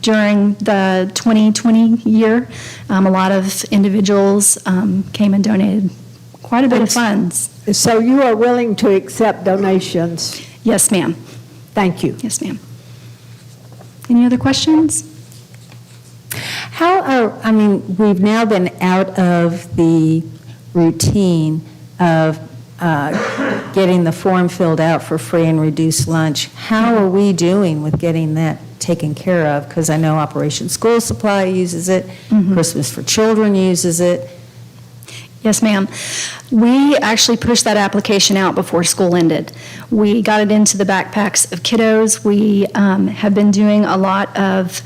during the 2020 year. A lot of individuals came and donated quite a bit of funds. So you are willing to accept donations? Yes, ma'am. Thank you. Yes, ma'am. Any other questions? We've now been out of the routine of getting the form filled out for free and reduced lunch. How are we doing with getting that taken care of? Because I know Operation School Supply uses it, Christmas for Children uses it. Yes, ma'am. We actually pushed that application out before school ended. We got it into the backpacks of kiddos. We have been doing a lot of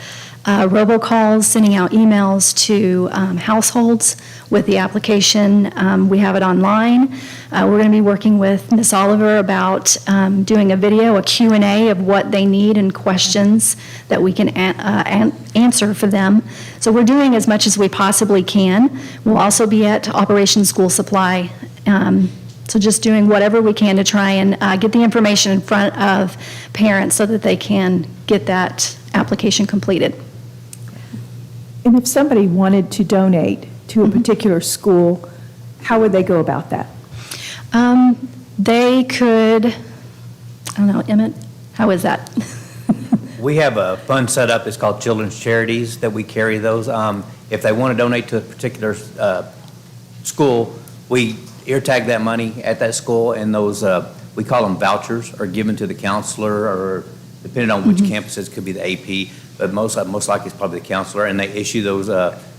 robocalls, sending out emails to households with the application. We have it online. We're going to be working with Ms. Oliver about doing a video, a Q&A of what they need and questions that we can answer for them. So we're doing as much as we possibly can. We'll also be at Operation School Supply. So just doing whatever we can to try and get the information in front of parents so that they can get that application completed. And if somebody wanted to donate to a particular school, how would they go about that? They could, I don't know, Emmett, how is that? We have a fund set up, it's called Children's Charities, that we carry those. If they want to donate to a particular school, we ear tag that money at that school, and those, we call them vouchers, are given to the counselor, or depending on which campuses, could be the AP, but most likely it's probably the counselor, and they issue those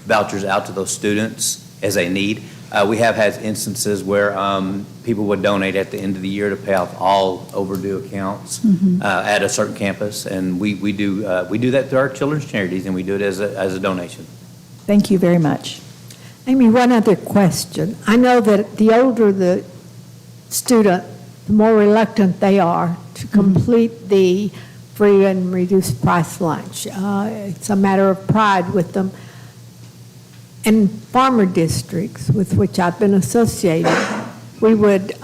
vouchers out to those students as they need. We have had instances where people would donate at the end of the year to pay off all overdue accounts at a certain campus, and we do that through our children's charities, and we do it as a donation. Thank you very much. Amy, one other question. I know that the older the student, the more reluctant they are to complete the free and reduced price lunch. It's a matter of pride with them. In farmer districts with which I've been associated, we would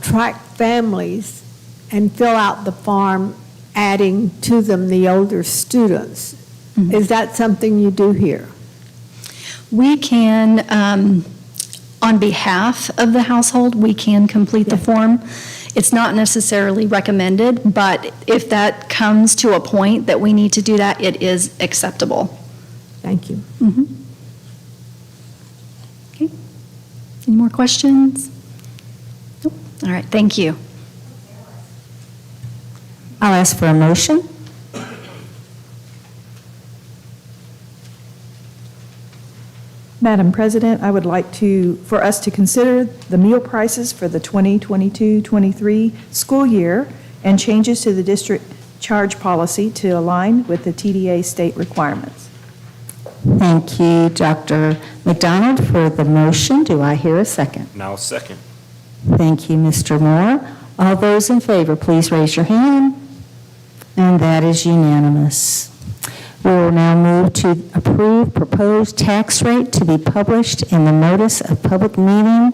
track families and fill out the form, adding to them the older students. Is that something you do here? We can, on behalf of the household, we can complete the form. It's not necessarily recommended, but if that comes to a point that we need to do that, it is acceptable. Thank you. Okay. Any more questions? Nope. All right, thank you. I'll ask for a motion. Madam President, I would like for us to consider the meal prices for the 2022-23 school year and changes to the district charge policy to align with the TDA state requirements. Thank you, Dr. McDonald, for the motion. Do I hear a second? Now second. Thank you, Mr. Moore. All those in favor, please raise your hand. And that is unanimous. We will now move to approve proposed tax rate to be published in the notice of public meeting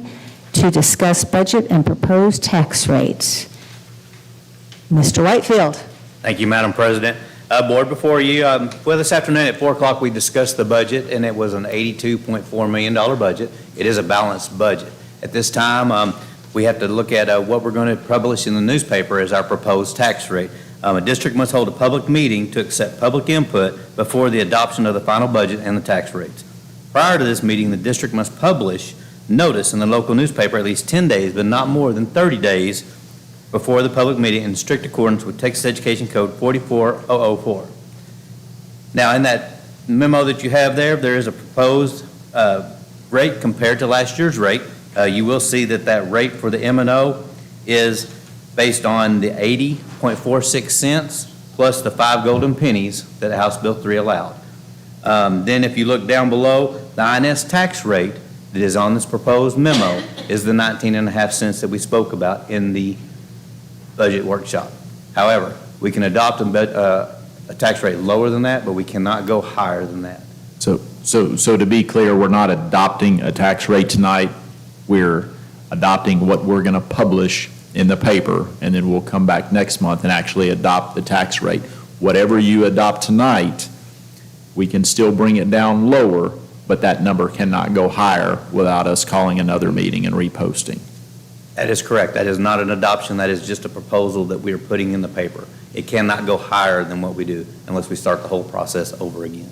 to discuss budget and proposed tax rates. Mr. Whitefield. Thank you, Madam President. Board, before you, well, this afternoon at 4 o'clock, we discussed the budget, and it was an $82.4 million budget. It is a balanced budget. At this time, we have to look at what we're going to publish in the newspaper as our proposed tax rate. A district must hold a public meeting to accept public input before the adoption of the final budget and the tax rates. Prior to this meeting, the district must publish notice in the local newspaper at least 10 days, but not more than 30 days before the public meeting in strict accordance with Texas Education Code 44004. Now, in that memo that you have there, there is a proposed rate compared to last year's rate. You will see that that rate for the M&O is based on the 80.46 cents plus the 5 golden pennies that House Bill 3 allowed. Then if you look down below, the INS tax rate that is on this proposed memo is the 19.5 cents that we spoke about in the budget workshop. However, we can adopt a tax rate lower than that, but we cannot go higher than that. So to be clear, we're not adopting a tax rate tonight. We're adopting what we're going to publish in the paper, and then we'll come back next month and actually adopt the tax rate. Whatever you adopt tonight, we can still bring it down lower, but that number cannot go higher without us calling another meeting and reposting. That is correct. That is not an adoption. That is just a proposal that we are putting in the paper. It cannot go higher than what we do unless we start the whole process over again.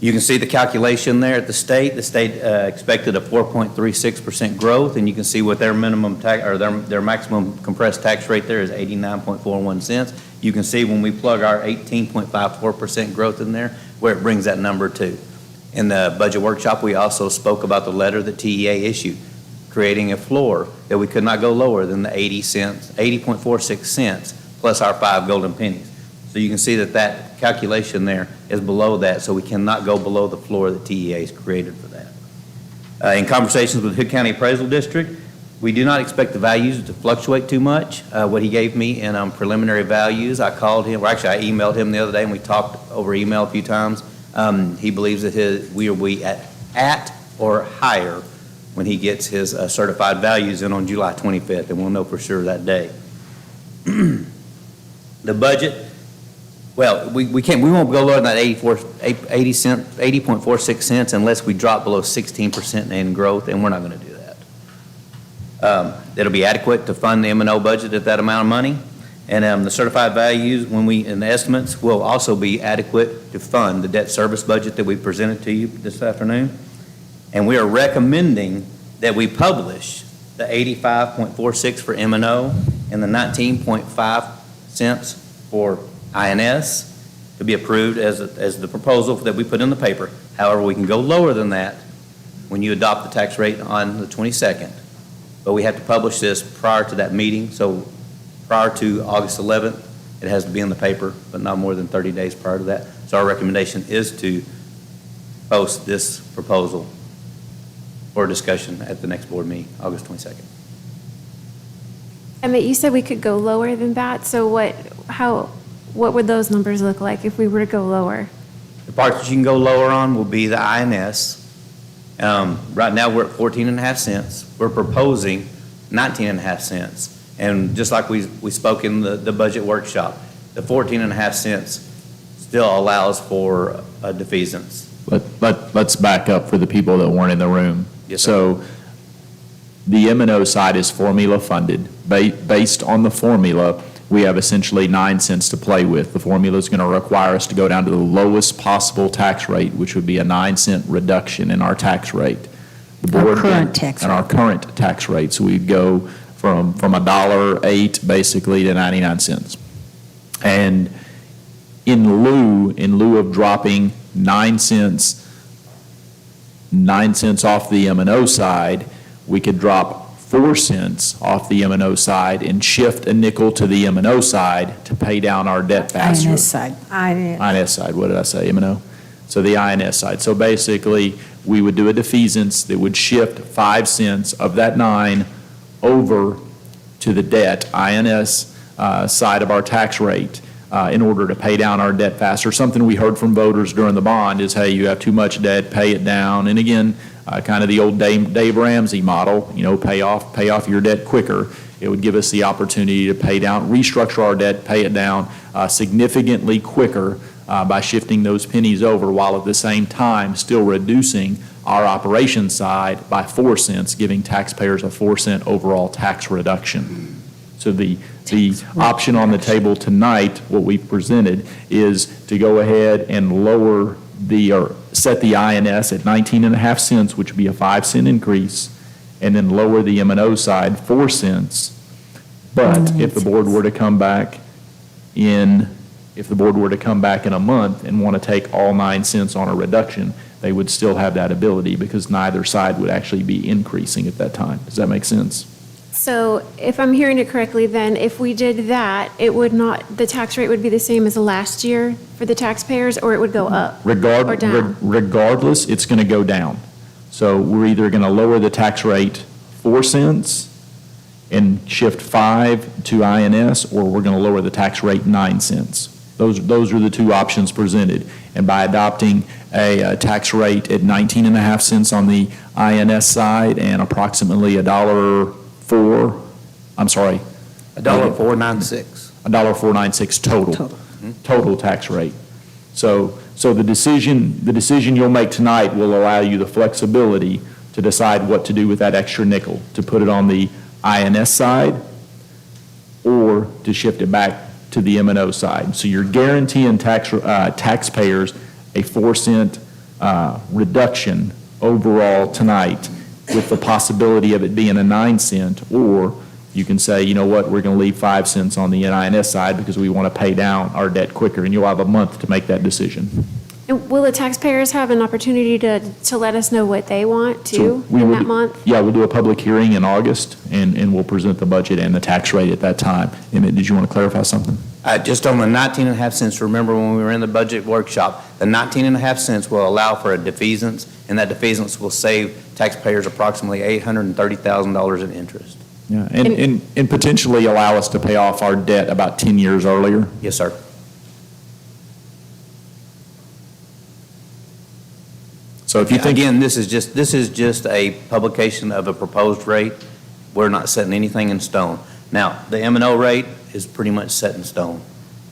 You can see the calculation there at the state. The state expected a 4.36% growth, and you can see what their minimum tax or their maximum compressed tax rate there is 89.41 cents. You can see when we plug our 18.54% growth in there, where it brings that number to. In the budget workshop, we also spoke about the letter that TEA issued, creating a floor that we could not go lower than the 80.46 cents plus our 5 golden pennies. So you can see that that calculation there is below that, so we cannot go below the floor that TEA has created for that. In conversations with Hood County Appraisal District, we do not expect the values to fluctuate too much. What he gave me in preliminary values, I called him, or actually I emailed him the other day and we talked over email a few times. He believes that we will be at or higher when he gets his certified values in on July 25th, and we'll know for sure that day. The budget, well, we won't go lower than that 80.46 cents unless we drop below 16% in growth, and we're not going to do that. It'll be adequate to fund the M&O budget at that amount of money, and the certified values and the estimates will also be adequate to fund the debt service budget that we presented to you this afternoon. And we are recommending that we publish the 85.46 for M&O and the 19.5 cents for INS to be approved as the proposal that we put in the paper. However, we can go lower than that when you adopt the tax rate on the 22nd. But we have to publish this prior to that meeting. So prior to August 11th, it has to be in the paper, but not more than 30 days prior to that. So our recommendation is to post this proposal for discussion at the next board meeting, August 22nd. Emmett, you said we could go lower than that, so what would those numbers look like if we were to go lower? The part that you can go lower on will be the INS. Right now, we're at 14.5 cents. We're proposing 19.5 cents. And just like we spoke in the budget workshop, the 14.5 cents still allows for a defeasance. Let's back up for the people that weren't in the room. Yes, so the M&O side is formula funded. Based on the formula, we have essentially 9 cents to play with. The formula is going to require us to go down to the lowest possible tax rate, which would be a 9-cent reduction in our tax rate. Our current tax rate. Our current tax rate. So we'd go from $1.08 basically to 99 cents. And in lieu of dropping 9 cents off the M&O side, we could drop 4 cents off the M&O side and shift a nickel to the M&O side to pay down our debt faster. INS side. INS side, what did I say, M&O? So the INS side. So basically, we would do a defeasance that would shift 5 cents of that 9 over to the debt, INS side of our tax rate, in order to pay down our debt faster. Something we heard from voters during the bond is, hey, you have too much debt, pay it down. And again, kind of the old Dave Ramsey model, pay off your debt quicker. It would give us the opportunity to pay down, restructure our debt, pay it down significantly quicker by shifting those pennies over, while at the same time still reducing our operations side by 4 cents, giving taxpayers a 4-cent overall tax reduction. So the option on the table tonight, what we've presented, is to go ahead and lower or set the INS at 19.5 cents, which would be a 5-cent increase, and then lower the M&O side 4 cents. But if the board were to come back in a month and want to take all 9 cents on a reduction, they would still have that ability because neither side would actually be increasing at that time. Does that make sense? So if I'm hearing it correctly, then if we did that, the tax rate would be the same as last year for the taxpayers, or it would go up or down? Regardless, it's going to go down. So we're either going to lower the tax rate 4 cents and shift 5 to INS, or we're going to lower the tax rate 9 cents. Those are the two options presented. And by adopting a tax rate at 19.5 cents on the INS side and approximately $1.496 total tax rate. So the decision you'll make tonight will allow you the flexibility to decide what to do with that extra nickel, to put it on the INS side or to shift it back to the M&O side. So you're guaranteeing taxpayers a 4-cent reduction overall tonight, with the possibility of it being a 9-cent, or you can say, you know what, we're going to leave 5 cents on the INS side because we want to pay down our debt quicker, and you'll have a month to make that decision. And will the taxpayers have an opportunity to let us know what they want too we in will that month? Yeah, we'll do a public hearing in August, and we'll present the budget and the tax rate at that time. Emmett, did you want to clarify something? Just on the 19.5 cents, remember when we were in the budget workshop, the 19.5 cents will allow for a defeasance, and that defeasance will save taxpayers approximately $830,000 in interest. Yeah, and potentially allow us to pay off our debt about 10 years earlier. Yes, sir. So if you think, Again, this is just a publication of a proposed rate. We're not setting anything in stone. Now, the M&O rate is pretty much set in stone.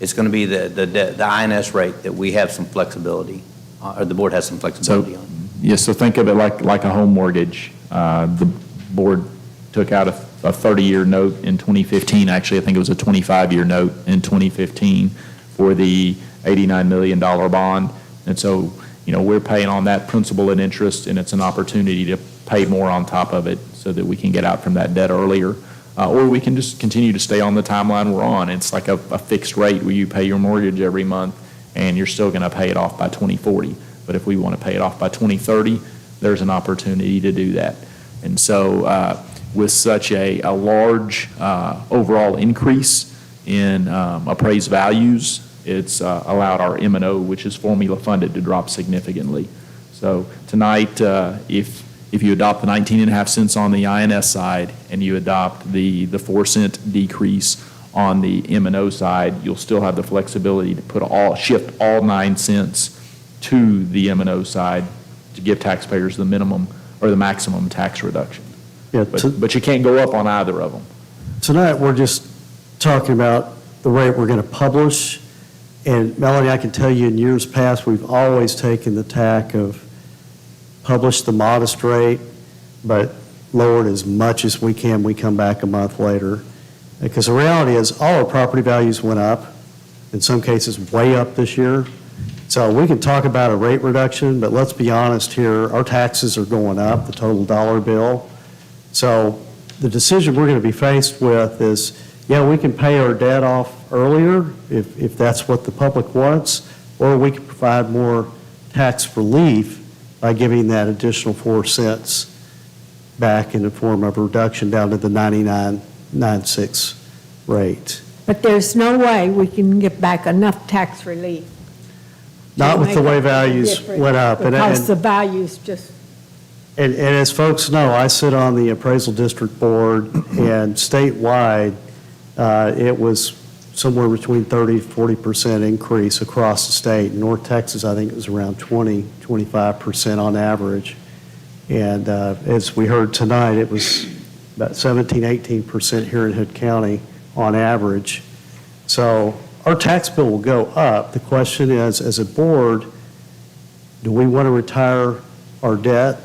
It's going to be the INS rate that we have some flexibility, or the board has some flexibility on. yes, so think of it like a home mortgage. The board took out a 30-year note in 2015. Actually, I think it was a 25-year note in 2015 for the $89 million bond. And so, we're paying on that principal and interest, and it's an opportunity to pay more on top of it so that we can get out from that debt earlier. Or we can just continue to stay on the timeline we're on. It's like a fixed rate where you pay your mortgage every month, and you're still going to pay it off by 2040. But if we want to pay it off by 2030, there's an opportunity to do that. And so with such a large overall increase in appraised values, it's allowed our M&O, which is formula funded, to drop significantly. So tonight, if you adopt the 19.5 cents on the INS side and you adopt the 4 cent decrease on the M&O side, you'll still have the flexibility to shift all 9 cents to the M&O side to give taxpayers the minimum or the maximum tax reduction. Yeah, but you can't go up on either of them. Tonight, we're just talking about the rate we're going to publish. And Melanie, I can tell you in years past, we've always taken the tack of publish the modest rate, but lower it as much as we can. We come back a month later. Because the reality is all our property values went up, in some cases way up this year. So we can talk about a rate reduction, but let's be honest here, our taxes are going up, the total dollar bill. So the decision we're going to be faced with is, yeah, we can pay our debt off earlier if that's what the public wants, or we can provide more tax relief by giving that additional 4 cents back in the form of a reduction down to the 99.96 rate. But there's no way we can get back enough tax relief. Not with the way values went up. Because the values just... And as folks know, I sit on the appraisal district board, and statewide, it was somewhere between 30 to 40% increase across the state. In North Texas, I think it was around 25% on average. And as we heard tonight, it was about 18% here in Hood County on average. So our tax bill will go up. The question is, as a board, do we want to retire our debt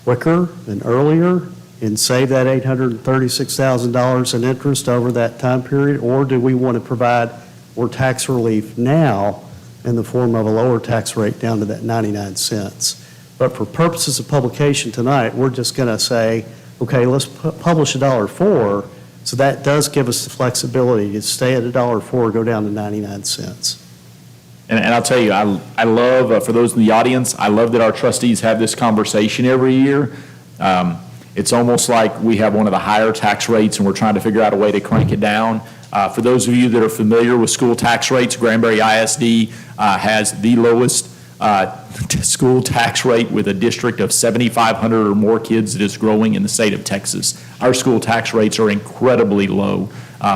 quicker and earlier and save that $836,000 in interest over that time period, or do we want to provide more tax relief now in the form of a lower tax rate down to that 99 cents? But for purposes of publication tonight, we're just going to say, okay, let's publish $1.04, so that does give us the flexibility to stay at $1.04, go down to 99 cents. And I'll tell you, I love, for those in the audience, I love that our trustees have this conversation every year. It's almost like we have one of the higher tax rates and we're trying to figure out a way to crank it down. For those of you that are familiar with school tax rates, Granbury ISD has the lowest school tax rate with a district of 7,500 or more kids that is growing in the state of Texas. Our school tax rates are incredibly low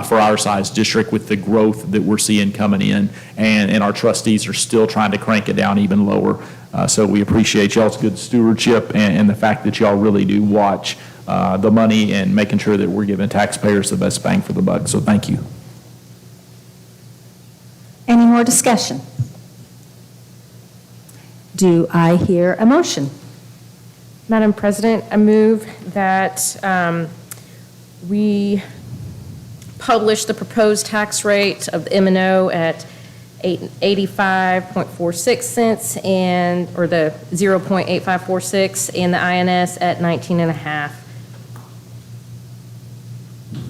for our size district with the growth that we're seeing coming in, and our trustees are still trying to crank it down even lower. So we appreciate y'all's good stewardship and the fact that y'all really do watch the money and making sure that we're giving taxpayers the best bang for the buck. So thank you. Any more discussion? Do I hear a motion? Madam President, I move that we publish the proposed tax rate of the M&O at 85.46 cents or the 0.8546 and the INS at 19.5.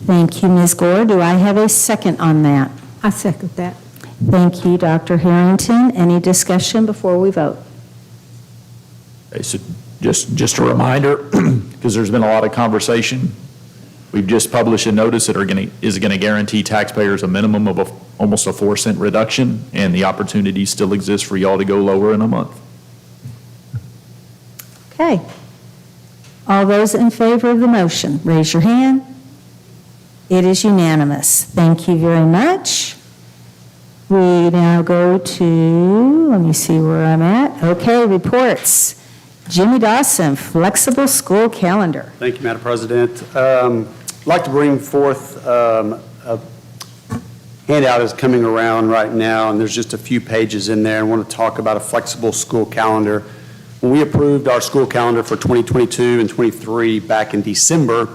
Thank you, Ms. Gore. Do I have a second on that? I second that. Thank you, Dr. Harrington. Any discussion before we vote? Okay, so just a reminder, because there's been a lot of conversation, we've just published a notice that is going to guarantee taxpayers a minimum of almost a 4-cent reduction, and the opportunity still exists for y'all to go lower in a month. Okay. All those in favor of the motion, raise your hand. It is unanimous. Thank you very much. We now go to, let me see where I'm at. Okay, reports. Jimmy Dawson, flexible school calendar. Thank you, Madam President. I'd like to bring forth a handout is coming around right now, and there's just a few pages in there. I want to talk about a flexible school calendar. When we approved our school calendar for 2022 and 23 back in December,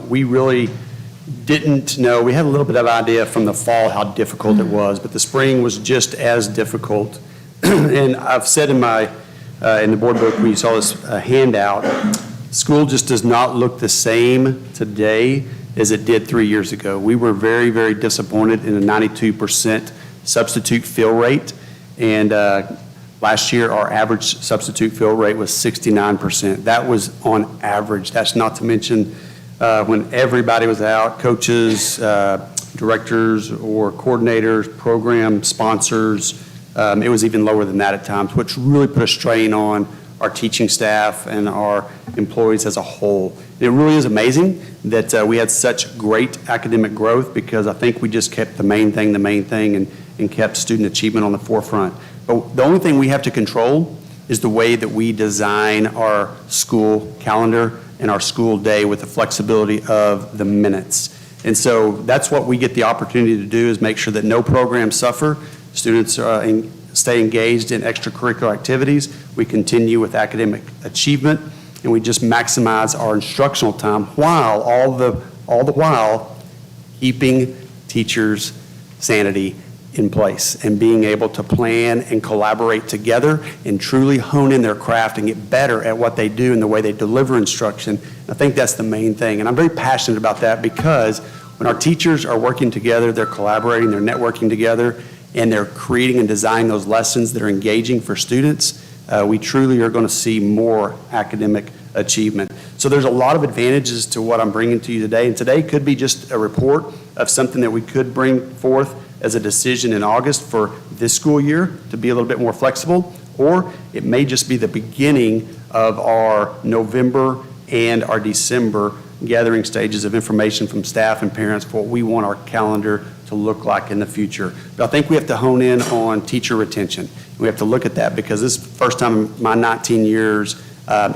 we really didn't know. We had a little bit of idea from the fall how difficult it was, but the spring was just as difficult. And I've said in the board book, we saw this handout, school just does not look the same today as it did 3 years ago. We were very, very disappointed in a 92% substitute fill rate. And last year, our average substitute fill rate was 69%. That was on average. That's not to mention when everybody was out, coaches, directors or coordinators, program sponsors. It was even lower than that at times, which really put a strain on our teaching staff and our employees as a whole. It really is amazing that we had such great academic growth, because I think we just kept the main thing, and kept student achievement on the forefront. But the only thing we have to control is the way that we design our school calendar and our school day with the flexibility of the minutes. And so that's what we get the opportunity to do, is make sure that no programs suffer. Students stay engaged in extracurricular activities. We continue with academic achievement, and we just maximize our instructional time while all the while keeping teachers' sanity in place and being able to plan and collaborate together and truly hone in their craft and get better at what they do and the way they deliver instruction. I think that's the main thing, and I'm very passionate about that, because when our teachers are working together, they're collaborating, they're networking together, and they're creating and designing those lessons that are engaging for students, we truly are going to see more academic achievement. So there's a lot of advantages to what I'm bringing to you today, and today could be just a report of something that we could bring forth as a decision in August for this school year to be a little bit more flexible, or it may just be the beginning of our November and our December gathering stages of information from staff and parents for what we want our calendar to look like in the future. But I think we have to hone in on teacher retention. We have to look at that, because this is the first time in my 19 years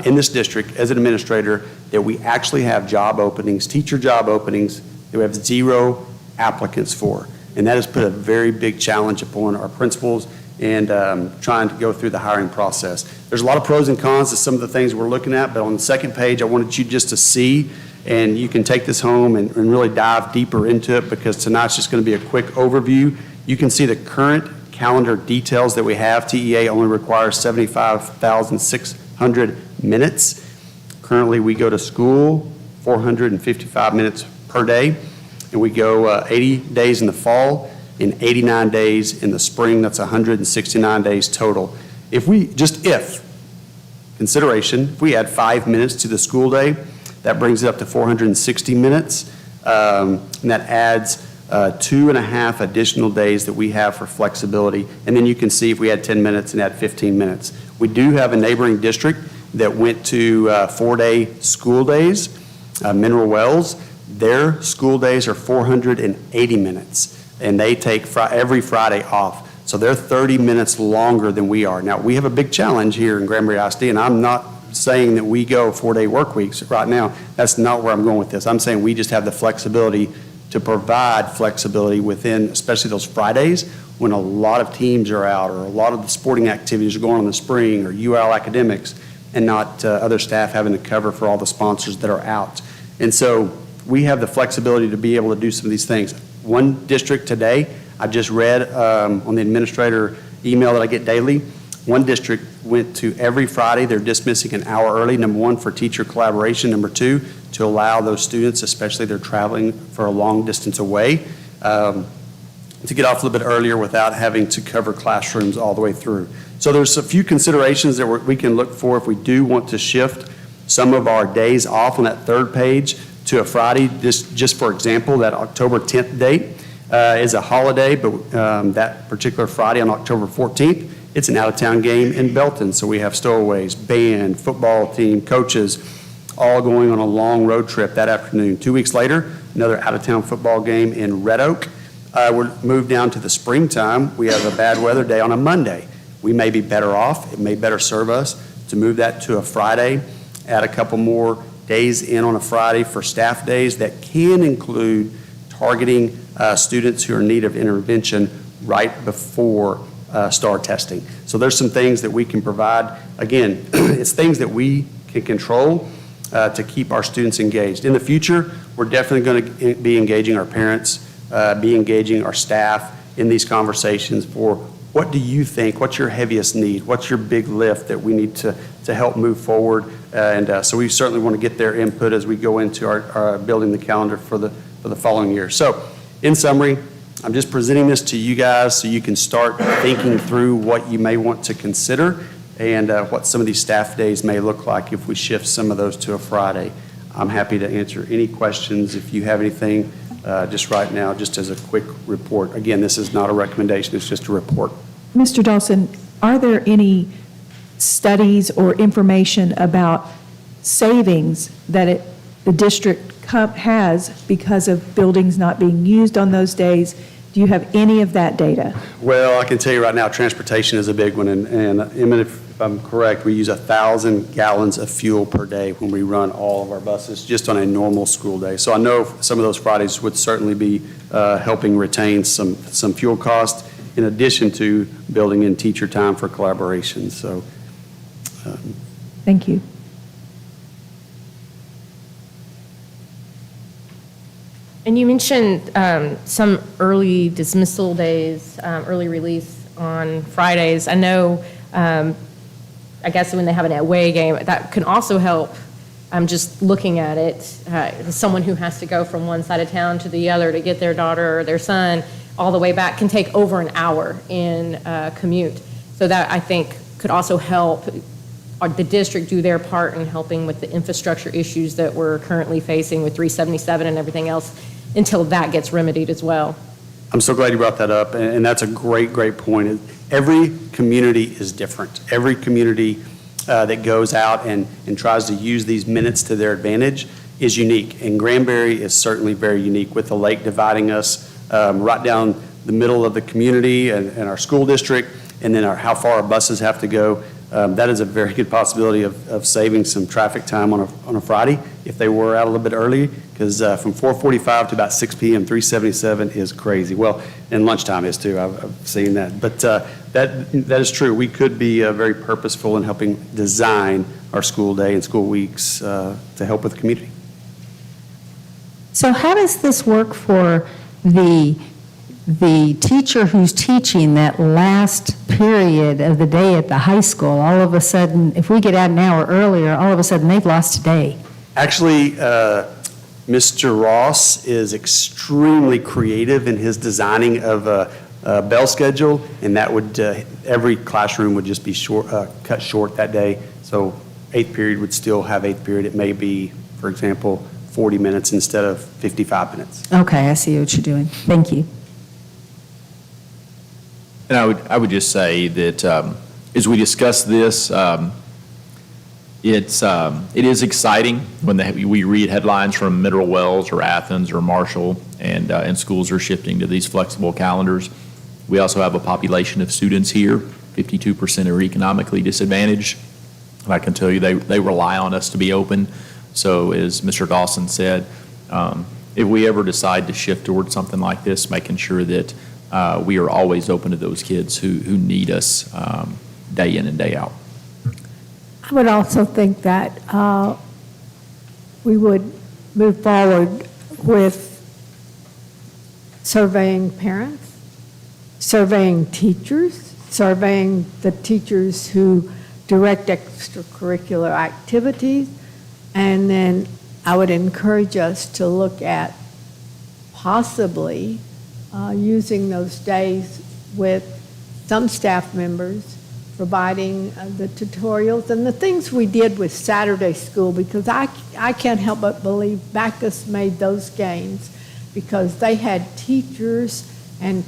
in this district as an administrator that we actually have job openings, teacher job openings, that we have 0 applicants for. And that has put a very big challenge upon our principals and trying to go through the hiring process. There's a lot of pros and cons to some of the things we're looking at, but on the second page, I wanted you just to see, and you can take this home and really dive deeper into it, because tonight's just going to be a quick overview. You can see the current calendar details that we have. TEA only requires 75,600 minutes. Currently, we go to school 455 minutes per day. And we go 80 days in the fall and 89 days in the spring. That's 169 days total. If we add 5 minutes to the school day, that brings it up to 460 minutes. And that adds 2.5 additional days that we have for flexibility. And then you can see if we add 10 minutes and add 15 minutes. We do have a neighboring district that went to 4-day school days, Mineral Wells. Their school days are 480 minutes, and they take every Friday off. So they're 30 minutes longer than we are. Now, we have a big challenge here in Granbury ISD, and I'm not saying that we go 4-day work weeks right now. That's not where I'm going with this. I'm saying we just have the flexibility to provide flexibility within, especially those Fridays when a lot of teams are out or a lot of the sporting activities are going on in the spring, or UL academics, and not other staff having to cover for all the sponsors that are out. And so we have the flexibility to be able to do some of these things. One district today, I just read on the administrator email that I get daily, one district went to every Friday, they're dismissing an hour early, number one, for teacher collaboration, number two, to allow those students, especially if they're traveling for a long distance away, to get off a little bit earlier without having to cover classrooms all the way through. So there's a few considerations that we can look for if we do want to shift some of our days off on that third page to a Friday. Just for example, that October 10th date is a holiday, but that particular Friday on October 14th, it's an out-of-town game in Belton. So we have stowaways, band, football team, coaches, all going on a long road trip that afternoon. 2 weeks later, another out-of-town football game in Red Oak. We're moved down to the springtime. We have a bad weather day on a Monday. We may be better off. It may better serve us to move that to a Friday, add a couple more days in on a Friday for staff days that can include targeting students who are in need of intervention right before STAR testing. So there's some things that we can provide. Again, it's things that we can control to keep our students engaged. In the future, we're definitely going to be engaging our parents, be engaging our staff in these conversations for what do you think, what's your heaviest need, what's your big lift that we need to help move forward. So we certainly want to get their input as we go into our building the calendar for the following year. So in summary, I'm just presenting this to you guys so you can start thinking through what you may want to consider and what some of these staff days may look like if we shift some of those to a Friday. I'm happy to answer any questions if you have anything just right now, just as a quick report. Again, this is not a recommendation, it's just a report. Mr. Dawson, are there any studies or information about savings that the district has because of buildings not being used on those days? Do you have any of that data? Well, I can tell you right now, transportation is a big one, and Emmett, if I'm correct, we use 1,000 gallons of fuel per day when we run all of our buses, just on a normal school day. So I know some of those Fridays would certainly be helping retain some fuel cost, in addition to building in teacher time for collaboration. So, Thank you. And you mentioned some early dismissal days, early release on Fridays. I know, I guess when they have an away game, that can also help. I'm just looking at it, someone who has to go from one side of town to the other to get their daughter or their son all the way back can take over an hour in commute. So that, I think, could also help the district do their part in helping with the infrastructure issues that we're currently facing with 377 and everything else until that gets remedied as well. I'm so glad you brought that up, and that's a great, great point. Every community is different. Every community that goes out and tries to use these minutes to their advantage is unique, and Granbury is certainly very unique with the lake dividing us right down the middle of the community and our school district, and then how far our buses have to go. That is a very good possibility of saving some traffic time on a Friday if they were out a little bit early, because from 4:45 to about 6 p.m., 377 is crazy. Well, and lunchtime is too. I've seen that. But that is true. We could be very purposeful in helping design our school day and school weeks to help with the community. So how does this work for the teacher who's teaching that last period of the day at the high school? All of a sudden, if we get out an hour earlier, all of a sudden they've lost a day. Actually, Mr. Ross is extremely creative in his designing of a bell schedule, and that would, every classroom would just be cut short that day. So 8th period would still have 8th period. It may be, for example, 40 minutes instead of 55 minutes. Okay, I see what you're doing. Thank you. And I would just say that as we discuss this, it is exciting when we read headlines from Mineral Wells or Athens or Marshall, and schools are shifting to these flexible calendars. We also have a population of students here. 52% are economically disadvantaged, and I can tell you they rely on us to be open. So as Mr. Dawson said, if we ever decide to shift towards something like this, making sure that we are always open to those kids who need us day in and day out. I would also think that we would move forward with surveying parents, surveying teachers, surveying the teachers who direct extracurricular activities, and then I would encourage us to look at possibly using those days with some staff members, providing the tutorials and the things we did with Saturday school, because I can't help but believe Bacchus made those gains because they had teachers and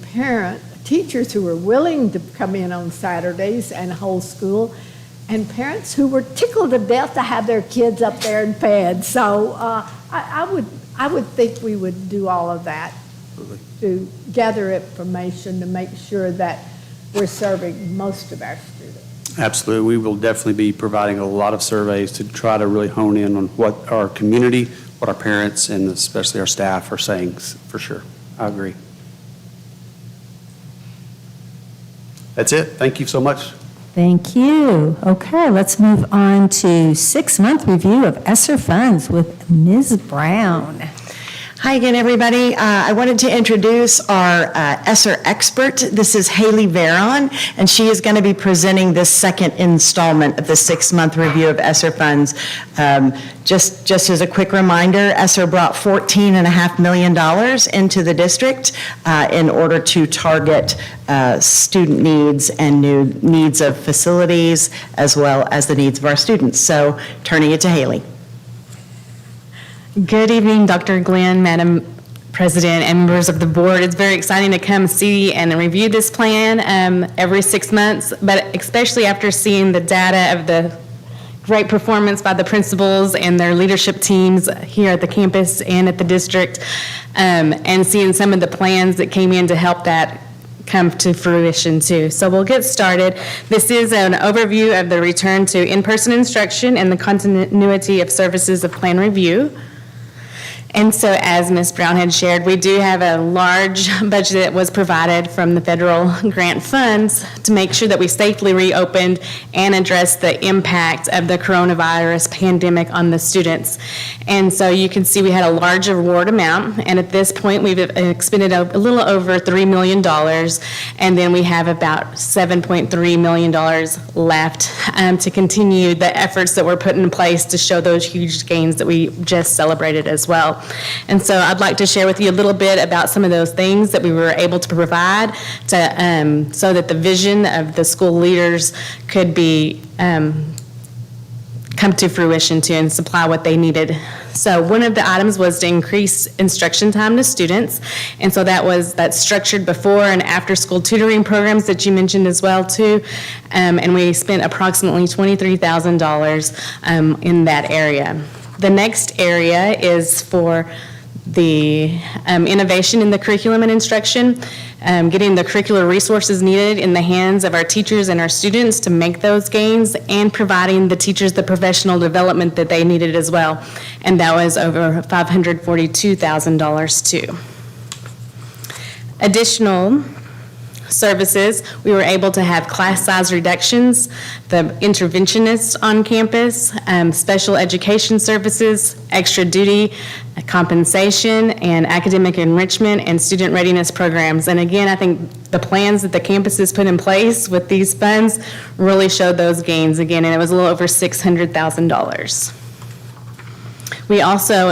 teachers who were willing to come in on Saturdays and hold school, and parents who were tickled to death to have their kids up there and fed. So I would think we would do all of that to gather information to make sure that we're serving most of our students. Absolutely. We will definitely be providing a lot of surveys to try to really hone in on what our community, what our parents, and especially our staff are saying, for sure. I agree. That's it. Thank you so much. Thank you. Okay, let's move on to 6-month review of ESSER funds with Ms. Brown. Hi again, everybody. I wanted to introduce our ESSER expert. This is Haley Veron, and she is going to be presenting this second installment of the 6-month review of ESSER funds. Just as a quick reminder, ESSER brought $14.5 million into the district in order to target student needs and new needs of facilities, as well as the needs of our students. So turning it to Haley. Good evening, Dr. Glenn, Madam President, and members of the board. It's very exciting to come see and review this plan every 6 months, but especially after seeing the data of the great performance by the principals and their leadership teams here at the campus and at the district, and seeing some of the plans that came in to help that come to fruition too. So we'll get started. This is an overview of the return to in-person instruction and the continuity of services of plan review. And so, as Ms. Brown had shared, we do have a large budget that was provided from the federal grant funds to make sure that we safely reopened and addressed the impact of the coronavirus pandemic on the students. And so you can see we had a large award amount, and at this point we've expended a little over $3 million, and then we have about $7.3 million left to continue the efforts that were put in place to show those huge gains that we just celebrated as well. And so I'd like to share with you a little bit about some of those things that we were able to provide to, so that the vision of the school leaders could be come to fruition too and supply what they needed. So one of the items was to increase instruction time to students, and so that's structured before and after school tutoring programs that you mentioned as well too, and we spent approximately $23,000 in that area. The next area is for the innovation in the curriculum and instruction, getting the curricular resources needed in the hands of our teachers and our students to make those gains, and providing the teachers the professional development that they needed as well. And that was over $542,000 too. Additional services, we were able to have class size reductions, the interventionists on campus, special education services, extra duty, compensation, and academic enrichment and student readiness programs. And again, I think the plans that the campuses put in place with these funds really showed those gains again, and it was a little over $600,000. We also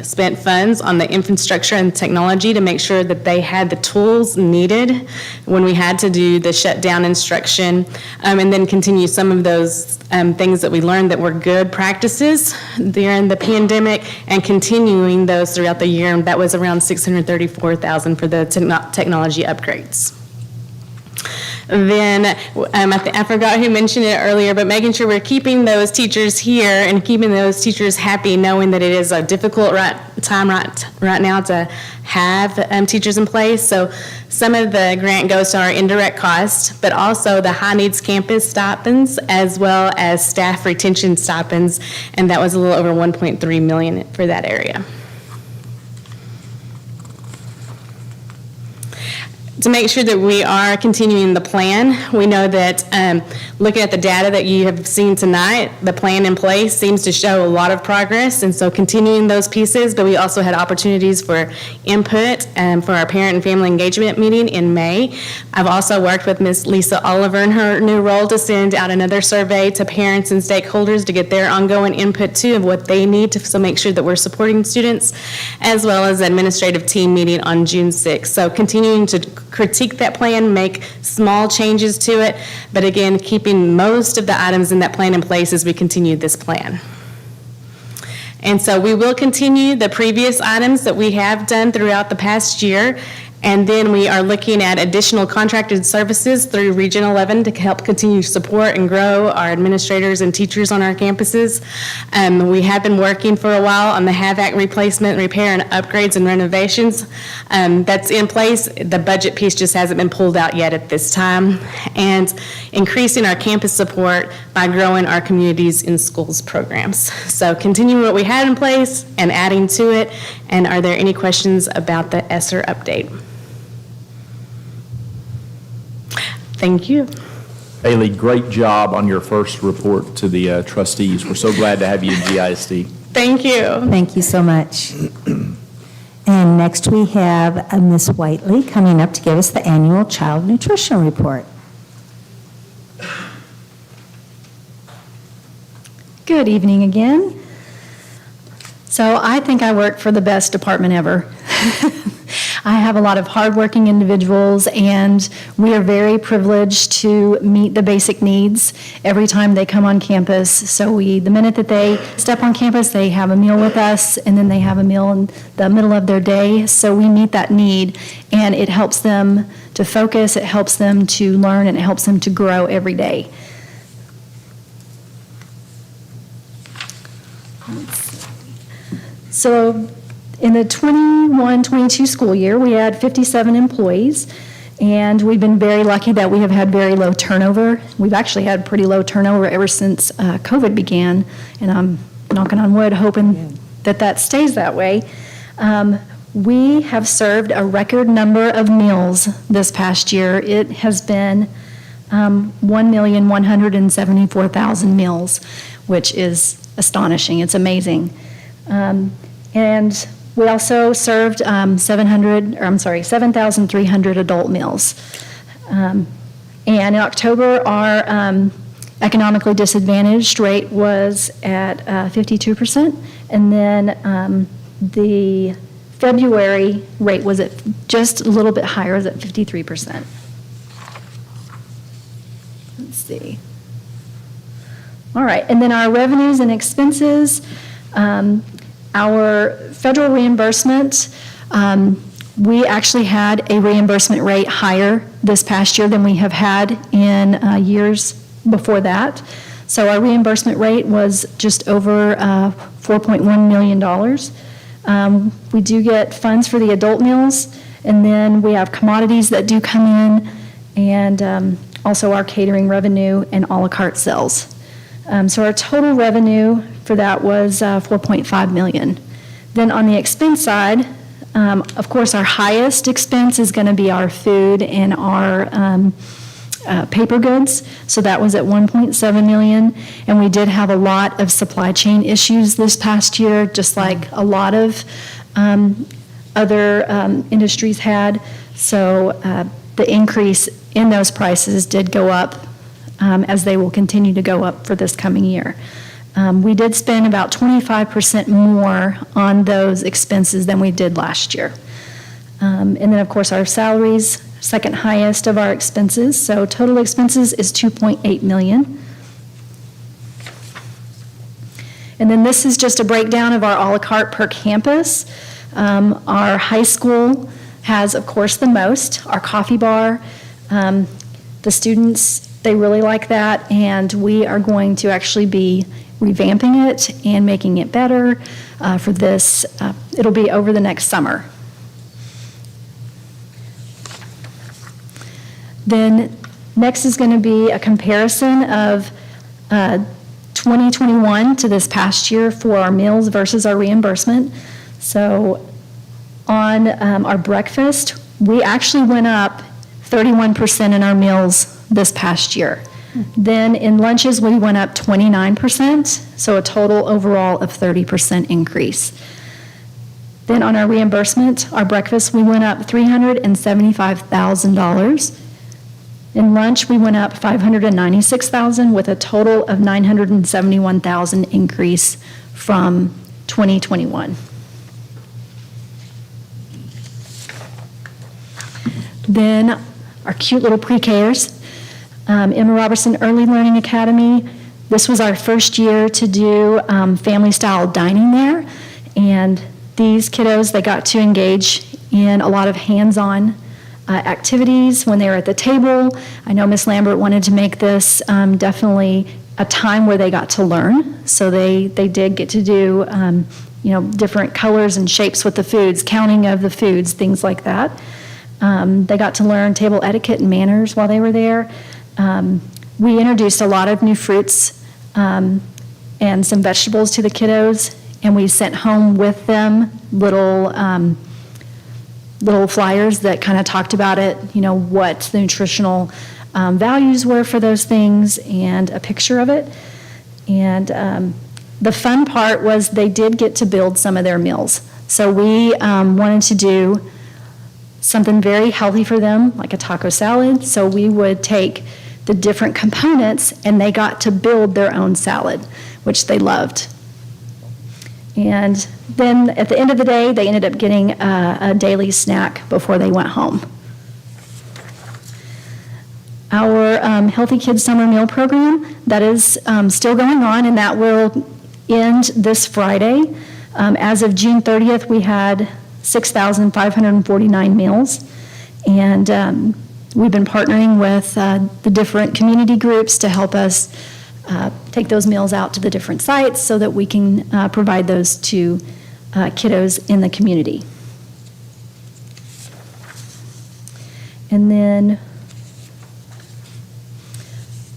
spent funds on the infrastructure and technology to make sure that they had the tools needed when we had to do the shutdown instruction, and then continue some of those things that we learned that were good practices during the pandemic, and continuing those throughout the year. And that was around $634,000 for the technology upgrades. Then, I forgot who mentioned it earlier, but making sure we're keeping those teachers here and keeping those teachers happy, knowing that it is a difficult time right now to have teachers in place. So some of the grant goes to our indirect costs, but also the high needs campus stipends, as well as staff retention stipends, and that was a little over $1.3 million for that area. to make sure that we are continuing the plan. We know that looking at the data that you have seen tonight, the plan in place seems to show a lot of progress, and so continuing those pieces, but we also had opportunities for input for our parent and family engagement meeting in May. I've also worked with Ms. Lisa Oliver in her new role to send out another survey to parents and stakeholders to get their ongoing input too of what they need to so make sure that we're supporting students, as well as administrative team meeting on June 6th. So continuing to critique that plan, make small changes to it, but again, keeping most of the items in that plan in place as we continue this plan. And so we will continue the previous items that we have done throughout the past year. And then we are looking at additional contracted services through Region 11 to help continue to support and grow our administrators and teachers on our campuses. We have been working for a while on the HVAC replacement, repair, and upgrades and renovations. That's in place. The budget piece just hasn't been pulled out yet at this time. And increasing our campus support by growing our communities in schools programs. So continuing what we had in place and adding to it. And are there any questions about the ESSER update? Thank you. Haley, great job on your first report to the trustees. We're so glad to have you in GISD. Thank you. Thank you so much. And next we have Ms. Whiteley coming up to give us the annual child nutrition report. Good evening again. So I think I work for the best department ever. I have a lot of hardworking individuals, and we are very privileged to meet the basic needs every time they come on campus. So the minute that they step on campus, they have a meal with us, and then they have a meal in the middle of their day. So we meet that need, and it helps them to focus, it helps them to learn, and it helps them to grow every day. So in the 21-22 school year, we had 57 employees, and we've been very lucky that we have had very low turnover. We've actually had pretty low turnover ever since COVID began, and I'm knocking on wood, hoping that that stays that way. We have served a record number of meals this past year. It has been 1,174,000 meals, which is astonishing. It's amazing. And we also served 7,300 adult meals. And in October, our economically disadvantaged rate was at 52%, and then the February rate was at just a little bit higher, it was at 53%. Let's see. All right, and then our revenues and expenses. Our federal reimbursement, we actually had a reimbursement rate higher this past year than we have had in years before that. So our reimbursement rate was just over $4.1 million. We do get funds for the adult meals, and then we have commodities that do come in, and also our catering revenue and a la carte sales. So our total revenue for that was $4.5 million. Then on the expense side, of course, our highest expense is going to be our food and our paper goods. So that was at $1.7 million. And we did have a lot of supply chain issues this past year, just like a lot of other industries had. So the increase in those prices did go up, as they will continue to go up for this coming year. We did spend about 25% more on those expenses than we did last year. And then, of course, our salaries, second highest of our expenses. So total expenses is $2.8 million. And then this is just a breakdown of our a la carte per campus. Our high school has, of course, the most. Our coffee bar, the students, they really like that, and we are going to actually be revamping it and making it better for this. It'll be over the next summer. Then next is going to be a comparison of 2021 to this past year for our meals versus our reimbursement. So on our breakfast, we actually went up 31% in our meals this past year. Then in lunches, we went up 29%, so a total overall of 30% increase. Then on our reimbursement, our breakfast, we went up $375,000. In lunch, we went up $596,000 with a total of $971,000 increase from 2021. Then our cute little pre-Kers, Emma Robertson Early Learning Academy. This was our first year to do family-style dining there, and these kiddos, they got to engage in a lot of hands-on activities when they were at the table. I know Ms. Lambert wanted to make this definitely a time where they got to learn, so they did get to do different colors and shapes with the foods, counting of the foods, things like that. They got to learn table etiquette and manners while they were there. We introduced a lot of new fruits and some vegetables to the kiddos, and we sent home with them little flyers that kind of talked about it, what the nutritional values were for those things, and a picture of it. And the fun part was they did get to build some of their meals. So we wanted to do something very healthy for them, like a taco salad. So we would take the different components, and they got to build their own salad, which they loved. And then at the end of the day, they ended up getting a daily snack before they went home. Our Healthy Kids Summer Meal Program, that is still going on, and that will end this Friday. As of June 30th, we had 6,549 meals, and we've been partnering with the different community groups to help us take those meals out to the different sites so that we can provide those to kiddos in the community. And then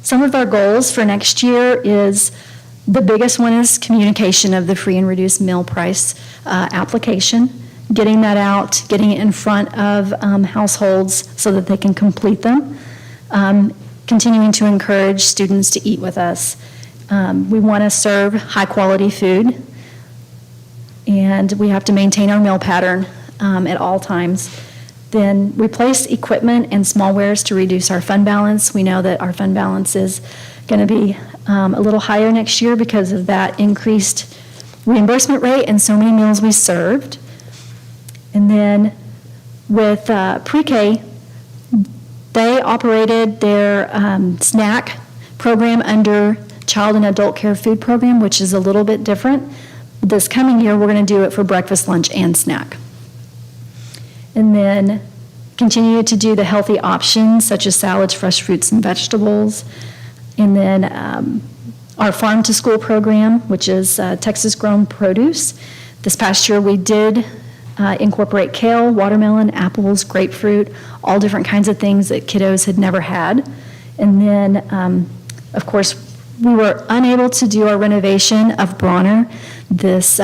some of our goals for next year is, the biggest one is communication of the free and reduced meal price application, getting that out, getting it in front of households so that they can complete them. Continuing to encourage students to eat with us. We want to serve high-quality food, and we have to maintain our meal pattern at all times. Then replace equipment and smallwares to reduce our fund balance. We know that our fund balance is going to be a little higher next year because of that increased reimbursement rate and so many meals we served. And then with pre-K, they operated their snack program under Child and Adult Care Food Program, which is a little bit different. This coming year, we're going to do it for breakfast, lunch, and snack. And then continue to do the healthy options, such as salads, fresh fruits, and vegetables. And then our Farm to School program, which is Texas-grown produce. This past year, we did incorporate kale, watermelon, apples, grapefruit, all different kinds of things that kiddos had never had. And then, of course, we were unable to do our renovation of Bronner this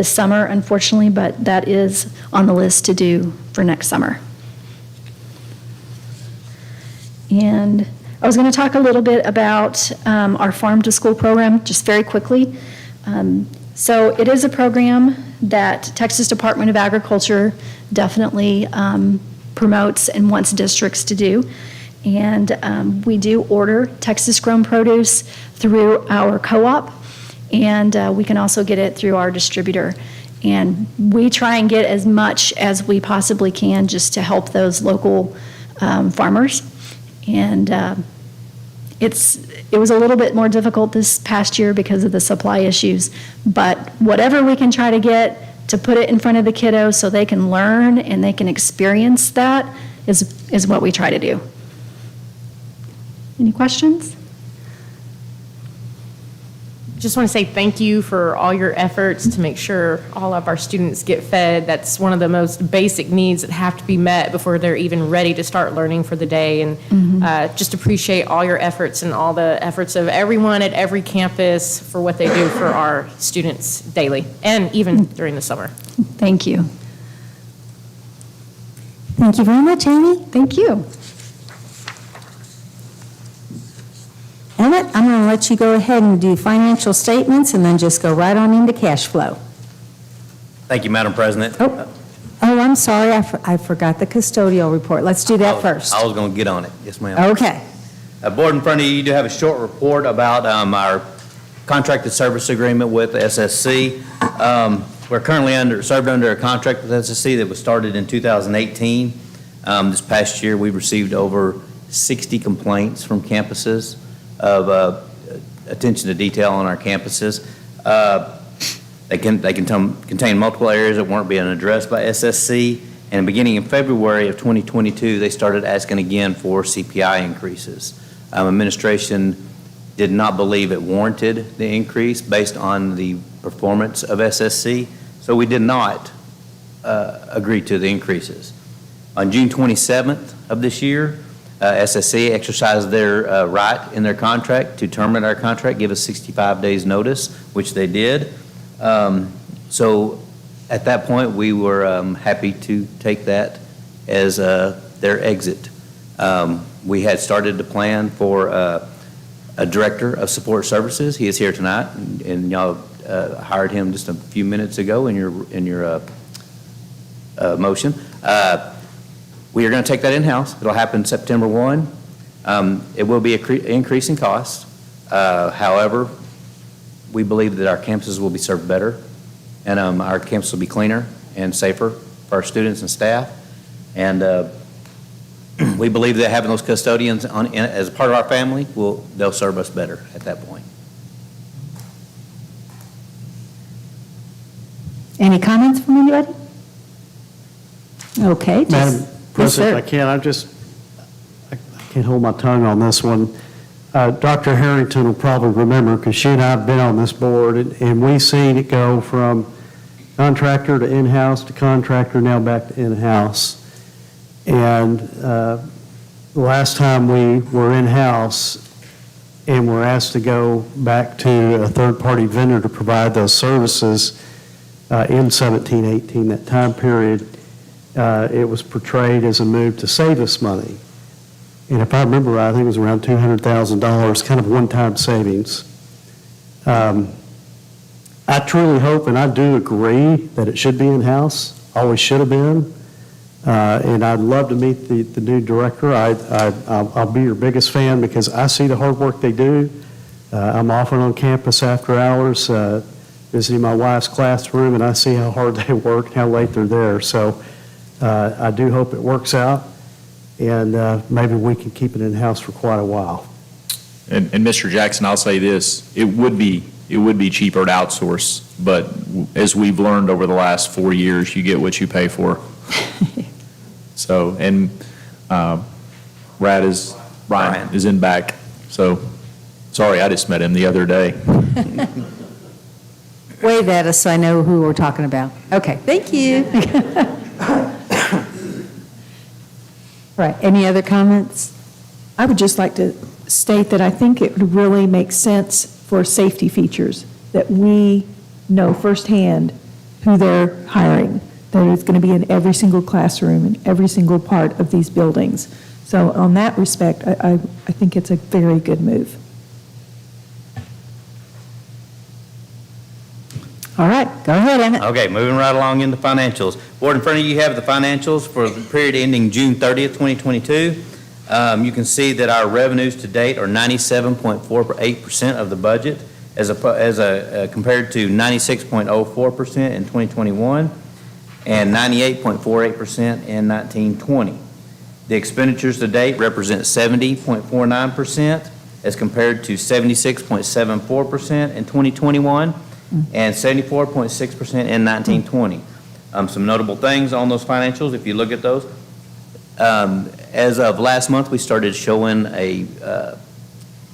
summer, unfortunately, but that is on the list to do for next summer. And I was going to talk a little bit about our Farm to School program, just very quickly. So it is a program that Texas Department of Agriculture definitely promotes and wants districts to do. And we do order Texas-grown produce through our co-op, and we can also get it through our distributor. And we try and get as much as we possibly can just to help those local farmers. And it was a little bit more difficult this past year because of the supply issues, but whatever we can try to get to put it in front of the kiddos so they can learn and they can experience that is what we try to do. Any questions? Just want to say thank you for all your efforts to make sure all of our students get fed. That's one of the most basic needs that have to be met before they're even ready to start learning for the day. And just appreciate all your efforts and all the efforts of everyone at every campus for what they do for our students daily and even during the summer. Thank you. Thank you very much, Amy. Thank you. I'm going to let you go ahead and do financial statements and then just go right on into cash flow. Thank you, Madam President. Oh, I'm sorry, I forgot the custodial report. Let's do that first. I was going to get on it. Yes, ma'am. Okay. Board in front of you do have a short report about our contracted service agreement with SSC. We're currently served under a contract with SSC that was started in 2018. This past year, we received over 60 complaints from campuses of attention to detail on our campuses. They contain multiple areas that weren't being addressed by SSC. And beginning in February of 2022, they started asking again for CPI increases. Administration did not believe it warranted the increase based on the performance of SSC, so we did not agree to the increases. On June 27th of this year, SSC exercised their right in their contract to terminate our contract, give us 65 days notice, which they did. So at that point, we were happy to take that as their exit. We had started to plan for a director of support services. He is here tonight, and y'all hired him just a few minutes ago in your motion. We are going to take that in-house. It'll happen September 1. It will be an increase in cost. However, we believe that our campuses will be served better, and our campus will be cleaner and safer for our students and staff. And we believe that having those custodians as a part of our family, they'll serve us better at that point. Any comments from anybody? Okay. Madam President, if I can, I can't hold my tongue on this one. Dr. Harrington will probably remember, because she and I have been on this board, and we've seen it go from contractor to in-house to contractor, now back to in-house. And the last time we were in-house and were asked to go back to a third-party vendor to provide those services in 17-18, that time period, it was portrayed as a move to save us money. And if I remember right, I think it was around $200,000, kind of one-time savings. I truly hope, and I do agree, that it should be in-house, always should have been. And I'd love to meet the new director. I'll be your biggest fan because I see the hard work they do. I'm often on campus after hours, visiting my wife's classroom, and I see how hard they work and how late they're there. So I do hope it works out, and maybe we can keep it in-house for quite a while. And Mr. Jackson, I'll say this, it would be cheaper to outsource, but as we've learned over the last 4 years, you get what you pay for. So, and Ryan is in back, so, sorry, I just met him the other day. Wave at us so I know who we're talking about. Okay, thank you. Right, any other comments? I would just like to state that I think it would really make sense for safety features, that we know firsthand who they're hiring, that it's going to be in every single classroom in every single part of these buildings. So on that respect, I think it's a very good move. All right, go ahead, Emmett. Okay, moving right along into financials. Board, in front of you have the financials for the period ending June 30th, 2022. You can see that our revenues to date are 97.48% of the budget as compared to 96.04% in 2021 and 98.48% in 1920. The expenditures to date represent 70.49% as compared to 76.74% in 2021 and 74.6% in 1920. Some notable things on those financials, if you look at those. As of last month, we started showing a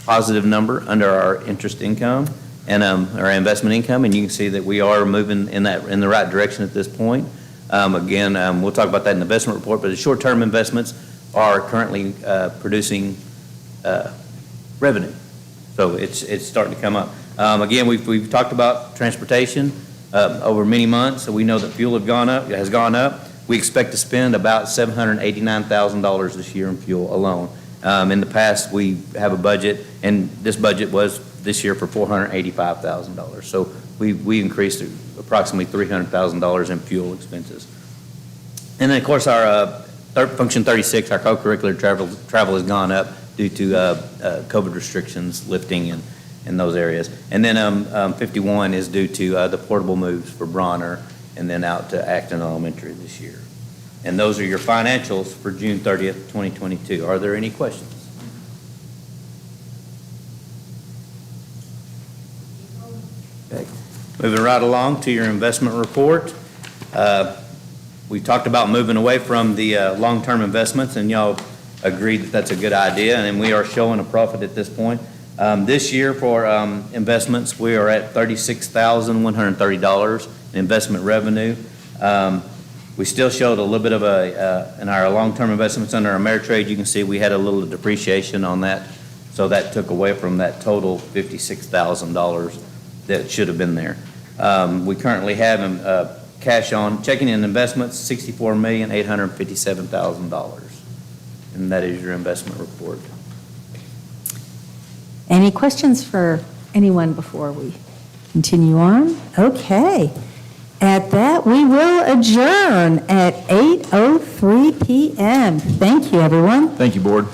positive number under our interest income and our investment income, and you can see that we are moving in the right direction at this point. Again, we'll talk about that in the investment report, but the short-term investments are currently producing revenue, so it's starting to come up. Again, we've talked about transportation over many months, so we know that fuel has gone up. We expect to spend about $789,000 this year in fuel alone. In the past, we have a budget, and this budget was this year for $485,000. So we increased to approximately $300,000 in fuel expenses. And then, of course, our Function 36, our co-curricular travel has gone up due to COVID restrictions lifting in those areas. And then 51 is due to the portable moves for Bronner and then out to Acton Elementary this year. And those are your financials for June 30th, 2022. Are there any questions? Okay. Moving right along to your investment report. We talked about moving away from the long-term investments, and y'all agreed that that's a good idea, and we are showing a profit at this point. This year for investments, we are at $36,130 in investment revenue. We still showed a little bit of in our long-term investments under our Ameritrade, you can see we had a little depreciation on that, so that took away from that total $56,000 that should have been there. We currently have cash on checking and investments, $64,857,000. And that is your investment report. Any questions for anyone before we continue on? Okay. At that, we will adjourn at 8:03 p.m. Thank you, everyone. Thank you, Board.